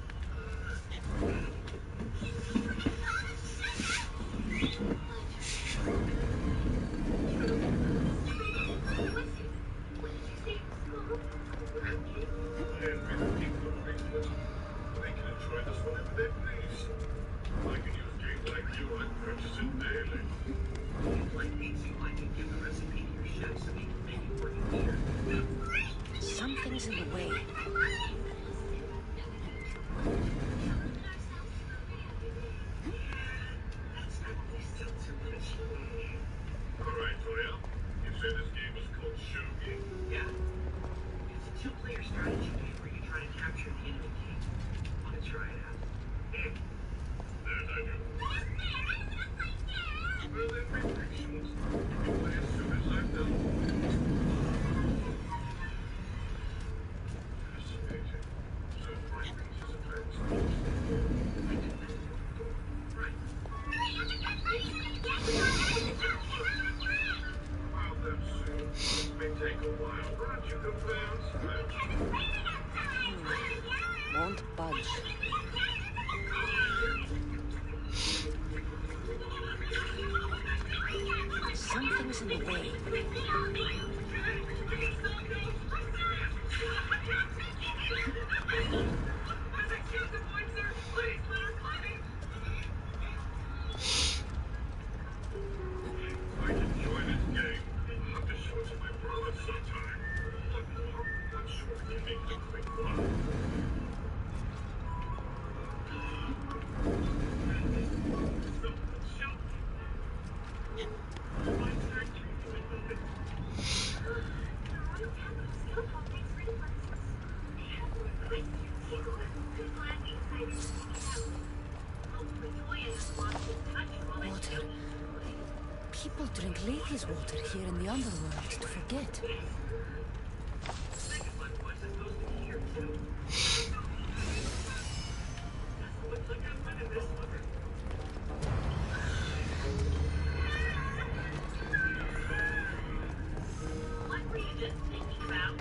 Something's in the way. Alright, Toya. You said this game is called Shogi. Yeah. It's a two-player strategy game where you try to capture the enemy king. Want to try it out? That I do. Well, then be patient. You can play as soon as I'm done. Fascinating. So far, this is advanced. Right. Well, that's may take a while, but aren't you convinced? Won't budge. Something's in the way. I enjoy this game. I'll have to show it to my brother sometime. Look, I'm sure we can make it a quick one. Water. People drink Leafy's water here in the underworld to forget. What were you just thinking about?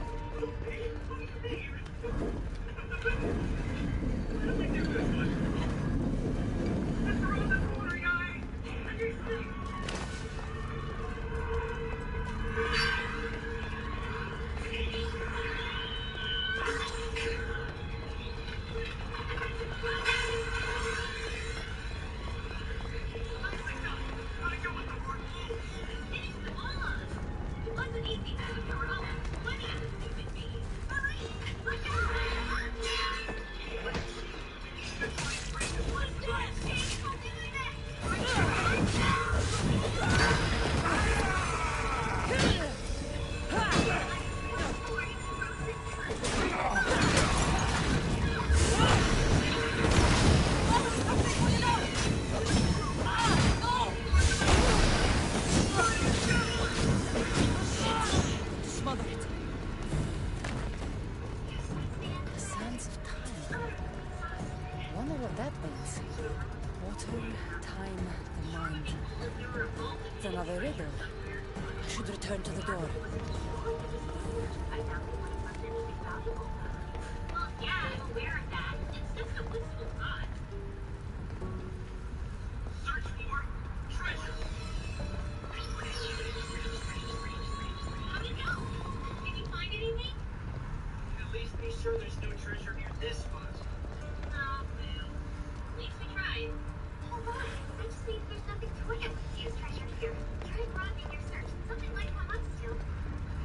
Smother it. The sands of time. Wonder what that means. Water, time, the mind. It's another riddle. I should return to the door. Well, yeah, I'm aware of that. It's just a wistful thought. Search for treasure. How'd it go? Did you find anything? At least be sure there's no treasure near this spot. Oh, boo. At least we tried. Hold on. I just think there's nothing to it with these treasures here. Try broadening your search. Something might come up still.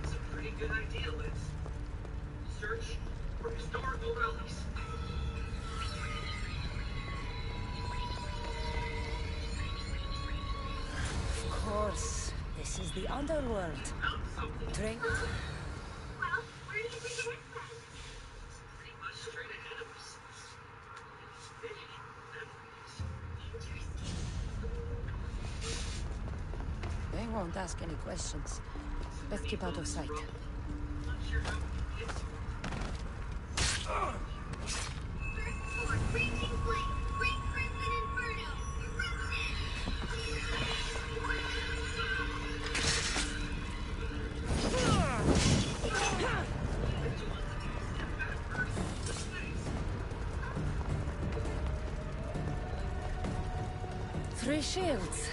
It's a pretty good idea, Liz. Search for historical relics. Of course. This is the underworld. Drink. don't ask any questions. Let's keep out of sight. Three shields.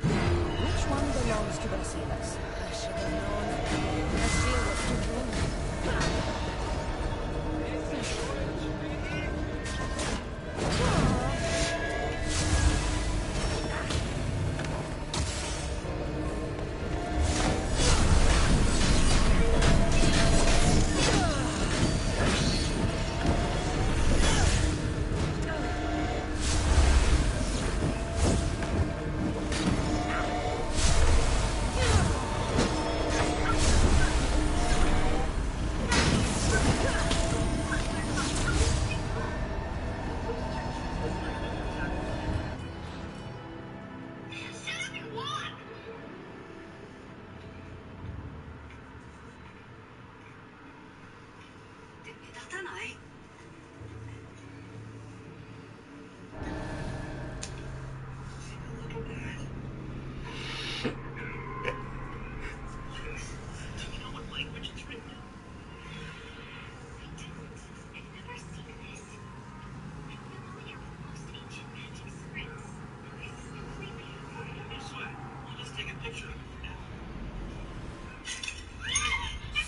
Which one belongs to Basilas? I should have known. That shield was too full.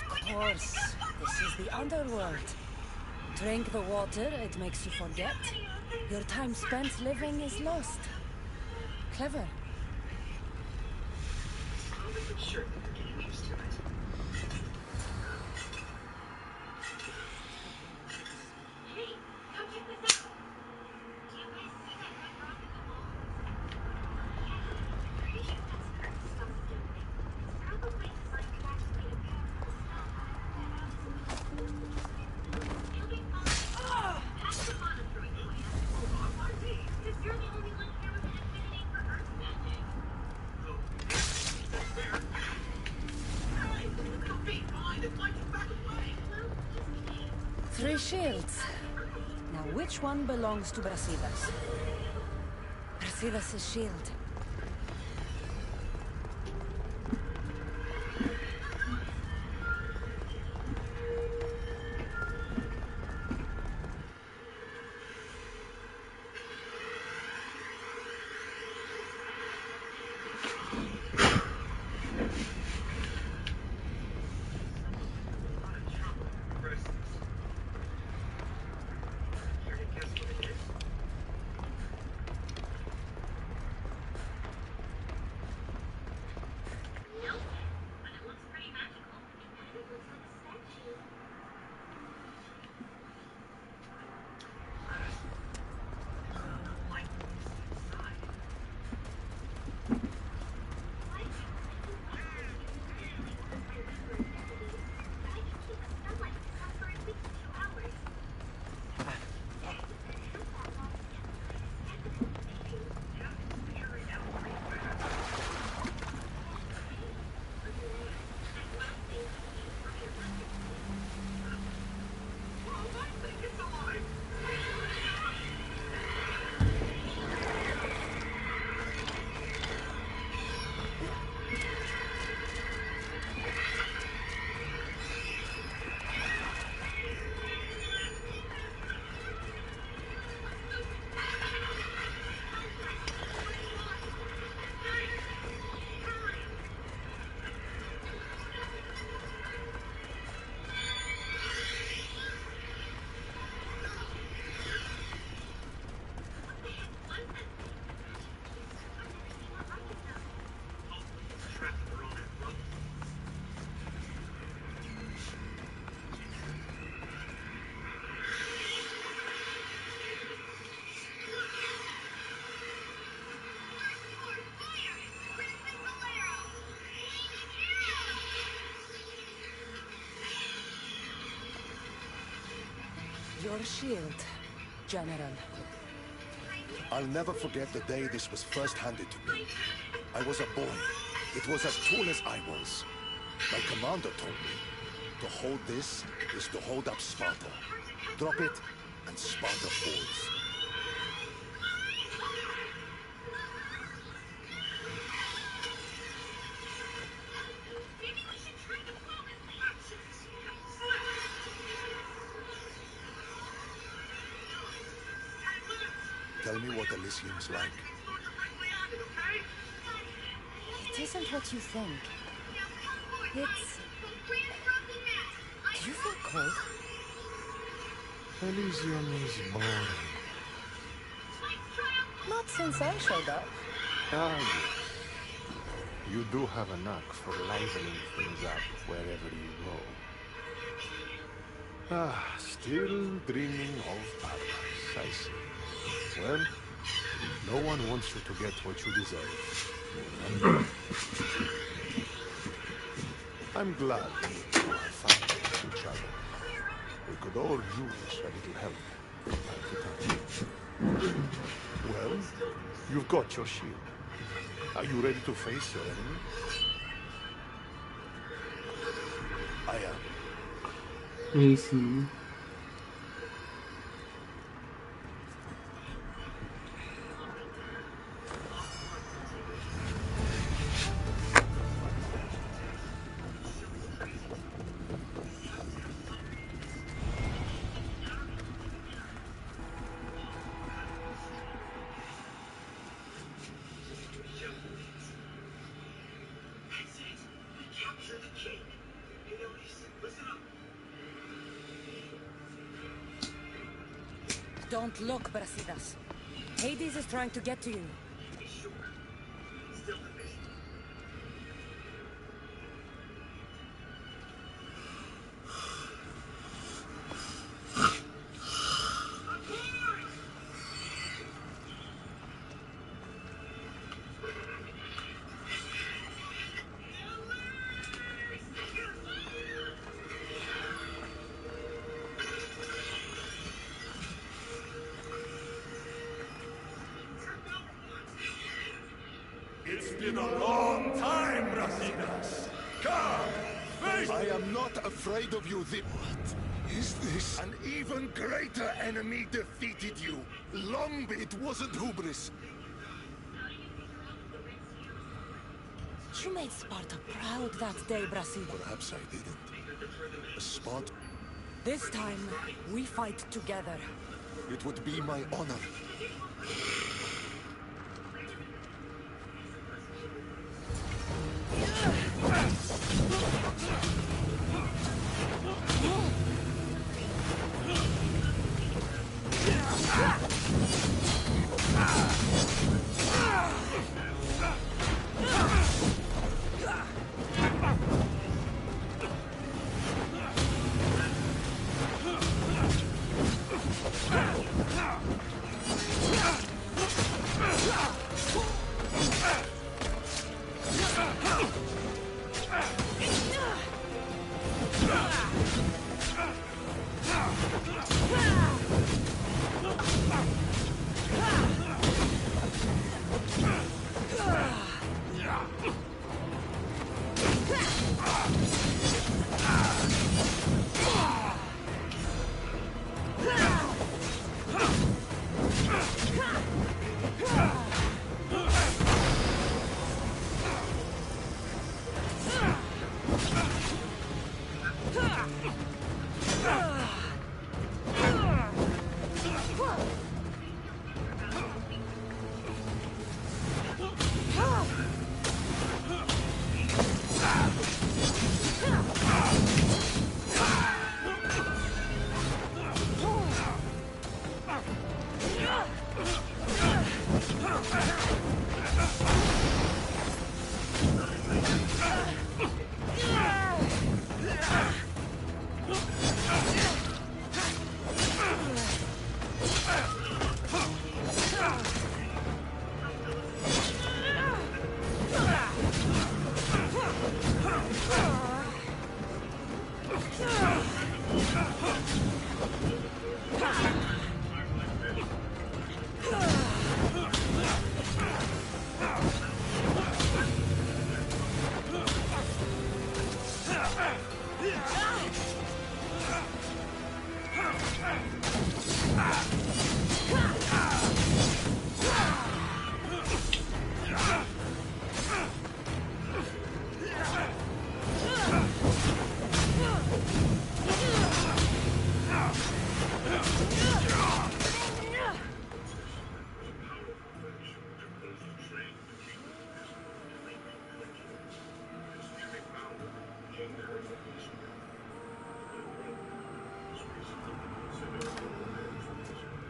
Of course, this is the underworld. Drink the water, it makes you forget. Your time spent living is lost. Clever. Sure, they're getting used to it. Hey, come check this out. Do you guys see that red rock in the wall? Yeah, pretty sure that's Kurt's stuff doing. Probably designed to activate a powerful spell. You'll be fine. Pass the mana through it, Toya. Because you're the only one here with an affinity for earth magic. That's fair. Hey, look how big behind it. Like it's back away. Well, just kidding. Three shields. Now, which one belongs to Brasidas? Brasidas' shield. Nope. But it looks pretty magical. And it looks like a statue. Your shield, General. I'll never forget the day this was first handed to me. I was a boy, It was as tall as I was. My commander told me, to hold this is to hold up Sparta. Drop it, and Sparta falls. Maybe we should try to blow his matches. Tell me what Elysium's like. It isn't what you think. It's... Do you feel cold? Elysium is boring. Not since I showed up. Ah, yes. You do have a knack for livening things up wherever you go. Ah, still dreaming of paradise, I see. Well, no one wants you to get what you deserve. I'm glad you two have found each other. We could all use a little help from time to time. Well, you've got your shield. Are you ready to face your enemy? I am. I see. Don't look, Brasidas. Hades is trying to get to you. It's been a long time, Brasidas. Come, face me. I am not afraid of you, What is this? An even greater enemy defeated you. Long it wasn't hubris. You made Sparta proud that day, Brasidas. Perhaps I didn't. Sparta. This time, we fight together. It would be my honor.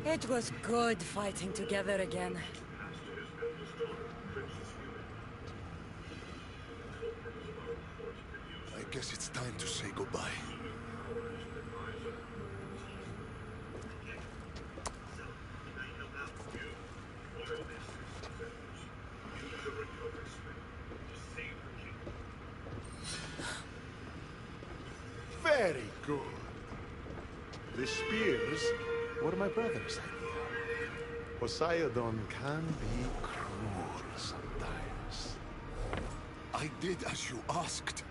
It was good fighting together again. I guess it's time to say goodbye. Very good. The spears were my brother's idea. Poseidon can be cruel sometimes. I did as you asked.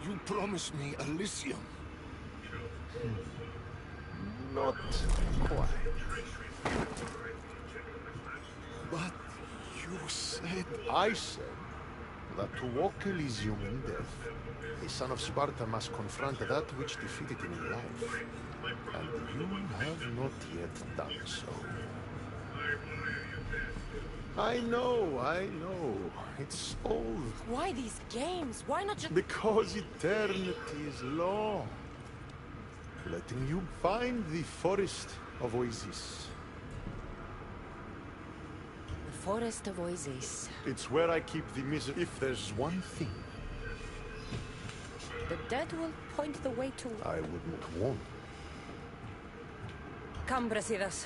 You promised me Elysium. Not quite. But you said... I said that to walk Elysium in death, a son of Sparta must confront that which defeated him in life. And you have not yet done so. I know. It's old. Why these games? Why not just... Because eternity is long. Letting you find the forest of Oasis. The forest of Oasis. It's where I keep the misery. If there's one thing... The dead will point the way to... I wouldn't want. Come, Brasidas.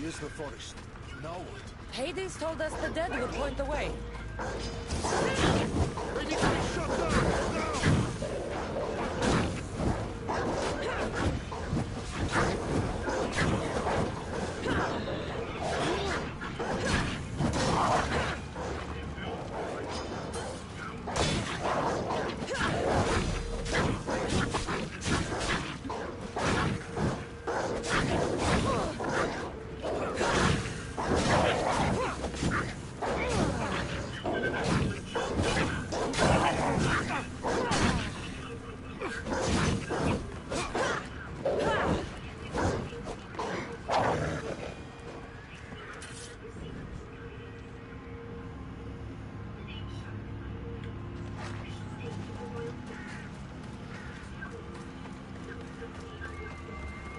Here's the forest. Now what? Hades told us the dead would point the way. They need to be shut down! Now!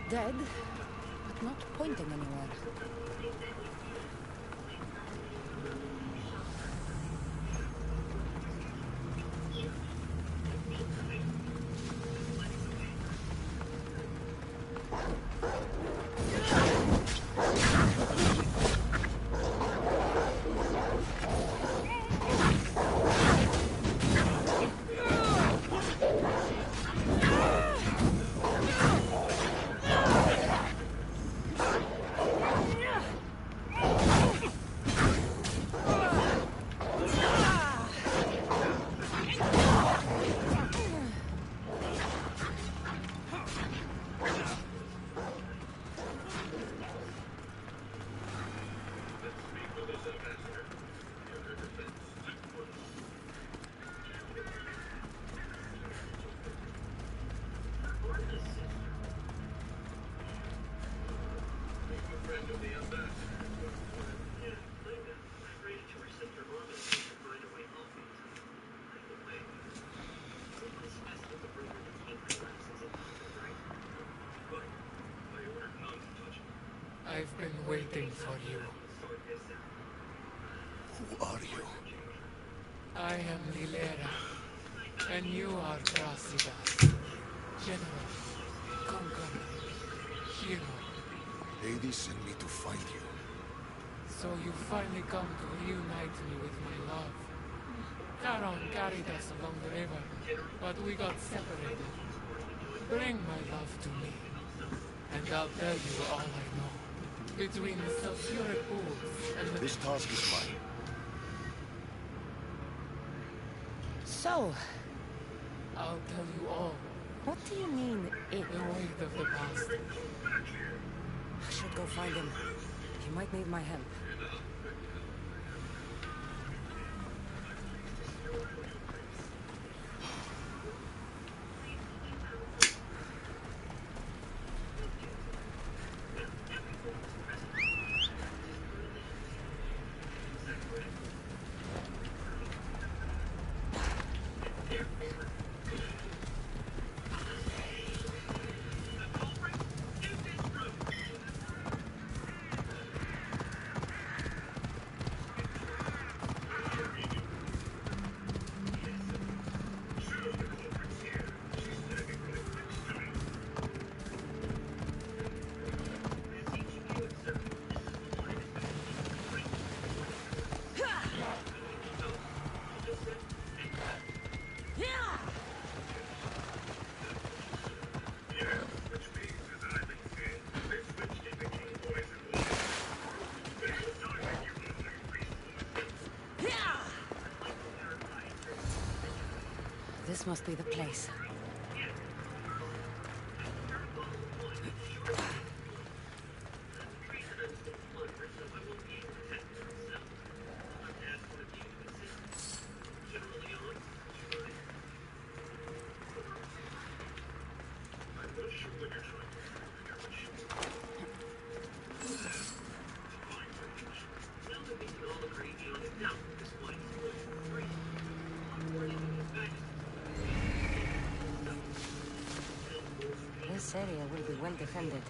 Dead, but not pointing anywhere. I've been waiting for you. Who are you? I am Lilera, and you are Brasidas. General, conqueror, hero. Hades sent me to find you. So you finally come to reunite me with my love. Charon carried us along the river, but we got separated. Bring my love to me, and I'll tell you all I know. Between the sulfuric pools and the... This task is mine. So, I'll tell you all. what do you mean, it? The weight of the past. I should go find him. He might need my help. This must be the place. This area will be well defended.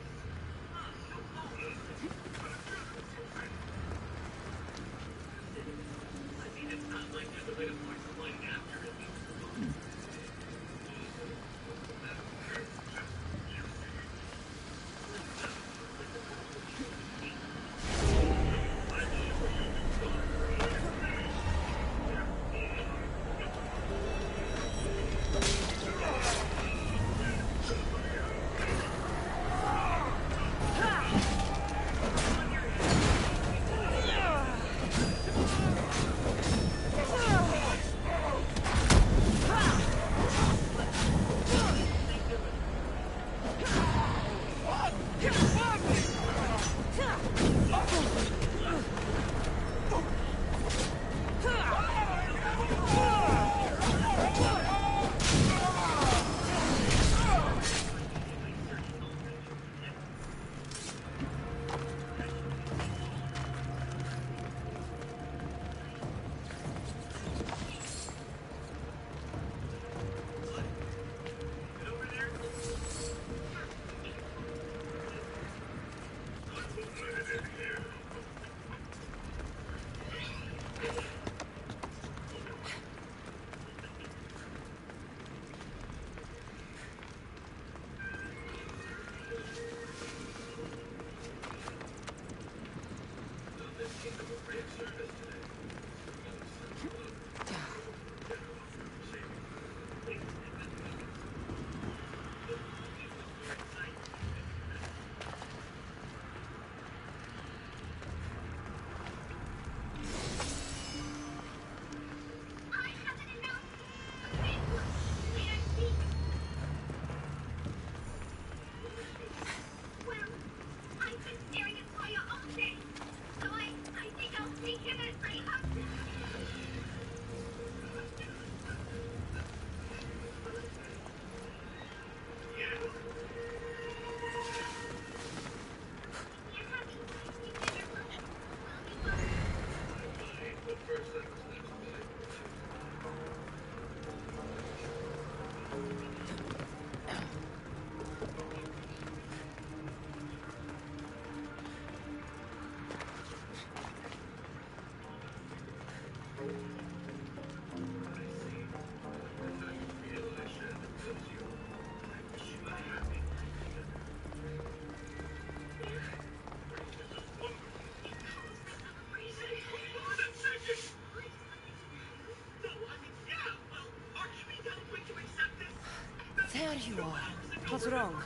There you are. What's wrong?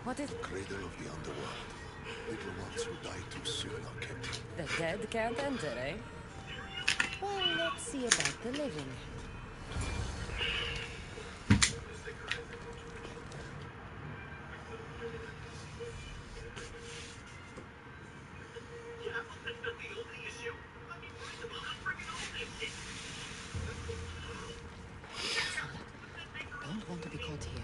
What is... Cradle of the underworld. Little ones who die too soon are kept. The dead can't enter, eh? Well, let's see about the living. Don't want to be caught here.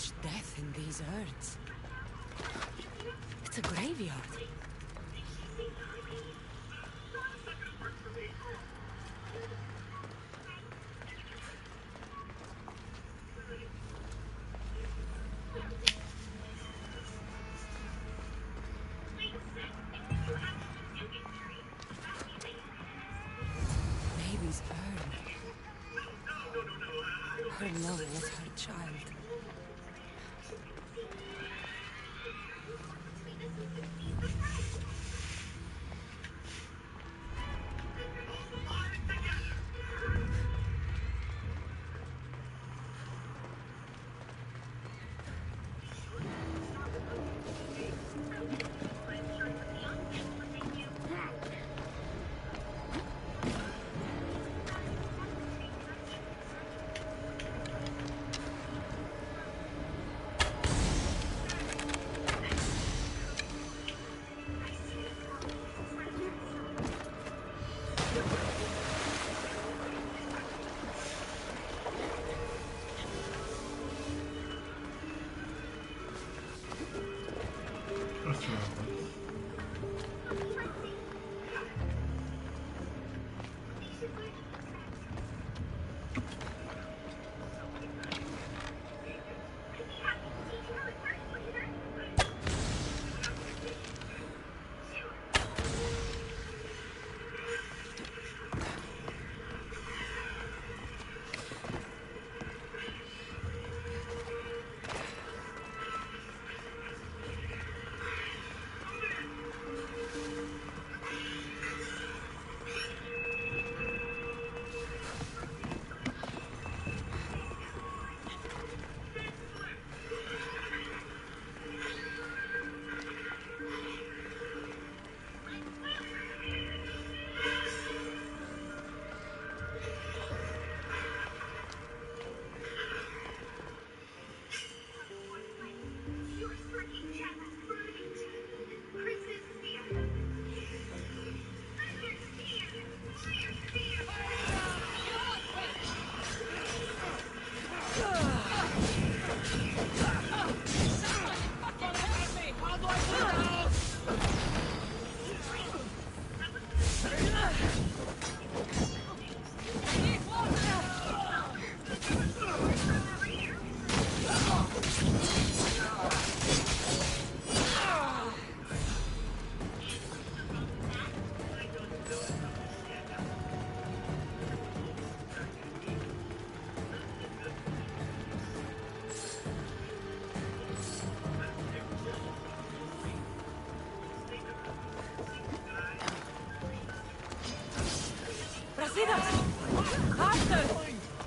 much death in these urns. It's a graveyard. Baby's urn. Her love was her child.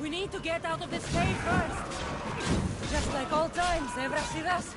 We need to get out of this cave first. Just like old times, eh, Brasidas?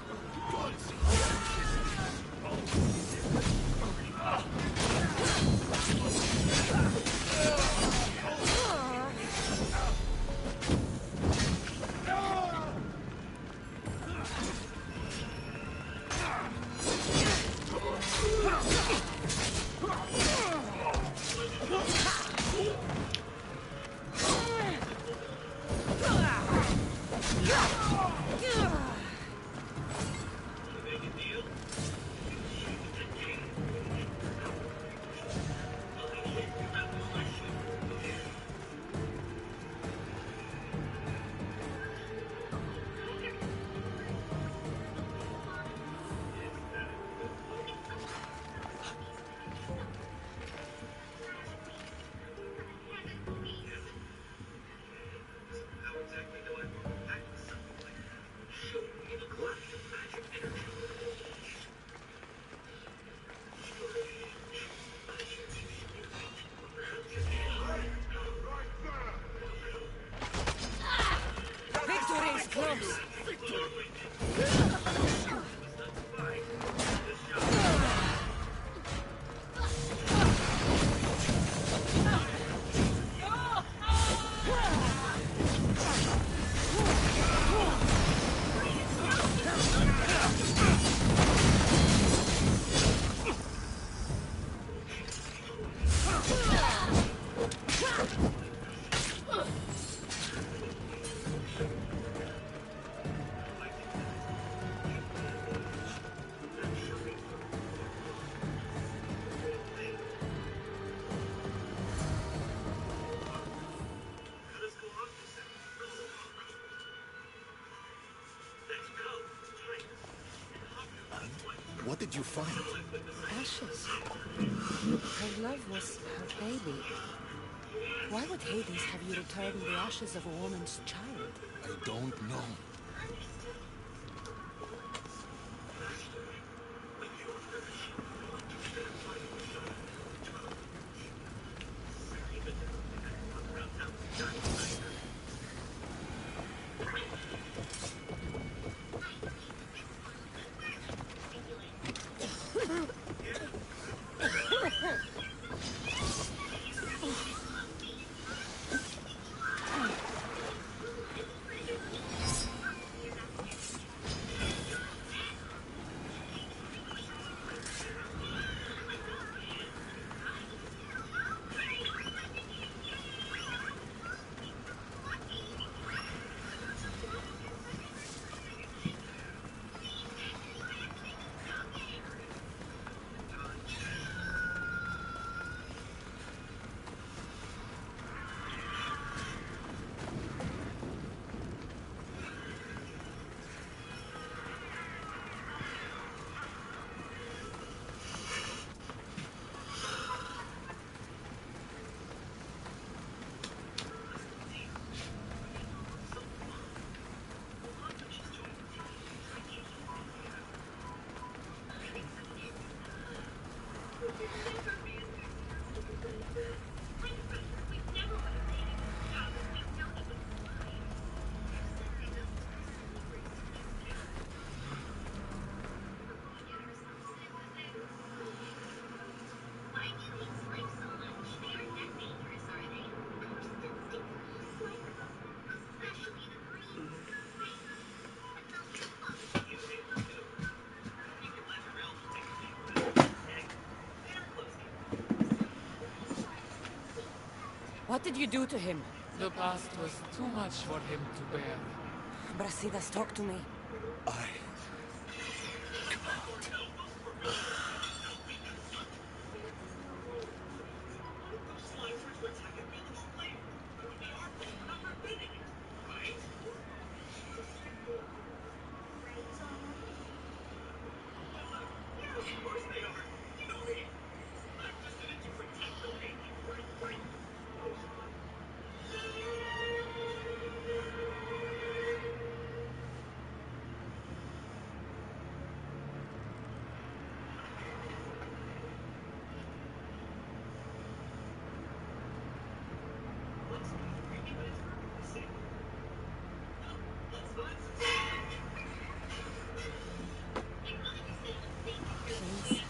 What did you find? Ashes. Her love was her baby. Why would Hades have you return the ashes of a woman's child? I don't know. What did you do to him? The past was too much for him to bear. Brasidas, talk to me. Please.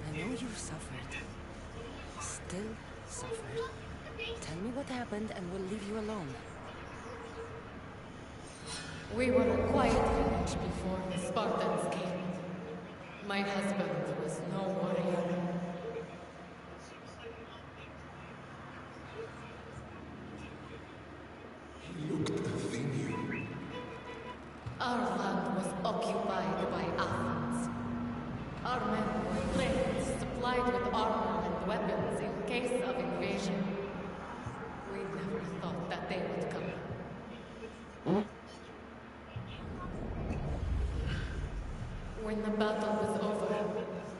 I know you've suffered. Still suffered. Tell me what happened and we'll leave you alone. We were a quiet village before the Spartans came. My husband was no warrior. He looked Athenian. Our land was occupied by Athens. Our men were trained, supplied with armor and weapons in case of invasion. We never thought that they would come. When the battle was over,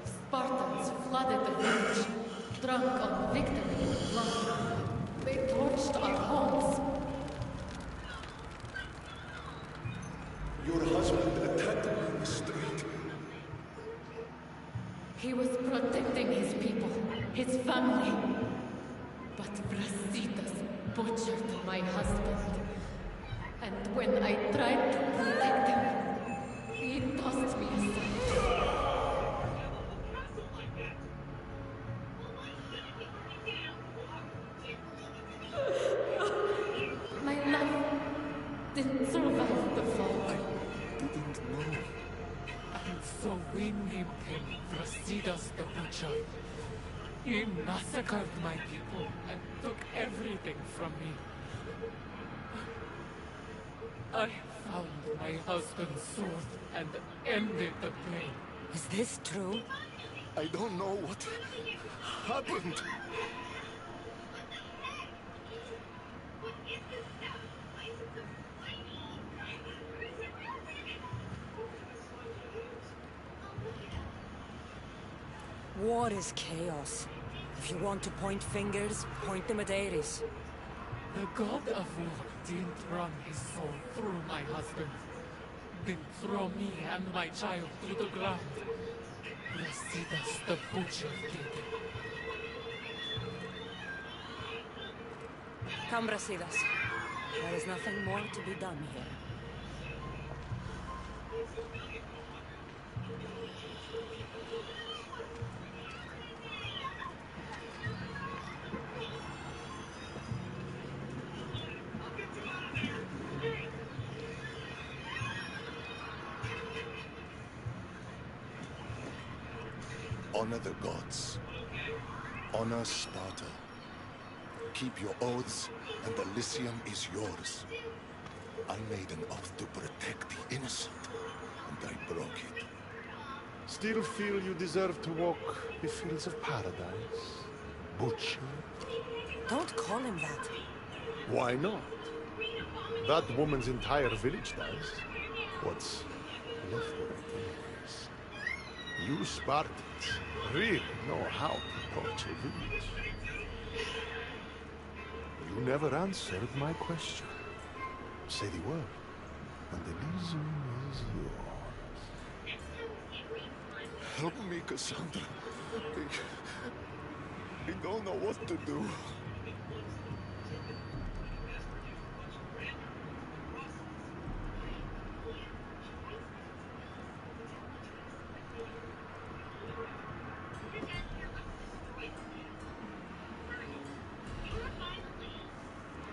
Spartans flooded the village, drunk on victory and blood. They torched our homes. Your husband attacked me in the street. He was protecting his people, his family. But Brasidas butchered my husband. And when I tried to protect him, he tossed me aside. My love didn't survive the fall. I didn't know. And so we named him Brasidas the Butcher. He massacred my people and took everything from me. I found my husband's sword and ended the pain. Is this true? I don't know what happened. War is chaos. If you want to point fingers, point them at Ares. The god of war didn't run his soul through my husband. Didn't throw me and my child to the ground. Brasidas the butcher did. Come, Brasidas. There is nothing more to be done here. Honor the gods. Honor Sparta. Keep your oaths, and Elysium is yours. I made an oath to protect the innocent, and I broke it. Still feel you deserve to walk the fields of paradise, Butcher? Don't call him that. Why not? That woman's entire village does. What's left of it, anyways? You Spartans really know how to torture a village. You never answered my question. Say the word, and Elysium is yours. Help me, Cassandra. I don't know what to do.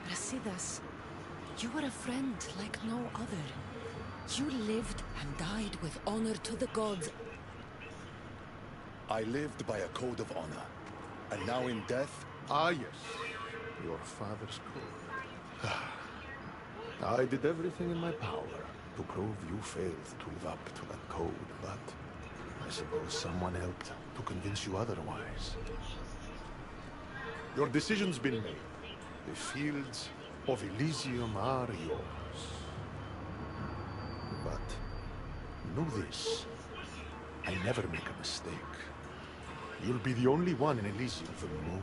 Brasidas, you were a friend like no other. You lived and died with honor to the gods. I lived by a code of honor. And now in death... Ah, yes. Your father's code. I did everything in my power to prove you failed to live up to that code, but I suppose someone helped to convince you otherwise. Your decision's been made. The fields of Elysium are yours. But know this. I never make a mistake. You'll be the only one in Elysium the moment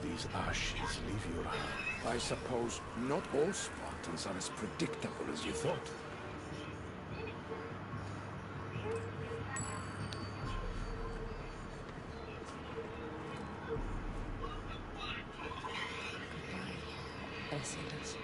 these ashes leave your hand. I suppose not all Spartans are as predictable as you thought. Brasidas.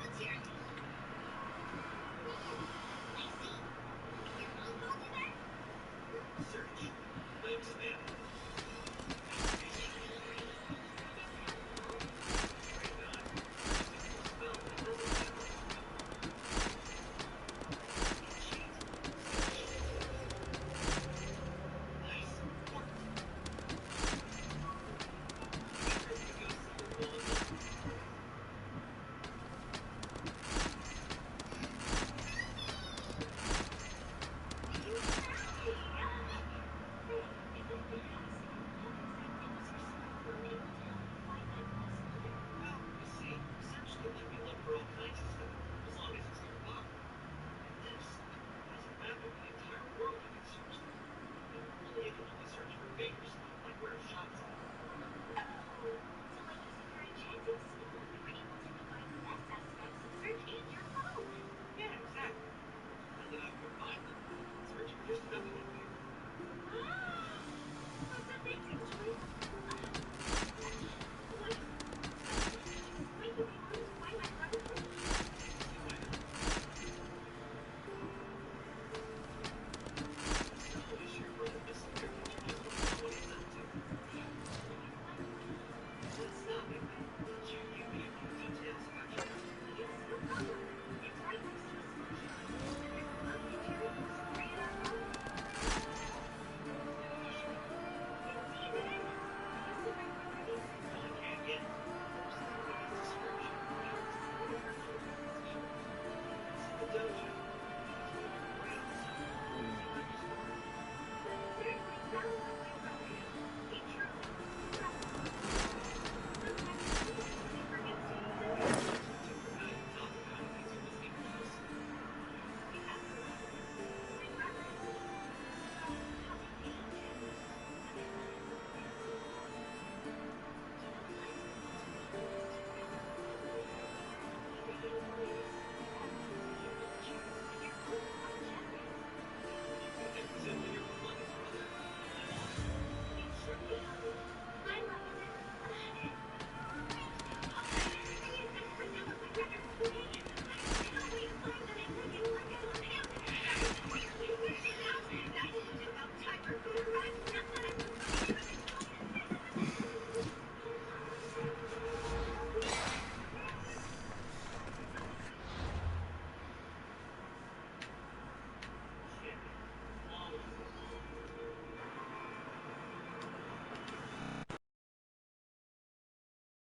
volunteering.